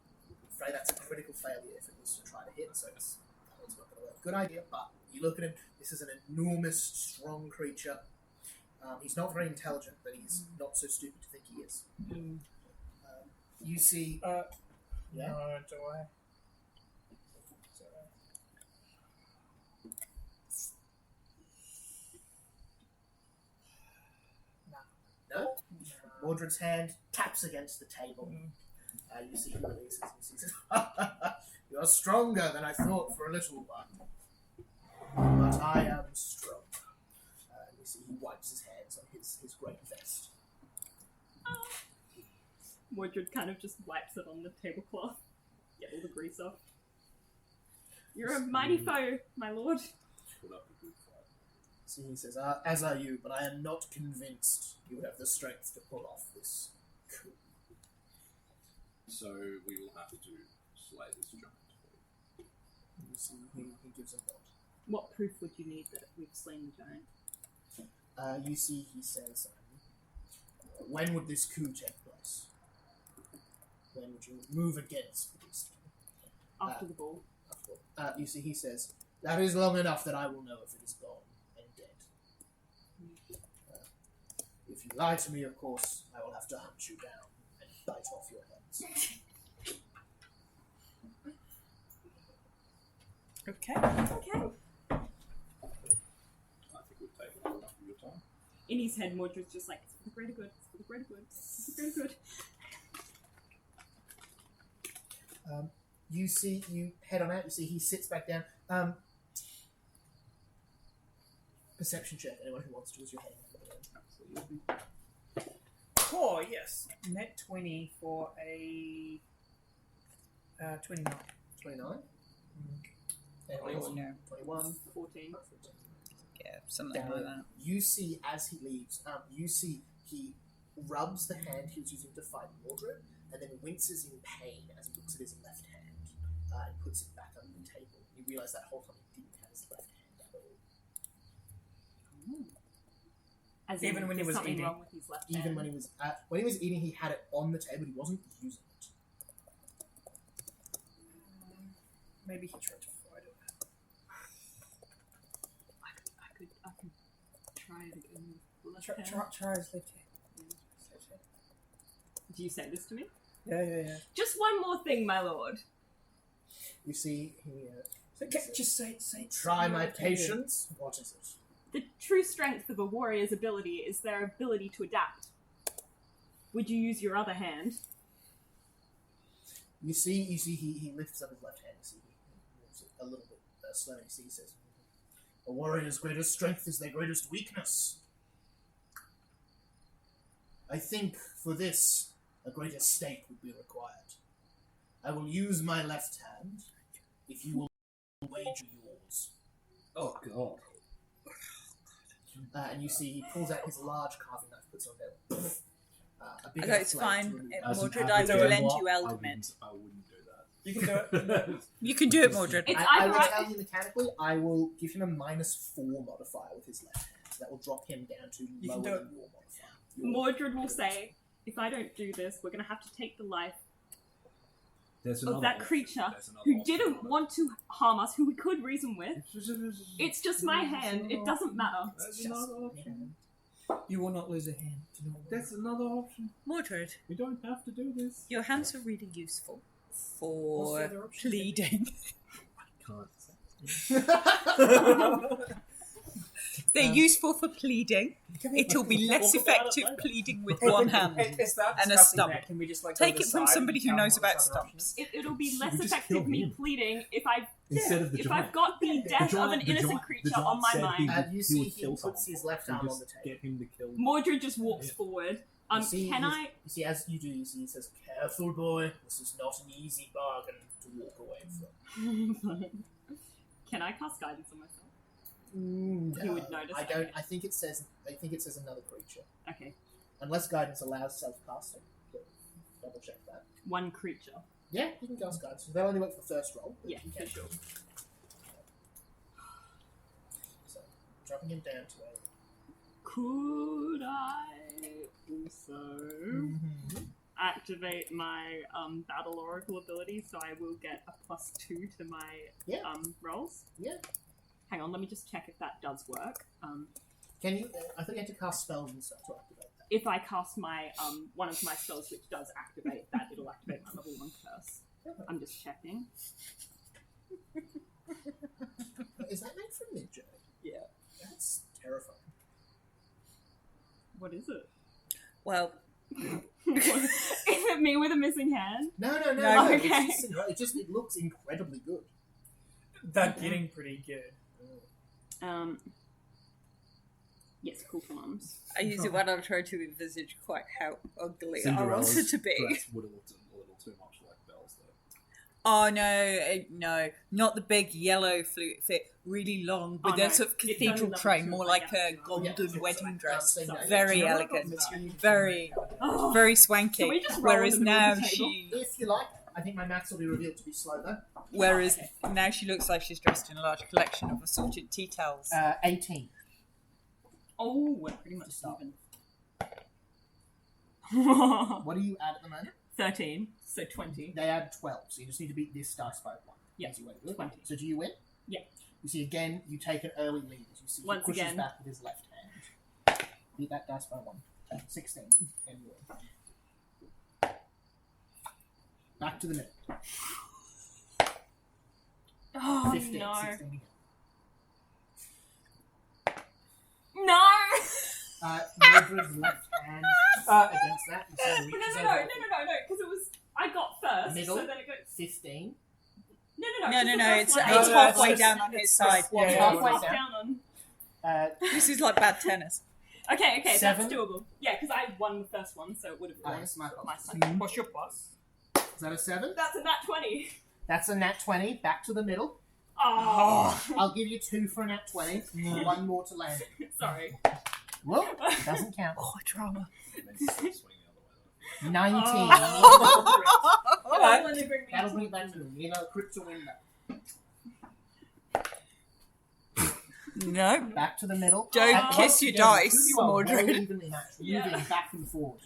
afraid that's a critical failure if it was to try to hit, so it's not going to work. Good idea, but you look at him, this is an enormous, strong creature. He's not very intelligent, but he's not so stupid to think he is. You see... yeah? No, do I? No? Mordred's hand taps against the table. You see he releases. He says, "You're stronger than I thought for a little while. But I am strong." You see he wipes his hands on his great vest. Mordred kind of just wipes it on the tablecloth. Get all the grease off. You're a mighty foe, my lord. Put up a good fight. So he says, "As are you, but I am not convinced you would have the strength to pull off this Cool. So we will have to slay this giant. You see, he gives a nod. What proof would you need that we've slain the giant? You see, he says, when would this coup take place? When would you move against the beast? After the ball. You see, he says, that is long enough that I will know if it is gone and dead. If you lie to me, of course, I will have to hunt you down and bite off your heads. Okay. Okay. I think we've taken up enough of your time. In his head, Mordred's just like, it's for the greater good, it's for the greater good, it's for the greater good. You see, you head on out, you see he sits back down. Perception check, anyone who wants to, as you're heading out of the room. Absolutely. Oh, yes. Net 20 for a 29. 29? No. 21? 14. Yeah, something like that. You see, as he leaves, you see he rubs the hand he was using to fight Mordred, and then winces in pain as he looks at his left hand and puts it back under the table. You realise that whole time he didn't have his left hand at all. As Even when he was something eating. wrong with his left Even hand. when he was eating, he had it on the table. He wasn't using it. Maybe he tried to fight it. I could try it again with the left Try hand. his left hand. Do you say this to me? Yeah. Just one more thing, my lord. You see, he Just say try my your opinion. patience. What is it? The true strength of a warrior's ability is their ability to adapt. Would you use your other hand? You see, he lifts up his left hand. You see, he moves it a little bit slowly. You see, he says, "A warrior's greatest strength is their greatest weakness. I think for this, a greater stake would be required. I will use my left hand if you will wager yours." Oh god. And you see, he pulls out his large carving knife, puts it on there. A big Okay, enough it's blade fine. to remove- As an Mordred, I average will lend gamer, you Eldament. I wouldn't do that. You can do it. You can do it, Mordred. It's I either will I- tell you mechanically, I will give him a -4 modifier with his left hand. So that will drop him down to You lower can do than it. your modifier. Mordred will say, if I don't do this, we're going to have to take the life There's of another that option. creature There's another who option didn't on it. want to harm us, who we could reason with. It's just my There's hand. another It doesn't matter. option. There's another option. You will not lose a hand. Do not worry. That's another option. Mordred, We don't have to do this. your hands are really useful What's the for other option? pleading. Can't. They're useful for pleading. It'll be less Talk about it effective later. pleading with Hey, one can- hand. It's that and a disgusting stump. that. Can we just like Take go it from aside somebody and who tell knows them about what this other option stumps. It'll be We less just effective killed me him. pleading if Instead of the I've giant. got the death of an the innocent giant- creature the giant on my said mind. You he see, would he kill puts someone. his left We arm just on the table. Get him to kill. Mordred just walks Yeah. forward. You see, Can you I? see, as you do, you see, he says, "Careful, boy. This is not an easy bargain to walk away from." Can I cast guidance on myself? He would notice, I don't. okay. I think it says. Another creature, Okay, unless guidance allows self-casting. But double check that. one creature. Yeah, you can cast guidance. They'll only work for the first roll. But Yeah, you for can. sure. So, dropping him down to a. Could I also activate my battle oracle ability, so I will get a +2 to my Yeah. rolls? Yeah. Hang on, let me just check if that does work. Can you? I think you have to cast spells and stuff to activate that. If I cast my one of my spells which does activate that, it'll activate my level 1 curse. I'm just checking. Is that made from Ninja? Yeah. That's terrifying. What is it? Well, Is it me with a missing hand? No. No, okay. It looks incredibly good. They're getting pretty good. Yes, cool commands. I use it when I'm trying to envisage quite how ugly I Cinderella's want it to be. dress would have looked a little too much like Belle's, though. Oh no, not the big yellow flute fit, really long, with Oh, no. a sort of It's only cathedral level train, 2, more I like guess. a golden Yeah. wedding dress. So no, Very do you know what? elegant. Material- Very, Oh, very Can swanky. we just roll Whereas in the middle now of the table? she, If you like, I think my maths will be revealed to be slow though. whereas now she looks like she's dressed in a large collection of assorted tea towels. 18. oh, we're pretty much Stop. even. What do you add at the moment? 13, so 20. They add 12, so you just need to beat this dice by 1. Yeah, Easy way to do it. 20. So do you win? Yeah. You see, again, you take an early lead. As you see, Once he pushes again. back with his left hand. Beat that dice by 1. 16. And you win. Back to the middle. Oh, 15, no. 16 again. No! Mildred's left hand against that. You see No, he no, reaches no, over because it was. I got first, Middle. so then it goes. 15. No, It's one- halfway down on his side. Yeah, It's halfway half down. down on. This is like bad tennis. Okay, 7. that's doable. Yeah, because I won the first one, so it would have gone Yes, my my fault. side. What's your plus? Is that a 7? That's a nat 20. That's a nat 20. Back to the middle. Oh, I'll give you 2 for a nat 20. 1 more to land. sorry. Well, doesn't count. Oh, drama. And then swing the other way. 19. Oh, when they bring me That'll to- bring it back to me. You know, crit to win that. No. Back to the middle. Don't And kiss once your again, dice, the two of you are Mordred. well evenly matched, moving Yeah. back and forward.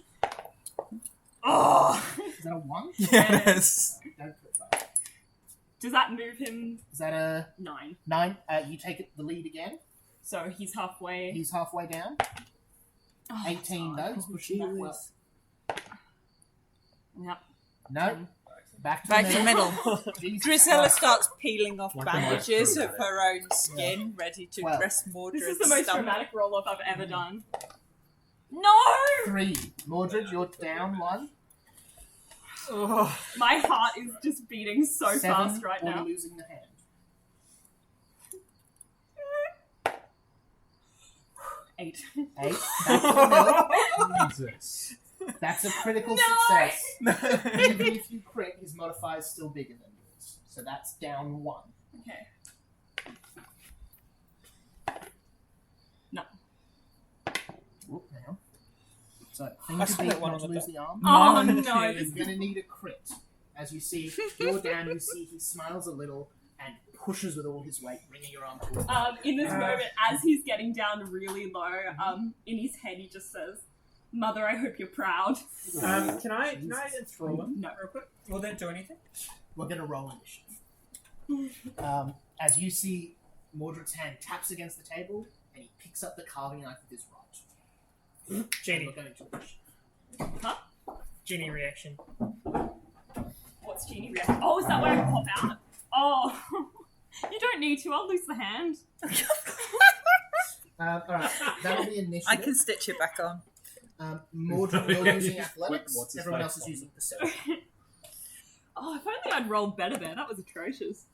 Oh. Is that a 1? Yes. Don't crit that. Does that move him Is that a 9? 9? You take it the lead again. So he's halfway. He's halfway down. Oh, 18 though. He's pushing back well. Yep. No. Back to Back to the the middle. middle. Jesus Drusilla Christ. starts peeling off Like a bandages nice of her own skin, ready to 12. dress Mordred's This is the most stomach. dramatic roll up I've ever done. No! 3. Mordred, you're down 1. My heart is just beating so 7, fast right or now. you're losing the hand. 8. 8. Back to the middle. Jesus. That's a critical No! success. Even if you crit, his modifier is still bigger than yours. So that's down 1. Okay. No. Whoop, now. So, I thing to split beat, one not to on the lose the arm. Oh no! You're This going to need a crit. As you see, you're down, you see he smiles a little and pushes with all his weight, bringing your arm towards him. in this moment, as he's getting down really low, in his head he just says, "Mother, I hope you're proud." Can I enthrall him? No. Real quick. Will that do anything? We're going to roll initiative. As you see, Mordred's hand taps against the table, and he picks up the carving knife with his right. And Genie. we're going to push. Genie reaction. What's Genie reaction? Oh, is that where I pop out? Oh, you don't need to. I'll lose the hand. Alright, that'll be initiative. I can stitch it back on. Mordred, you're using athletics. What's his Everyone face else is on? using perception. Oh, if only I'd rolled better there. That was atrocious.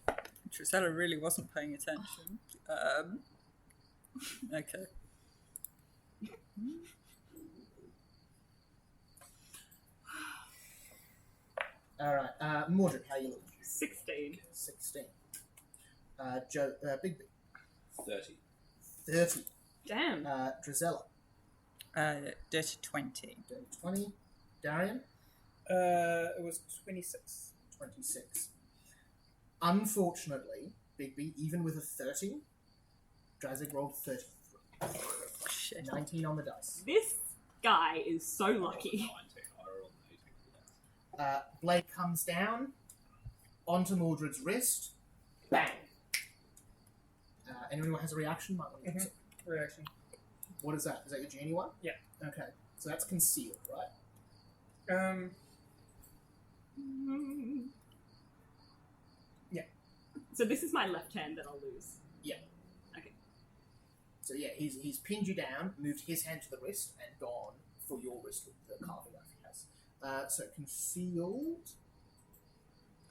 Drusilla really wasn't paying attention. Okay. Alright, Mordred, how you looking? 16. 16. Joe, Big B, 30. 30. Damn. Drizella, Dirty 20. 20. Darian, It was 26. 26. Unfortunately, Big B, even with a 30, Drazig rolled 33. Shit. 19 on the dice. This guy is so lucky. 19. I rolled an 18. Blade comes down onto Mordred's wrist. Bang. Anyone who has a reaction might want to use it. Reaction. What is that? Is that your genie one? Yeah. Okay. So that's concealed, right? Yeah. So this is my left hand that I'll lose. So yeah, he's pinned you down, moved his hand to the wrist, and gone for your wrist with the carving knife he has. So concealed.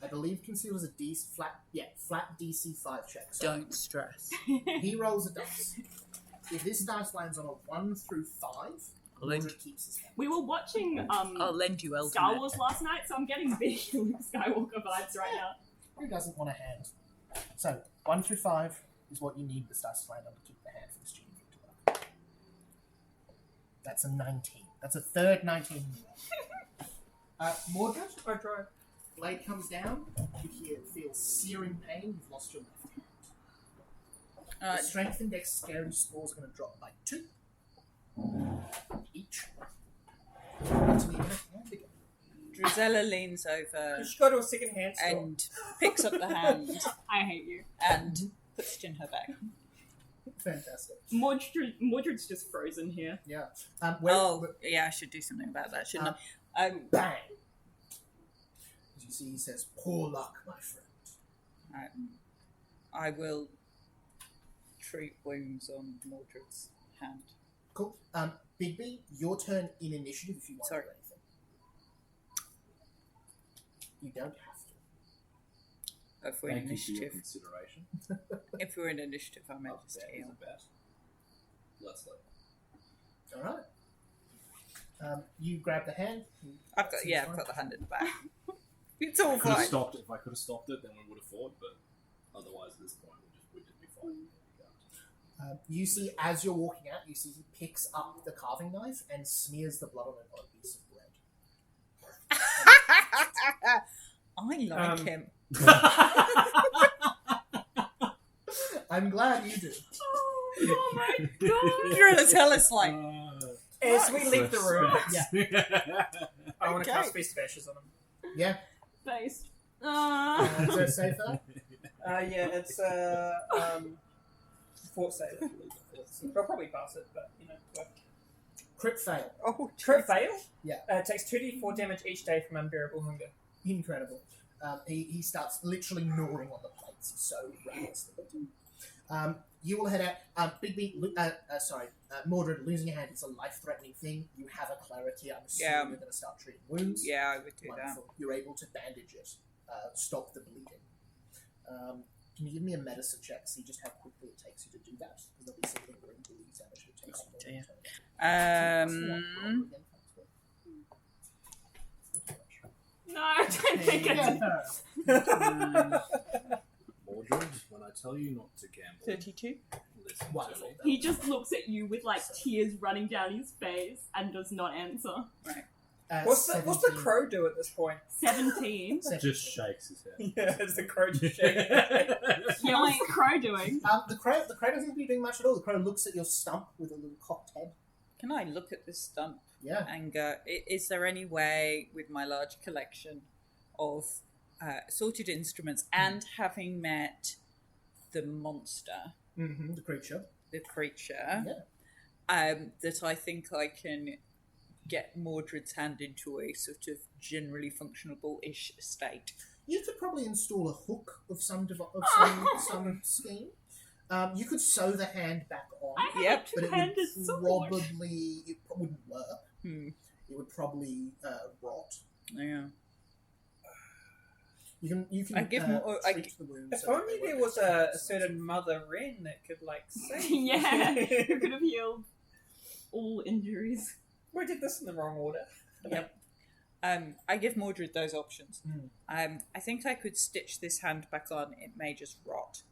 I believe concealed is a flat DC 5 check. So Don't stress. he rolls a dice. If this dice lands on a 1 through 5, Mordred keeps his hand. We were watching I'll lend you Eldon. Star Wars last night, so I'm getting big Luke Skywalker vibes right now. Who doesn't want a hand? So 1 through 5 is what you need the stars to land on to keep the hand for this genie to work. That's a 19. That's a third 19. Mordred, I try. blade comes down. You feel searing pain. You've lost your left hand. The strength and dexterity scores are going to drop by 2 each. Until you get a hand again. Drizella leans over She's got to a second hand store. and picks up the hand I hate you. and puts it in her bag. Fantastic. Mordred's just frozen here. Yeah. Yeah, I should do something about that, shouldn't I? Bang! As you see, he says, "Poor luck, my friend." I will treat wounds on Mordred's hand. Cool. Bigby, your turn in initiative if you want Sorry. to do anything. You don't have to. If we're in Thank you for your initiative, consideration. if we're in initiative, I may just That is heal. a bet. Let's leave. Alright. You grab the hand. I've got the hand in the back. It's all Could have fine. stopped it. If I could have stopped it, then we would have fought. But otherwise, at this point, we'd just be fine. You see, as you're walking out, you see he picks up the carving knife and smears the blood on it on a piece of bread. I like him. I'm glad you do. Oh my god! Drilla, tell us, like, As we leave the room, Yeah. I want to Okay. cast Feast of Ashes on him. Yeah. Face. Is there a save for that? Yeah, it's fort save. I'll probably pass it, but what? Crit fail. oh, Crit fail? Yeah. It takes 2d4 damage each day from unbearable hunger. Incredible. He starts literally gnawing on the plates. He's so ravenous. You will head out. Mordred, losing a hand is a life-threatening thing. You have a clarity. I'm assuming Yeah. you're going to start treating wounds. yeah, I would do Wonderful. You're able to bandage it, stop the bleeding. Can you give me a medicine check? See just how quickly it takes you to do that? Because there'll be something where you bleed damage. It takes you more that. than No, I don't think it's. Mordred, when I tell you not to gamble, 32? listen Wonderful. to me. He just looks at you with like tears running down his face and does not answer. What's the crow do at this point? 17. Just shakes his head. Yeah, it's the crow just shaking. Yeah, what's the crow doing? The crow doesn't seem to be doing much at all. The crow looks at your stump with a little cocked head. Can I look at this stump Yeah. and go, is there any way with my large collection of sorted instruments and having met the monster, Mm-hmm. The creature. the creature, Yeah. that I think I can get Mordred's hand into a sort of generally functionable-ish state? You could probably install a hook of some some scheme. You could sew the hand back on, I have Yep. a but it two-handed would sword. wouldn't work. Hmm. It would probably rot. Yeah. You can I give more- I treat the wounds. If so that only they there won't was actually a certain Mother Wren that could, save. Yeah, who could have healed all injuries. We did this in the wrong order. Yep. I give Mordred those options. Mm. I think I could stitch this hand back on. It may just rot.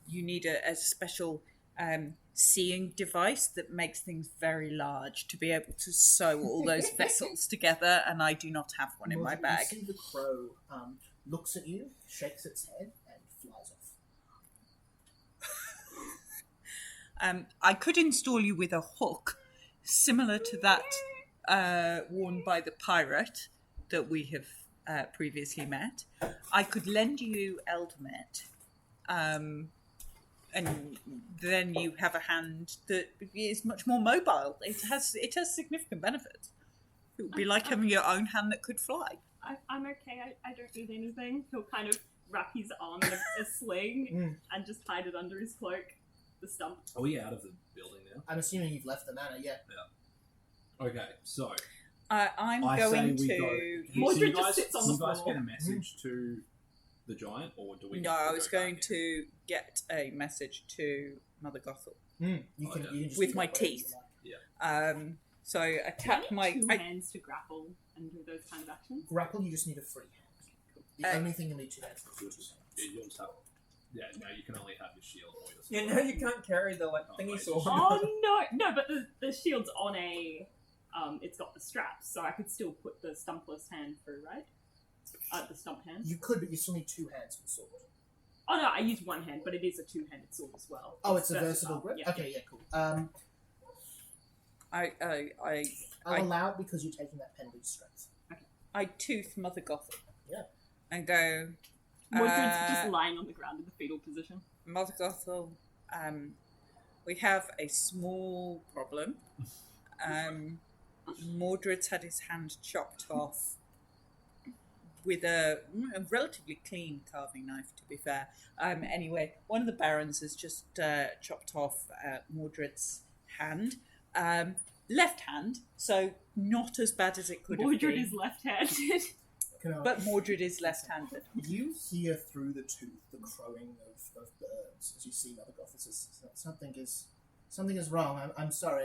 You need a special seeing device that makes things very large to be able to sew all those vessels together, and I do not have one in my Mordred, bag. You see the crow looks at you, shakes its head, and flies off. I could install you with a hook similar to that worn by the pirate that we have previously met. I could lend you Eldmet, and then you have a hand that is much more mobile. It has significant benefits. It would be like having your own hand that could fly. I'm okay. I don't need anything. He'll kind of wrap his arm in a sling and just hide it under his cloak. The stump. Are we out of the building now? I'm assuming you've left the manor, yeah. Okay, so I'm I going say we to. go. So Mordred you just guys, sits on do the you guys floor. get a message to the giant, or do we? No, have to I go was back going in? to get a message to Mother Gothel You can just with do my that wherever you teeth. like. So I Do I attack need my. two I, hands to grapple and do those kind of actions? Grapple, you just need a free hand. The only thing you need 2 hands for is 2 hands. You'll just have, now you can only have your shield or your Yeah, sword. no, you can't carry the thingy right. sword. Oh no, but the shield's on a it's got the straps, so I could still put the stumpless hand through, right? The stump hand. You could, but you still need 2 hands for the sword. Oh no, I use one hand, but it is a two-handed sword as well. Oh, it's a versatile grip? Yeah. Okay, yeah, cool. I'll allow it because you're taking that penalty to strength. I tooth Mother Gothel. Yeah. And go. Mordred's just lying on the ground in the fetal position. Mother Gothel, we have a small problem. Mordred's had his hand chopped off with a relatively clean carving knife, to be fair. Anyway, one of the barons has just chopped off Mordred's hand. Left hand, so not as bad as it could have Mordred been. is left-handed. But Mordred is left-handed. You hear through the tooth the crowing of birds as you see Mother Gothel says, something is wrong. I'm sorry.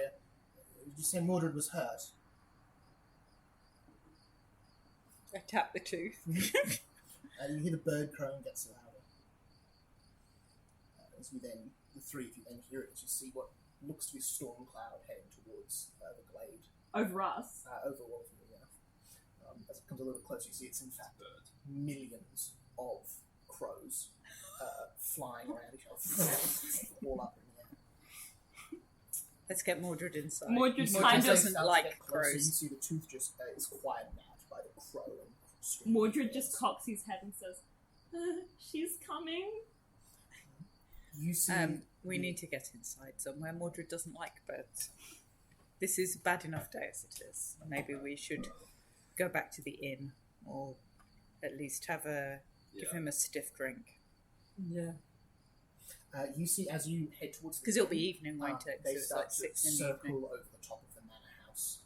Did you say Mordred was hurt? I tap the tooth. You hear the bird crowing gets louder. As you then, the three of you then hear it, as you see what looks to be a storm cloud heading towards the glade. Over us. Over all of you, yeah. As it comes a little closer, you see it's in fact millions of crows flying around each other, all up in the air. Let's get Mordred inside. Mordred Mordred kind of doesn't Starts to like get closer, crows. You see the tooth just is quietened out by the crow and scream. Mordred just cocks his head and says, "She's coming." You see, We need to get inside somewhere. Mordred doesn't like birds. This is a bad enough day as it is. Maybe we should go back to the inn, or at least give him a stiff drink. Yeah. you see as you head towards the Because it'll be evening, won't it? they So it's start like to 6 in the circle evening. over the top of the manor house.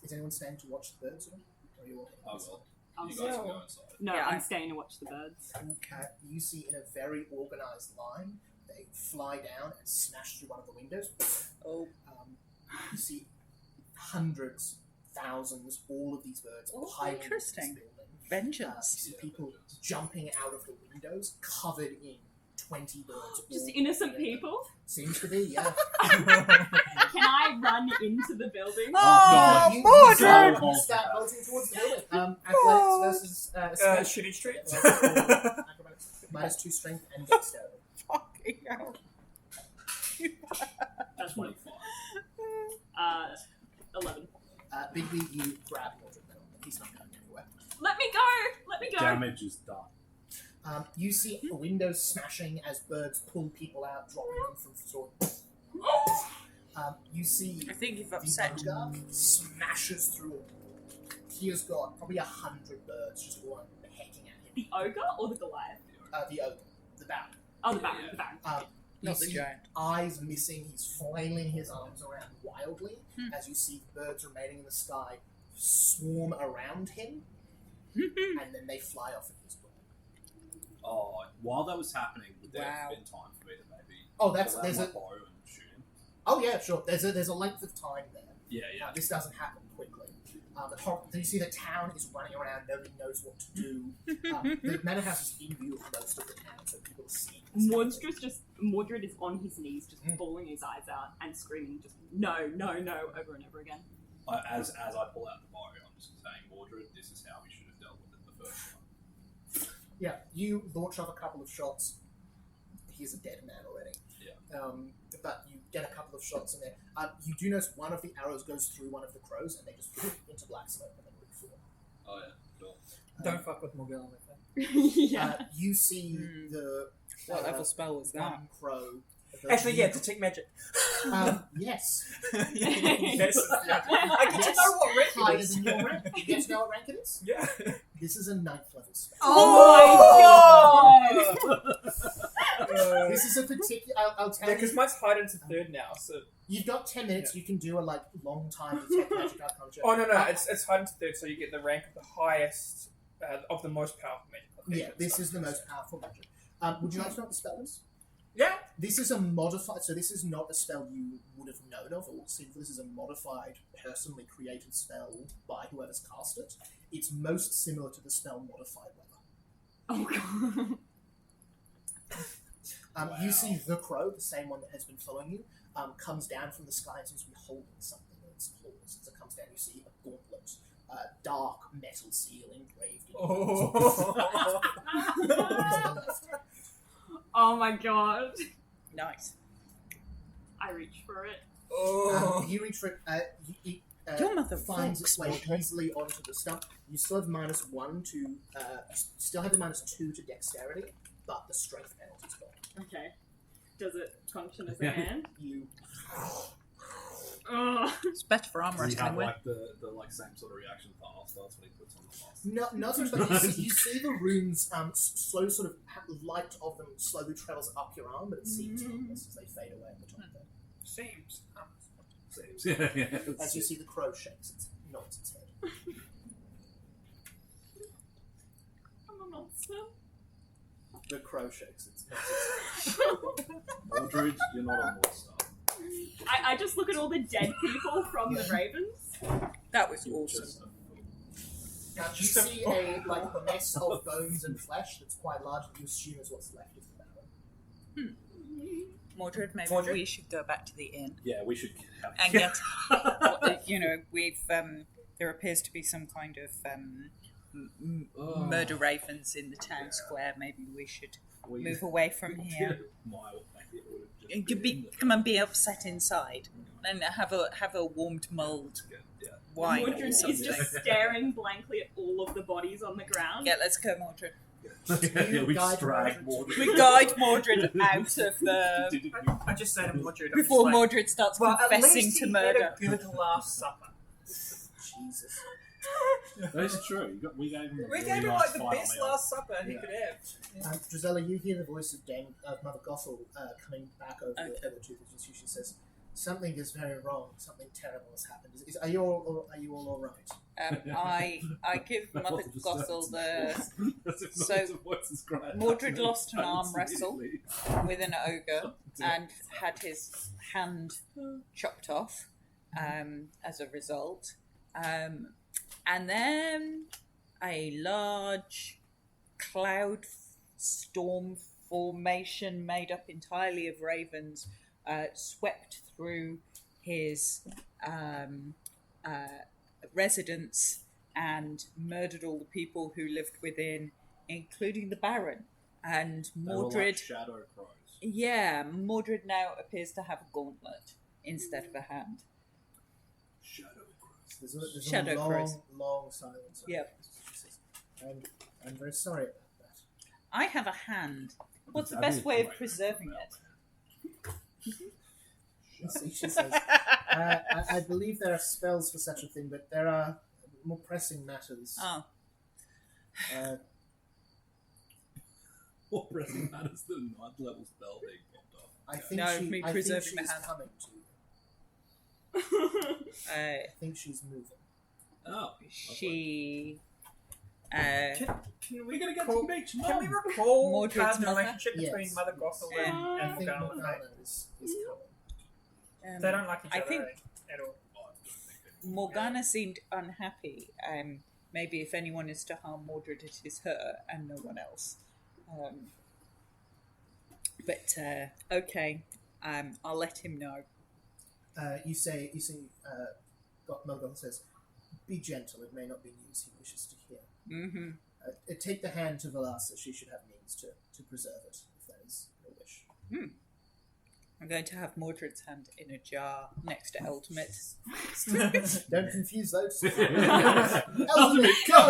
Is anyone staying to watch the birds? Or are you all I heading will. I'll You stay. guys can go inside. No, Yeah, I'm I- staying to watch the birds. You see in a very organised line, they fly down and smash through one of the windows. Oh, You see hundreds, thousands, all of these birds Oh, piling into this interesting. building. You vengeance. see people jumping out of the windows, covered in 20 birds. Just all innocent together. people. Seems to be, yeah. Can I run into the building? Oh, You Mordred! start bolting towards the building. Athletics versus escape. Shitty streets. Acrobatics. -2 strength and dexterity. Fucking hell. That's 25. 11. Bigby, you grab Mordred though. He's not going anywhere. Let me go! Let me go! Damage is done. You see windows smashing as birds pull people out, dropping them from sword. You see I think you've the upset. ogre smashes through it. He has got probably 100 birds just all hecking at him. The ogre or the Goliath? The ogre, the baron. Oh, the Baron, the Baron. You Not the see giant. eyes missing, he's flailing his arms around wildly as you see the birds remaining in the sky swarm around him, and then they fly off at his door. Oh, while that was happening, would there Wow. have been time for me to maybe Oh, pull out there's my a bow and shoot him? oh yeah, sure. There's a length of time there. Yeah. This doesn't happen quickly. You see the town is running around. Nobody knows what to do. The manor house is in view of most of the town, so people are seeing. Mordred is on his knees, just bawling his eyes out and screaming, just no, no, no, over and over again. As I pull out the bow, I'm just saying, Mordred, this is how we should have dealt with it the first time. Yeah, you launch off a couple of shots. He's a dead man already. Yeah. But you get a couple of shots in there. You do notice one of the arrows goes through one of the crows, and they just into black smoke and then reform. Oh yeah, cool. Don't fuck with Morgana like that. Yeah. You see the What level spell was that? one crow. Actually, yeah, detect magic. Yes. Yes. I get to know what rank it Higher is. than your rank. You get to know what rank it is? Yeah. This is a 9th level spell. Oh my god! This is a particular. I'll tell Yeah, you. because mine's hide into third now, so... You've got 10 minutes. You can do a long time detect magic arcana check. Oh, no, it's hide into third, so you get the rank of the highest, of the most powerful magic. Yeah, this is the most powerful magic. Would you like to know what the spell is? Yeah. This is a modified, so this is not a spell you would have known of or seen. This is a modified, personally created spell by whoever's cast it. It's most similar to the spell Modify Weather. Oh god. You see the crow, the same one that has been following you, comes down from the sky and seems to be holding something in its claws. As it comes down, you see a gauntlet, dark metal seal engraved in Oh my god. Nice. I reach for it. You reach for it. Your mother finds its way rocks, easily onto the stump. You still have -1 to. Still have a -2 to dexterity, but the strength penalty's gone. Okay. Does it function as a hand? You. It's better for arm Does he wrestling have with. like the like same sort of reaction for All-Stars when he puts on the mask? No, not so much, but you see the runes slow, sort of light of them slowly travels up your arm, but it seems harmless as they fade away at the top there. Seems. Seems. Yeah. As you see the crow shakes, it nods its head. I'm a monster. The crow shakes, it nods its head. Mordred, you're not a monster. I just look at all the dead people from the Ravens. That was You're awesome. just a fool. You see a mess of bones and flesh that's quite large that you assume is what's left of the barrel. Mordred, maybe Mordred? we should go back to the inn Yeah, we should have and get. We've there appears to be some kind of murder ravens in the town square. Maybe we should move away from here. You could come and be upset inside, and have a warmed mulled wine or Mordred is something. just staring blankly at all of the bodies on the ground. Yeah, let's go, Mordred. Yeah, we Guide drag Mordred. Mordred. We guide Mordred out of the I just say to Mordred, before like, Mordred starts well, at confessing least to he murder. had a good last supper. Jesus. That is true. We gave him. We really gave him nice like the final best meal. last supper he Yeah. could have. Drizella, you hear the voice of Mother Gothel coming back over Okay. the two that she says, "Something is very wrong. Something terrible has happened. Are you all right?" I give Mother Gothel the So Mordred lost an arm wrestle with an ogre and had his hand chopped off as a result. And then a large cloud storm formation made up entirely of ravens swept through his residence and murdered all the people who lived within, including the Baron. And Mordred... shadow crows. Yeah, Mordred now appears to have a gauntlet instead of a hand. Shadow crows. There's Shadow a long, crows. long silence. Yep. I'm very sorry about that. I have a hand. What's the That'd best be way of great. preserving it? She says, I believe there are spells for such a thing, but there are more pressing matters. Oh, More pressing matters than 9th level spell being popped off. I think No, she, me I think preserving my she's hand. coming to you. I think she's moving. Oh, she... Can we're gonna get Cool. to the beach. Can we recall Mordred's the mother? relationship between Yes. Mother Gothel Yeah. and I think Morgana? Morgana is coming. They don't like each I other think at all. Morgana seemed unhappy. Maybe if anyone is to harm Mordred, it is her and no one else. Okay. I'll let him know. You see, Morgana says, "Be gentle. It may not be news he wishes to hear. Mm-hmm. Take the hand to Velasa. She should have means to preserve it, if that is your wish." I'm going to have Mordred's hand in a jar next to Ultimate. Don't confuse those. Ultimate, go!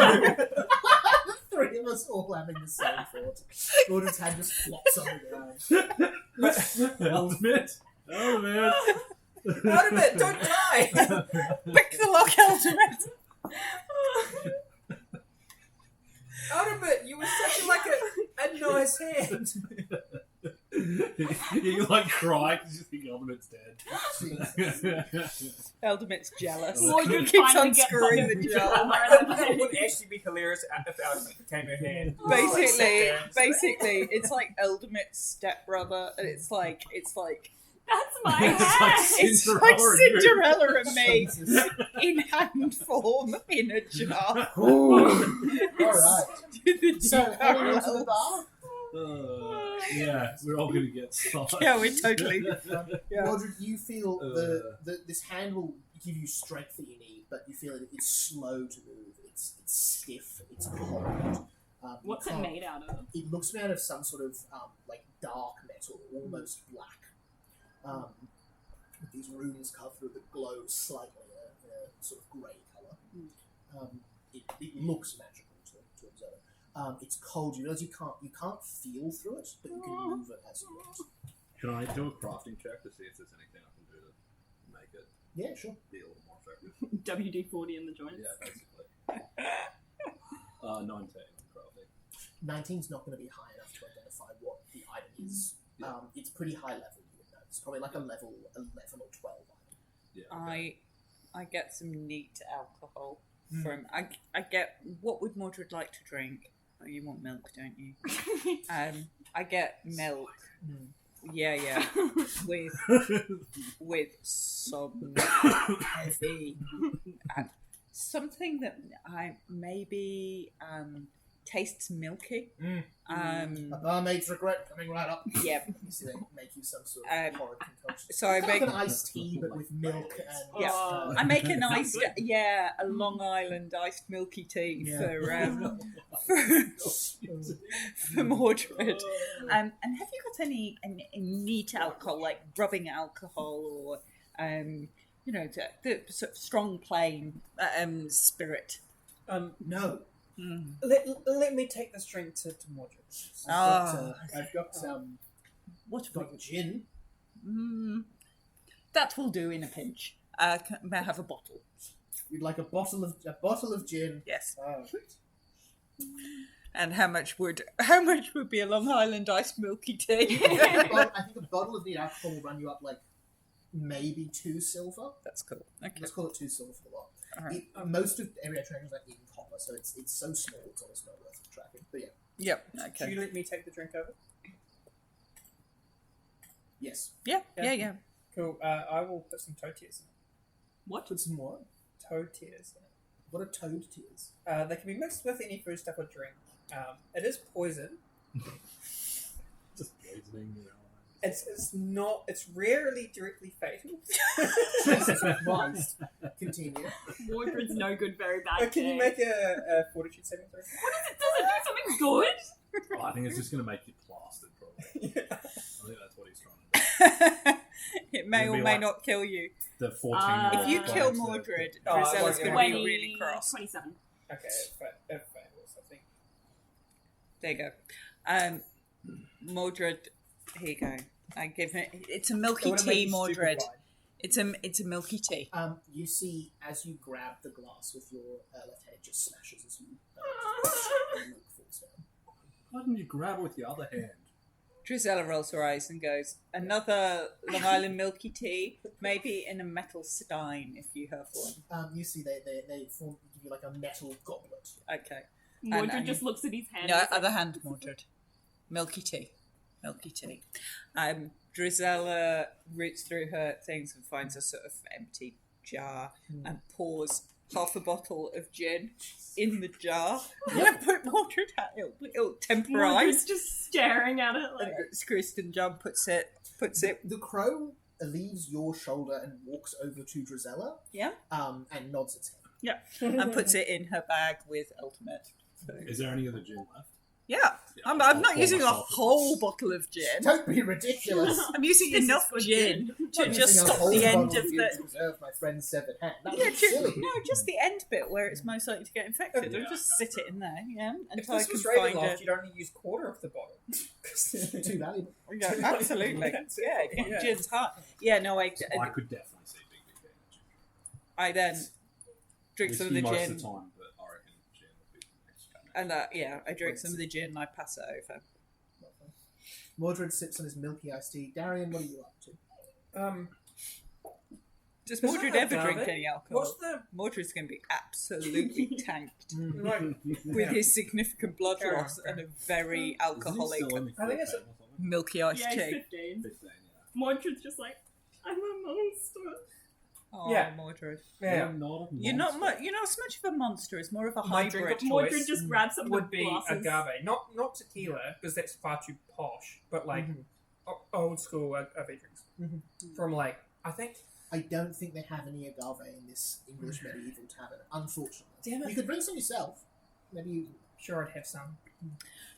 The three of us all having the same thought. Gordon's hand just flops on the ground. Ultimate. Ultimate, don't die! Pick the lock, Ultimate! Ultimate, you were such a nice hand. You like cry because you think Ultimate's dead. Eldermit's jealous. Mordred Keeps finally on gets screwing on the the jar. It would actually be hilarious if Alex became her hand. Basically, it's like Eldermit's stepbrother, and it's like That's my It's like hair. it's like Cinderella and me in hand form in a jar. Alright. The So, heading into the bar, Yeah, we're all gonna get started. Yeah, we're totally. Yeah. Mordred, you feel this hand will give you strength that you need, but you feel it's slow to move. It's stiff. It's cold. What's it made out of? It looks made out of some sort of like dark metal, almost black. With these runes carved through that glow slightly in a sort of grey colour. It looks magical to observe. It's cold. You realize you can't feel through it, but you can move it as you want. Can I do a crafting check to see if there's anything I can do to make it Yeah, sure. be a little more effective? WD-40 in the joints. Yeah, basically. 19 on crafting. 19's not going to be high enough to identify what the item is. It's pretty high level. You would know. It's probably like a level 11 or 12 item. Yeah. Okay. I get some neat alcohol from. I get. What would Mordred like to drink? Oh, you want milk, don't you? I get milk. Yeah. With some heavy something that I maybe tastes milky. A barmaid's regret coming right up. Yeah. You see, they make you some sort of horrid concoction. So I It's like make an iced tea, but with milk and I make a nice a Long Island iced milky tea for Mordred. And have you got any neat alcohol, like rubbing alcohol, or the sort of strong plain spirit? no. Let me take this drink to Mordred. I've got What have got gin. That will do in a pinch. May I have a bottle? You'd like a bottle of gin. Yes. Right. And how much would be a Long Island iced milky tea? Well, I think a bottle of neat alcohol will run you up like maybe 2 silver. That's cool. Okay. Let's call it 2 silver for the lot. All right. Most of area training is like in copper, so it's so small it's almost not worth tracking. But yeah, Yep. Do Okay. you let me take the drink over? yes. Yeah. Cool. I will put some toe tears in it. What? Put some more. Toe tears in it. What are toad tears? They can be mixed with any food stuff or drink. It is poison. Just poisoning, It's not. It's rarely directly fatal. Jesus Christ. Continue. Mordred's no good, very bad. Can you day. make a fortitude saving throw? Does it do something good? Oh, I think it's just going to make you plastered, probably. Yeah. I think that's what he's trying to do. It may It'll or be may like- not kill you. The 14-year-old. If you guy kill to- Mordred, Oh, Drizella's I going won't to be really cross. 27. Okay, it fails, I think. There you go. Mordred, here you go. I give it. It's a milky It wouldn't make tea, you Mordred. stupefied. It's a milky tea. You see, as you grab the glass with your left hand, it just smashes as you and milk falls down. Why didn't you grab it with your other hand? Drizella rolls her eyes and goes, "Another Long Island milky tea, maybe in a metal stein if you have one." You see, they give you like a metal goblet. Okay. Mordred And- just looks at his hand. No, and is like, other hand, Mordred. Milky tea. Drizella roots through her things and finds a sort of empty jar and pours half a bottle of gin in the jar. But Mordred, it'll temporise. Mordred's just staring at it like. Kristen John puts it. The crow leaves your shoulder and walks over to Drizella. Yeah. And nods its head. Yeah, and puts it in her bag with Ultimate. So, Is there any other gin left? yeah, I'm I'll not pour using a myself a whole glass. bottle of gin. Don't be ridiculous. I'm using This is enough good gin to I'm just using a stop whole the end bottle of you the. to preserve my friend's severed hand. That Yeah, was silly. just the end bit where it's most likely to get infected. Yeah, I'll just okay. sit it in there, yeah, If until I this can was find Ravenloft, it. you'd only use quarter of the bottle. Too valuable. Yeah, absolutely. Yeah. Gin's hot. Yeah, no, I could definitely see Big Big getting I then drink some of the most gin, of the time, but I reckon gin would be the next coming. and I drink some of the gin and I pass it over. Mordred sips on his milky iced tea. Darian, what are you up to? Does Does Mordred that ever have drink it? any alcohol? What's the Mordred's going to be absolutely tanked like? with his significant blood Carry on, loss carry and a very alcoholic I think it's milky iced Yeah, he's tea. 15. 15, yeah. Mordred's just like, I'm a monster. Oh, Yeah. Mordred. Yeah. I'm not a You're not monster. you're not as much of a monster. It's more of a My drink hybrid. of Mordred choice just grabs some of would the be glasses. agave, not tequila because that's far too posh, but like old school agave drinks from like I think. I don't think they have any agave in this English medieval tavern, unfortunately. Damn it. You could bring some yourself. Maybe you... Sure, I'd have some.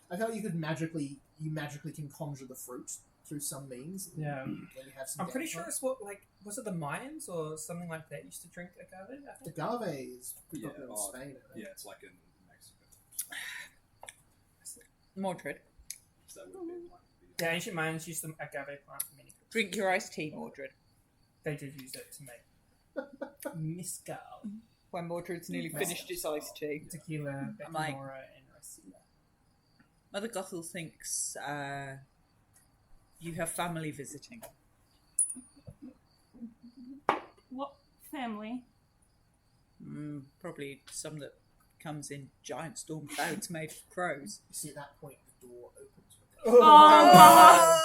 I thought you magically can conjure the fruit through some means. Yeah. When you have some I'm pretty downtime. sure it's what like was it the Mayans or something like that used to drink agave? I think. Agave is pretty Yeah, popular in Spain. I think. Yeah, it's like in Mexico. Mordred, So that would be like the, Yeah, ancient Mayans used the agave plant for many. drink your iced tea, Mordred. They did use it to make mezcal, When Mordred's nearly finished his iced tea. tequila, I'm like- Becamora, and Ricina. Mother Gothel thinks you have family visiting. What family? Probably some that comes in giant storm clouds made of crows. You see at that point the door opens Oh.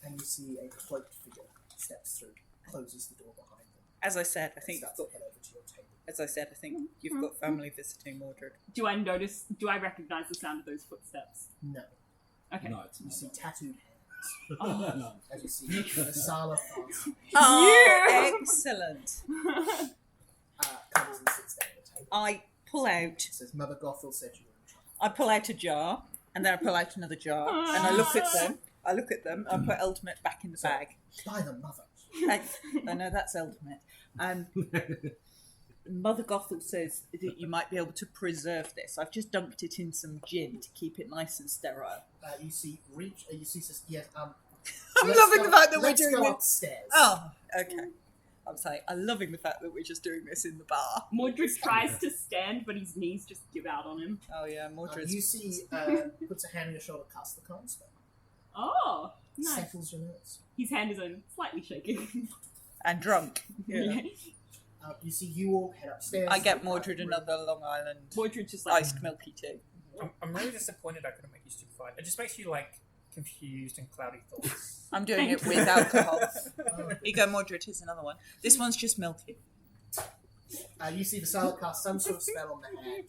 and you see a cloaked figure steps through, closes the door behind them, As I said, I and think starts to head over to your table. you've got family visiting, Mordred. Do I recognize the sound of those footsteps? No, Okay. No, it's you not. see tattooed hands Oh. as you see the Sala Fast Oh, excellent. comes and sits down at the table. I pull out It says, Mother Gothel said you were in trouble. I pull out a jar, and then I pull out another jar, and I look at them. I put Ultimate back in the bag. By the mother. I know that's Ultimate. Mother Gothel says that you might be able to preserve this. I've just dumped it in some gin to keep it nice and sterile. You see, says, yes, I'm let's loving go- the fact that we're let's doing go this. upstairs. Oh, okay. I'm saying, I'm loving the fact that we're just doing this in the bar. Mordred tries to stand, but his knees just give out on him. Oh yeah, Mordred's You see, puts a hand on your shoulder, casts the con spell. Oh, nice. Settles your nerves. His hand is only slightly shaking. and drunk. Yeah. You see, you all head upstairs. I get Mordred another Long Island Mordred's just like, iced milky tea. I'm really disappointed I couldn't make you stupid fight. It just makes you like confused and cloudy thoughts. I'm doing it with alcohol. Here you go, Mordred. Here's another one. This one's just milky. You see the Sala cast some sort of spell on the hand.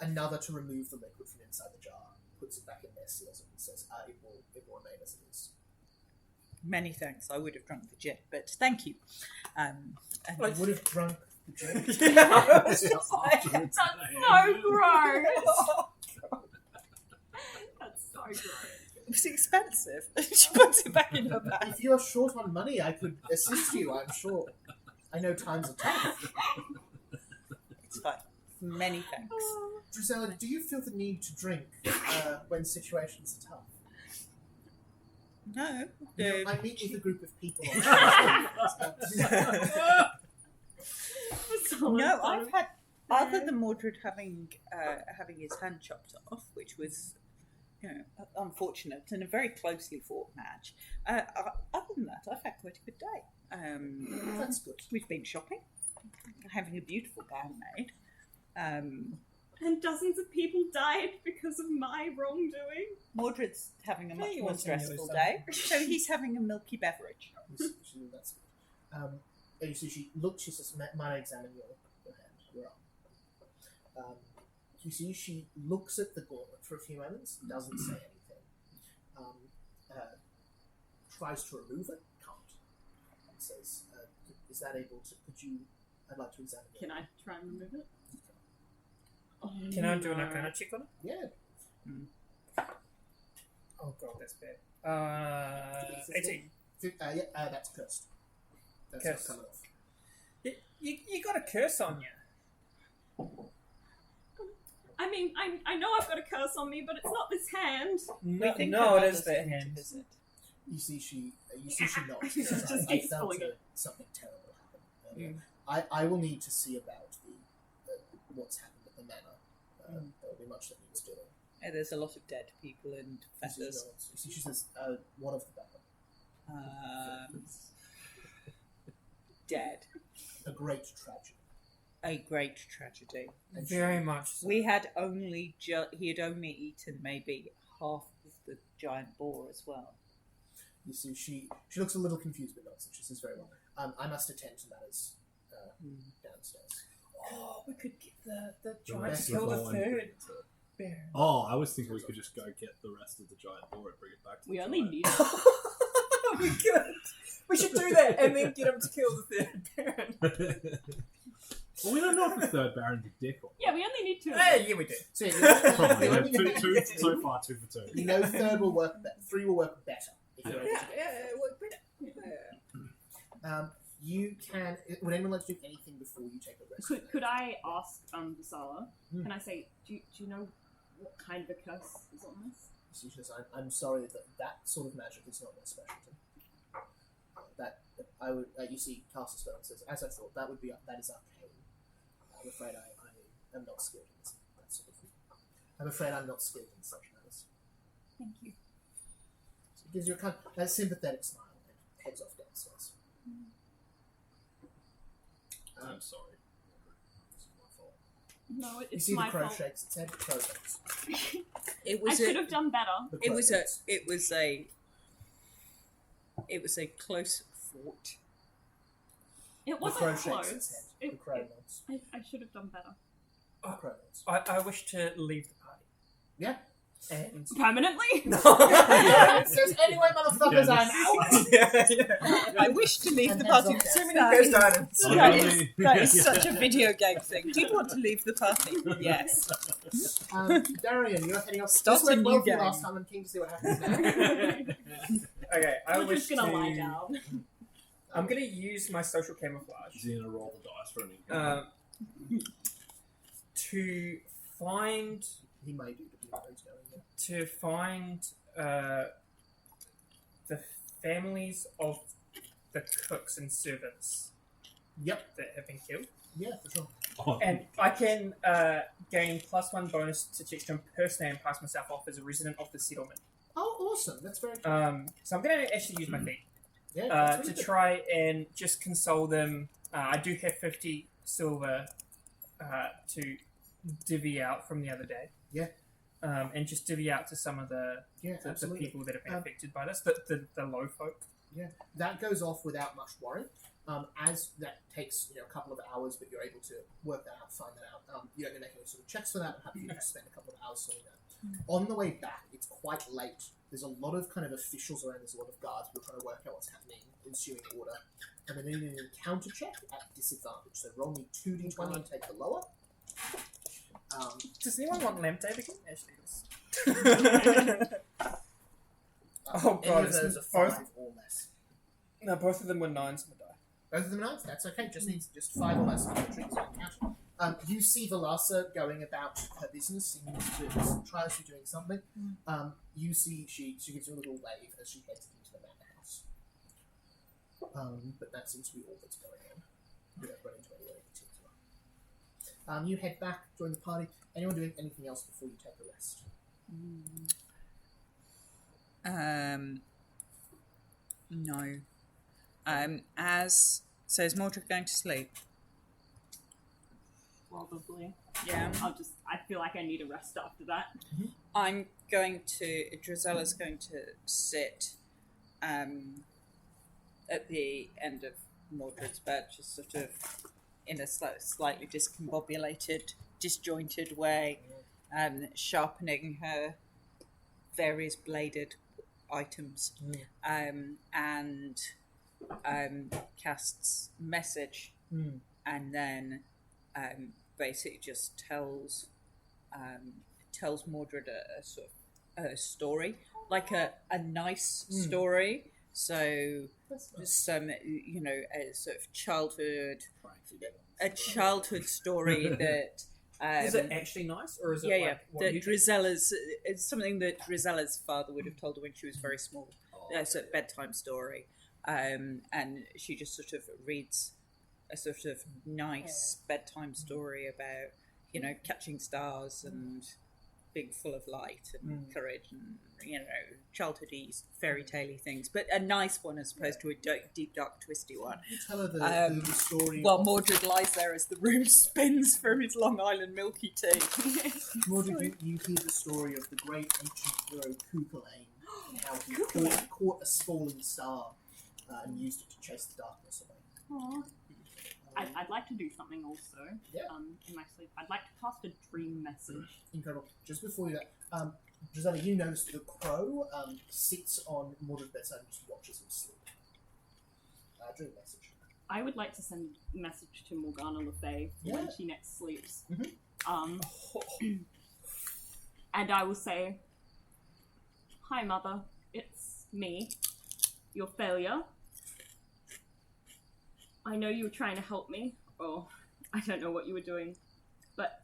Another to remove the liquid from inside the jar. Puts it back in there, seals it, and says, it will remain as it is. Many thanks. I would have drunk the gin, but thank you. And I would have drunk the gin. that's so gross. That's so gross. it was expensive. She puts it back in her bag. If you're short on money, I could assist you, I'm sure. I know times are tough. It's fine. Many thanks. Drusella, do you feel the need to drink when situations are tough? No. You know, I meet with a group of people on No, I've had other than Mordred having his hand chopped off, which was, unfortunate and a very closely fought match. Other than that, I've had quite a good day. That's good. We've been shopping, having a beautiful gown made. And dozens of people died because of my wrongdoing. Mordred's having a much Hey, more what's in your stressful stuff? day, so he's having a milky beverage. That's good. You see, she says, "Might I examine your hand, your arm?" You see, she looks at the gauntlet for a few moments, doesn't say anything. Tries to remove it, can't. And says, "Is that able to? I'd like to examine it." Can I try and remove it? Oh, Can I do an arcana check on it? Yeah. Oh god, that's bad. 18. That's cursed. That's Cursed. not coming off. You got a curse on you. I mean, I know I've got a curse on me, but it's not this hand. No, think no, her it mother's is that coming to hand. visit. You see, she nods. Just I keeps felt pulling it. something terrible happen. I will need to see about what's happened at the manor. There'll be much that needs doing. There's a lot of dead people and feathers. You see, she says, "What of the battle?" Dead. A great tragedy. A great tragedy. And Very much so. We had only he had only eaten maybe half of the giant boar as well. You see, she looks a little confused, but not. So she says, "Very well. I must attend to matters downstairs." Oh, we could get the The giant rest kill of the the line third bring it to- bear. Oh, I was thinking we could just go get the rest of the giant boar and bring it back to We the only giant. need. We could. We should do that and then get him to kill the third baron. Well, we don't know if the third baron's a dick or Yeah, we only need two. Yeah, we do. So probably. you, Yeah, two so far, 2 for 2. you know, third will work. 3 will work better. If you're able to you can. Would anyone like to do anything before you take a rest? Could I ask Visala? Hmm. Can I say, do you know what kind of a curse is on this? She says, I'm sorry that sort of magic is not my specialty. That I would. You see, Caster Stone says, as I thought, that is arcane. I'm afraid I am not skilled in that sort of thing. I'm afraid I'm not skilled in such matters. Thank you. So it gives you a sympathetic smile and heads off downstairs. I'm sorry. This is my fault. No, You it's see the my crow fault. shakes its head. Crow goes. It I was should have done better. The It crow was goes. a close fought. It The wasn't crow close. shakes its head. The crow nods. I should have done better. The crow nods. I wish to leave the party. Yeah. And Permanently? It says, anyway, motherfuckers, Yeah, I'm out. I wish to leave And the heads party. off too many downstairs. ghost items. That is such a video game thing. Do you want to leave the party? Yes. Darian, you're heading off. Start This went a well new for you game. last time. I'm keen to see what happens now. Okay, I We're wish just gonna to. lie down. I'm gonna use my social camouflage Is he gonna roll the dice for an income? to find He may do, but you know where he's going. Yeah. to find the families of the cooks and servants Yep. that have been killed, Yeah, for sure. Oh, and I can gain +1 bonus to check to impersonate and pass myself off as a resident of the settlement. Oh, awesome. That's very cool. So I'm going to actually use my feet Yeah, that's to really good. try and just console them. I do have 50 silver to divvy out from the other day. Yeah. And just divvy out to some of the absolutely. people that have been affected by this, the low folk. That goes off without much worry. As that takes a couple of hours, but you're able to work that out, find that out. You don't need to make any sort of checks for that. I'm happy you just spend a couple of hours sorting that. On the way back, it's quite late. There's a lot of kind of officials around. There's a lot of guards who are trying to work out what's happening, ensuing order. And then doing an encounter check at disadvantage. So roll me 2d20 and take the lower. Does anyone want lamp tape again? Actually, Any God, of those are both- 5 or less. no, both of them were 9s on the die. Both of them are 9s? That's okay. Just needs just 5 or less. You see Velasa going about her business, seeming to try to be doing something. You see she gives you a little wave as she heads into the manor house. But that seems to be all that's going on. You don't run into anywhere in particular. You head back, join the party. Anyone doing anything else before you take a rest? No. Is Mordred going to sleep? Probably. Yeah. I feel like I need a rest after that. I'm going to. Drizella's going to sit at the end of Mordred's bed, just sort of in a slightly discombobulated, disjointed way, sharpening her various bladed items, and casts message, and then basically just tells Mordred a sort of a story, like a nice story. So some a sort of childhood story that. Is it actually nice, or is it Yeah. what That you Drizella's, it's something that Drizella's father would have told her when she was very small. It's a bedtime story, and she just sort of reads a sort of nice bedtime story about catching stars and being full of light and courage and, childhood fairy tale-y things, but a nice one as opposed to a deep, dark, twisty one. You tell her the story. While Mordred lies there as the room spins from his Long Island milky tea. Mordred, you hear the story of the great ancient hero Cuchulainn, and how he caught a falling star and used it to chase the darkness away. Aww. I'd like to do something also. Yeah. In my sleep, I'd like to cast a dream message. Incredible. Just before you go, Gisela, you notice the crow sits on Mordred's bedside and just watches him sleep. Dream message. I would like to send a message to Morgana Le Fay when she next sleeps. And I will say, "Hi, Mother. It's me, your failure. I know you were trying to help me, or I don't know what you were doing, but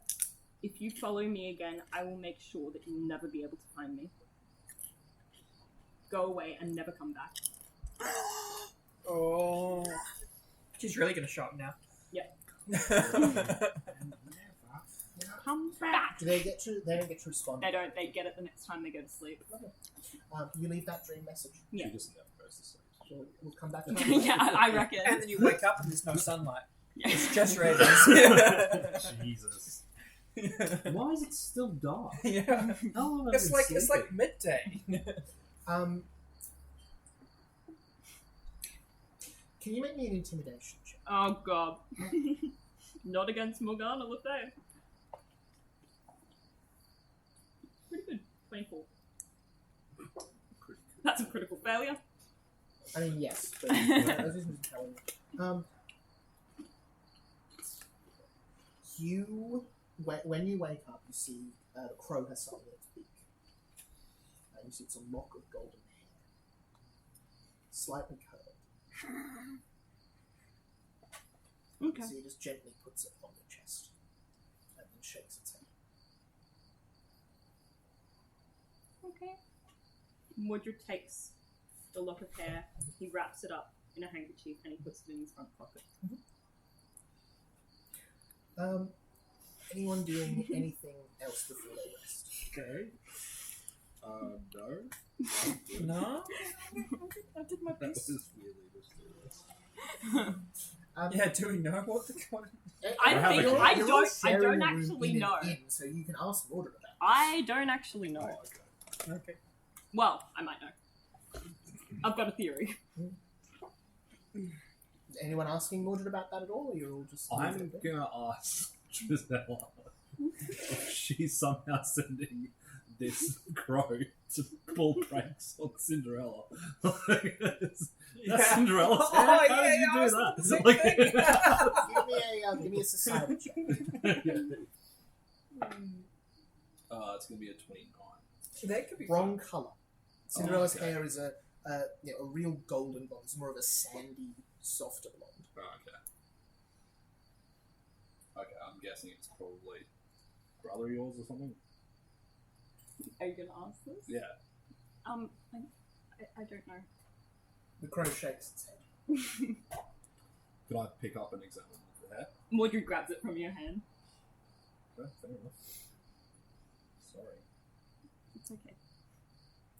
if you follow me again, I will make sure that you'll never be able to find me. Go away and never come back." Oh. She's really going to shock now. Yep. Come back. Do they get to? They don't get to respond. They don't. They get it the next time they go to sleep. You leave that dream message. Yeah. She just never goes to sleep. We'll come back to that. Yeah, I reckon. And then you wake up and there's no sunlight. Yeah. It's just raisins. Jesus. Why is it still dark? Yeah. How long have It's I been like sleeping? midday. Can you make me an intimidation check? Oh god. Not against Morgana Le Fay. Pretty good. 24. That's a critical failure. I mean, yes, but I was just telling you. When you wake up, you see the crow has something in its beak. You see it's a lock of golden hair, slightly curled. Okay. So he just gently puts it on your chest and then shakes its head. Okay. Mordred takes the lock of hair, he wraps it up in a handkerchief, and he puts it in his front pocket. Anyone doing anything else before they rest? Okay. No. No? I did my That best. was really mysterious. Yeah, do we know what the god? I have think a- I You're don't sharing a room actually in an know. inn, so you can ask Mordred about it. I don't actually know. Oh, okay. Okay. Well, I might know. I've got a theory. Anyone asking Mordred about that at all, or you're all just... I'm gonna ask Gisela if she's somehow sending this crow to pull pranks on Cinderella. That's Cinderella's hair? Oh, How did you do I was that? the same Like- thing. give me a society check. It's gonna be a 29. That could be Wrong colour. Cinderella's okay. hair is a real golden blonde. It's more of a sandy, softer blonde. Oh, okay. Okay, I'm guessing it's probably brother of yours or something. Are you going to ask this? Yeah. I don't know. The crow shakes its head. Could I pick up and examine the hair? Mordred grabs it from your hand. Okay, fair enough. Sorry. It's okay.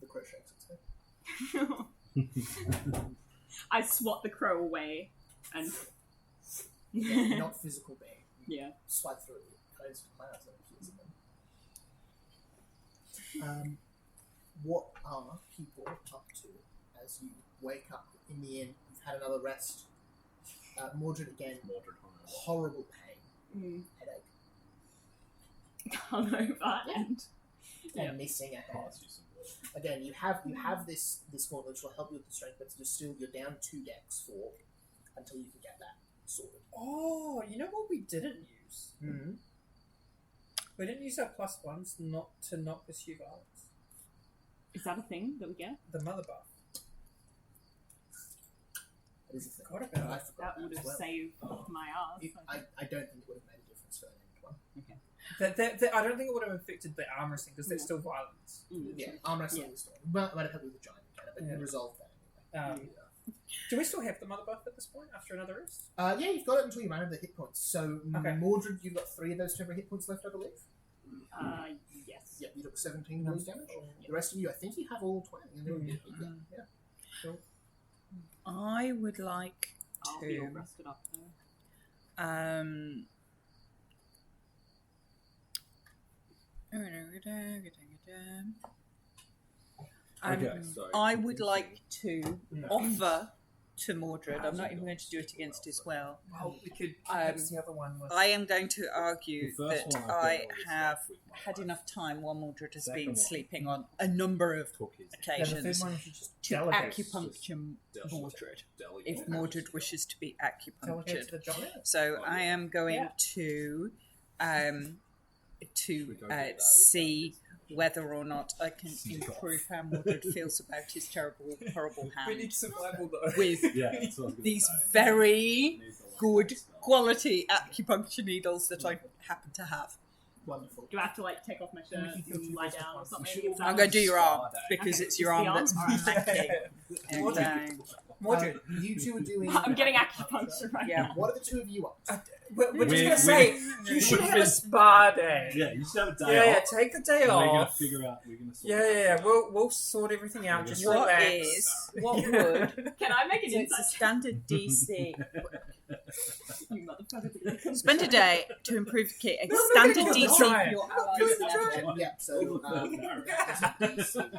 The crow shakes its head. I swat the crow away and Not physical being. yeah. Swipe through it. Close your mouth and fuse them. What are people up to as you wake up in the inn? You've had another rest. Mordred again. Mordred hungover. Horrible pain. Headache. Hungover and And missing a hand. Pass you some water. Again, you have this gauntlet which will help you with the strength, but you're down 2 decks for until you can get that sorted. Oh, you know what we didn't use? Mm-hmm. We didn't use our +1s not pursue violence. is that a thing that we get? The mother buff. That is a thing. Forgot about I it. forgot That would as have well. saved my ass. I don't think it would have made a difference for the named one. I don't think it would have affected the arm wrestling because there's still violence. Yeah, arm wrestling is still. Might have helped with the giant mechanic, but you resolved that anyway. Do we still have the mother buff at this point after another rest? Yeah, you've got it until you run out of the hit points. So, Okay. Mordred, you've got 3 of those temporary hit points left, I believe. Yes. Yep, you took 17 points damage. The rest of you, I think you have all 20. And then yeah. Cool. I would like I'll be all rested up though. Okay, so I would like to offer to Mordred. I'm not even going to do it against his will. Well, we could. The other one was. I am going to argue The first that one I've got I always have left with my had wife. enough time while Mordred has Second been one. sleeping on a number of took his Yeah, the third occasions one you should just to delegate. acupuncture Mordred. delegate. If Mordred wishes to be Delegate acupunctured. to the giant. So I am going Yeah. to we go do that? see whether or not I can improve how Mordred feels about his terrible, horrible We need hand survival though. with Yeah, that's what I was gonna these say. very Needs a lot good of stuff. quality acupuncture needles that I happen to have. Wonderful. Do I have to like take off my shirt We can and feel lie too down or close. something? Is that- I'm going to do your arm Spa day. because Okay, it's your it's the arm that's arm? Alright. thank you. Mordred. Mordred. You two are doing. I'm getting acupuncture right Yeah. now. What are the two of you up to? We're just We- gonna say you should have a spa day. Yeah, you should have a day Yeah, off. take the day We're gonna off. figure out. We're gonna sort Yeah, it yeah, out. yeah. We'll sort everything out. Just What relax. what would Can I make an so it's a insight? standard DC. You motherfucker. Spend a day to improve the kit. A No, I'm not standard gonna kill the DC giant. for your I'm not allies killing the level. giant. Yeah, so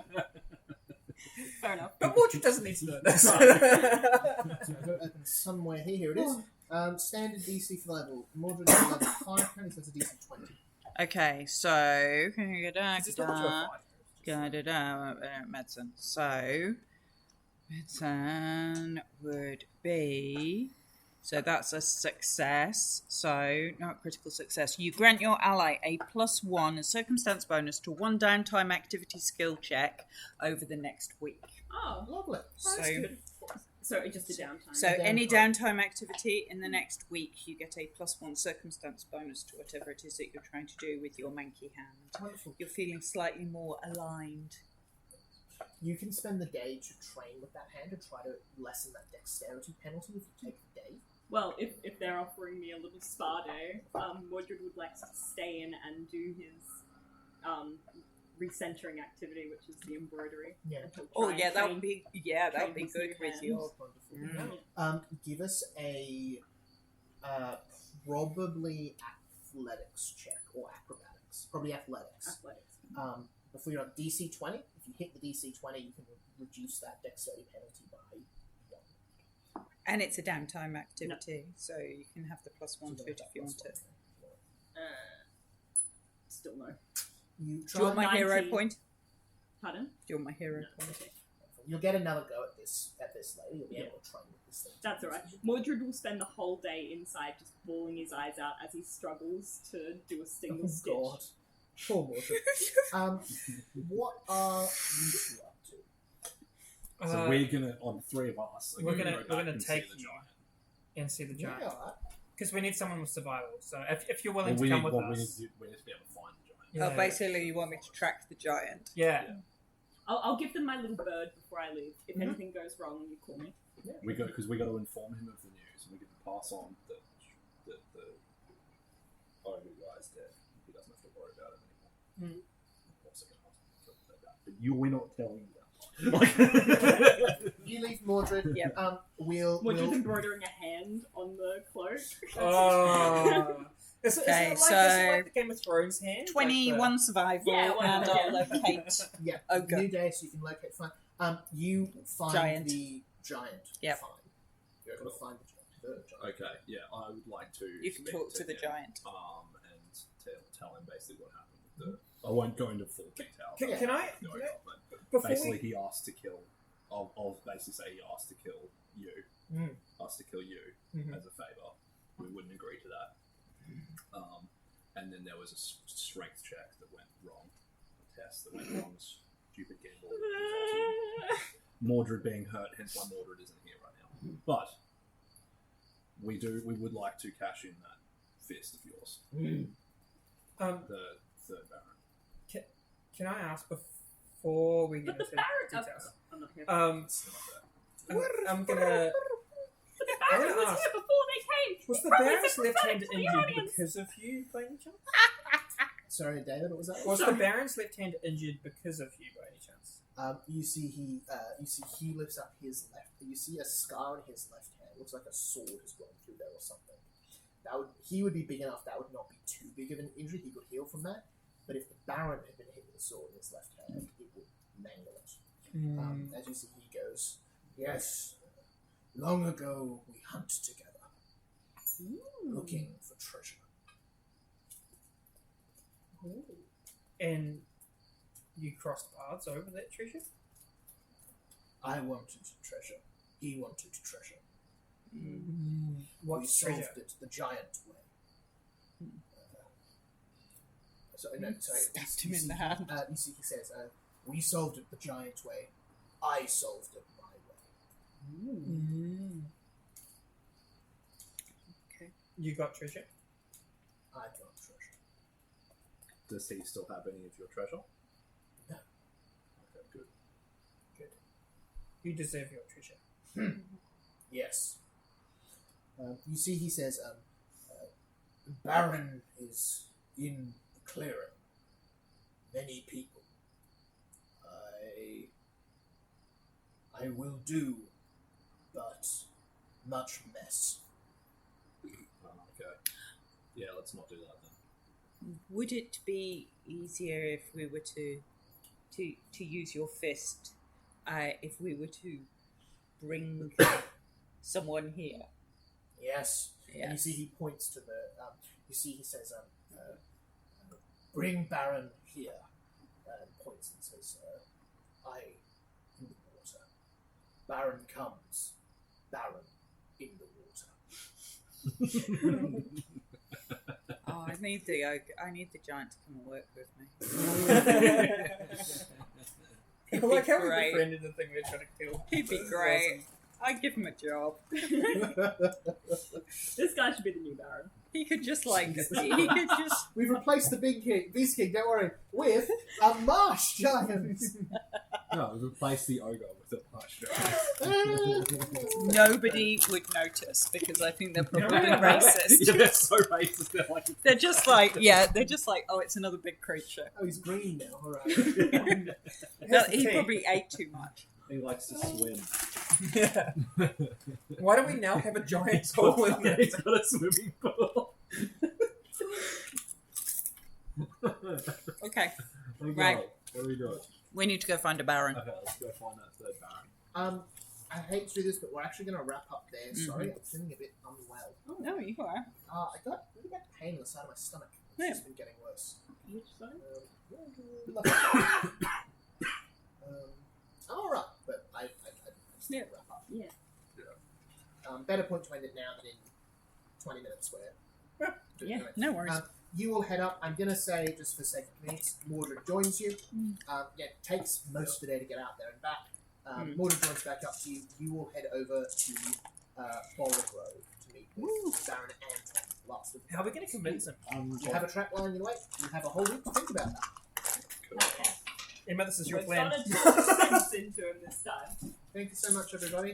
Fair enough. But Mordred doesn't need to know this. so I've got to open somewhere here. Here it is. Standard DC for level. Mordred is level 5, apparently so it's a DC 20. Okay, so Is this not your fight? medicine. So medicine would be. So that's a success. So not critical success. You grant your ally a +1 circumstance bonus to 1 downtime activity skill check over the next week. Oh, Lovely. So, so it's just a downtime. so any downtime activity in the next week, you get a +1 circumstance bonus to whatever it is that you're trying to do with your manky hand. Wonderful. You're feeling slightly more aligned. You can spend the day to train with that hand and try to lessen that dexterity penalty if you take the day. Well, if they're offering me a little spa day, Mordred would like to stay in and do his recentering activity, which is the embroidery. Yeah. And he'll Oh try and yeah, that train- would be train good his with new your. Wonderful. Give us a probably athletics check or acrobatics. Probably athletics. athletics. Before you're on DC 20, if you hit the DC 20, you can reduce that dexterity penalty by 1. And it's a downtime activity, so you can have the +1 to it if you want it. Still no. You Do try you want my hero 19. point? Pardon? Do you want my hero point? Okay. You'll get another go at this later. You'll be able to train with this thing. That's alright. Mordred will spend the whole day inside just bawling his eyes out as he struggles to do a single Oh stitch. god. Poor Mordred. What are you two up to? So we're gonna, on 3 of us, We're gonna go back take and see the you giant. and see the giant. Yeah, alright. Because we need someone with survival. So if you're willing Well, to come with we need us. to do, we need to be able to find the giant. Yeah. Oh, basically, you want me to track the giant. Yeah. I'll give them my little bird before I leave. If anything goes wrong, you call me. We got because we got to inform him of the news, and we get to pass on that the guy's dead. He doesn't have to worry about it anymore. Of course, I can ask him to say that, but we're not telling you that. You leave Mordred. Yep. Mordred's embroidering a hand on the cloak. Oh. Is Okay, it so- like the Game of Thrones hand? 21 survival, Yeah, well, and I'll yeah. locate. Yeah. Okay. New day, so you can locate fine. You find Giant. the giant. Yep. Fine. You're able to find the giant. Okay, yeah, I would like to. You can speak talk to the him, giant. and tell him basically what happened with the. I won't go into full detail. Can I- Going on, but Before basically, we... he asked to kill. I'll basically say he asked to kill you. Asked to kill you as a favour. We wouldn't agree to that. And then there was a strength check that went wrong. A test that went wrong. Stupid gamble. Mordred being hurt, hence why Mordred isn't here right now. But we would like to cash in that fist of yours. The third Baron. Can I ask before we But get the into Baron. details? I'm not here. It's not that. I'm gonna. But the Baron I'm was gonna ask- here before they came. Was He the probably Baron's left hand sympathetic to the injured audience. because of you, by any chance? Sorry, David, what was that? Was the Baron's left hand injured because of you, by any chance? You see he lifts up his left. You see a scar on his left hand. Looks like a sword has gone through there or something. He would be big enough. That would not be too big of an injury. He could heal from that. But if the Baron had been hit with a sword in his left hand, it would mangle it. As you see, he goes, "Yes, long ago we hunt together, looking for treasure." And you crossed paths over that treasure? I wanted treasure. He wanted treasure. What We treasure? solved it the giant way. Stabbed him in the hand. You see, he says, "We solved it the giant way. I solved it my way." Okay. You got treasure? I got treasure. Does he still have any of your treasure? No. Okay, good. You deserve your treasure. Yes. You see, he says, "The Baron is in the clearing. Many people. I will do, but much mess." Okay. Yeah, let's not do that then. Would it be easier if we were to use your fist? If we were to bring someone here? Yes. And you see, he points to the. You see, he says, "Bring Baron here." And points and says, "I in the water. Baron comes. Baron in the water." Oh, I need the giant to come and work with me. I like how we Great. befriended the thing we're trying to kill. He'd be This is great. I'd give him a job. This guy should be the new Baron. He could just We've replaced the Beast King, don't worry, with a marsh giant. No, we replaced the ogre with a marsh giant. nobody would notice because I think they're probably racist. Yeah, they're so racist. They're just like, oh, it's another big creature. Oh, he's green now, alright. He probably ate too much. He likes to swim. Yeah. Why do we now have a giant pool in there? He's got a swimming pool. Okay, Okay, Right. What do we do? we need to go find a baron. Okay, let's go find that third Baron. I hate to do this, but we're actually going to wrap up there. Sorry, I'm feeling a bit unwell. No, you are. I got really bad pain in the side of my stomach. It's Yeah. just been getting worse. Which side? I'm alright, but I just need to wrap up. Yeah. Better point to end it now than in 20 minutes where... Yeah. Anyway. No worries. You will head up. I'm going to say, just for sake of convenience, Mordred joins you. It takes most of the day to get out there and back. Mordred joins back up to you. You will head over to Boulder Grove to meet with Baron Anton. Last of the How are we going to convince him? You have a track line in your way. You have a whole week to think about that. Emma, this is your We plan. started to sense into him this time. Thank you so much, everybody.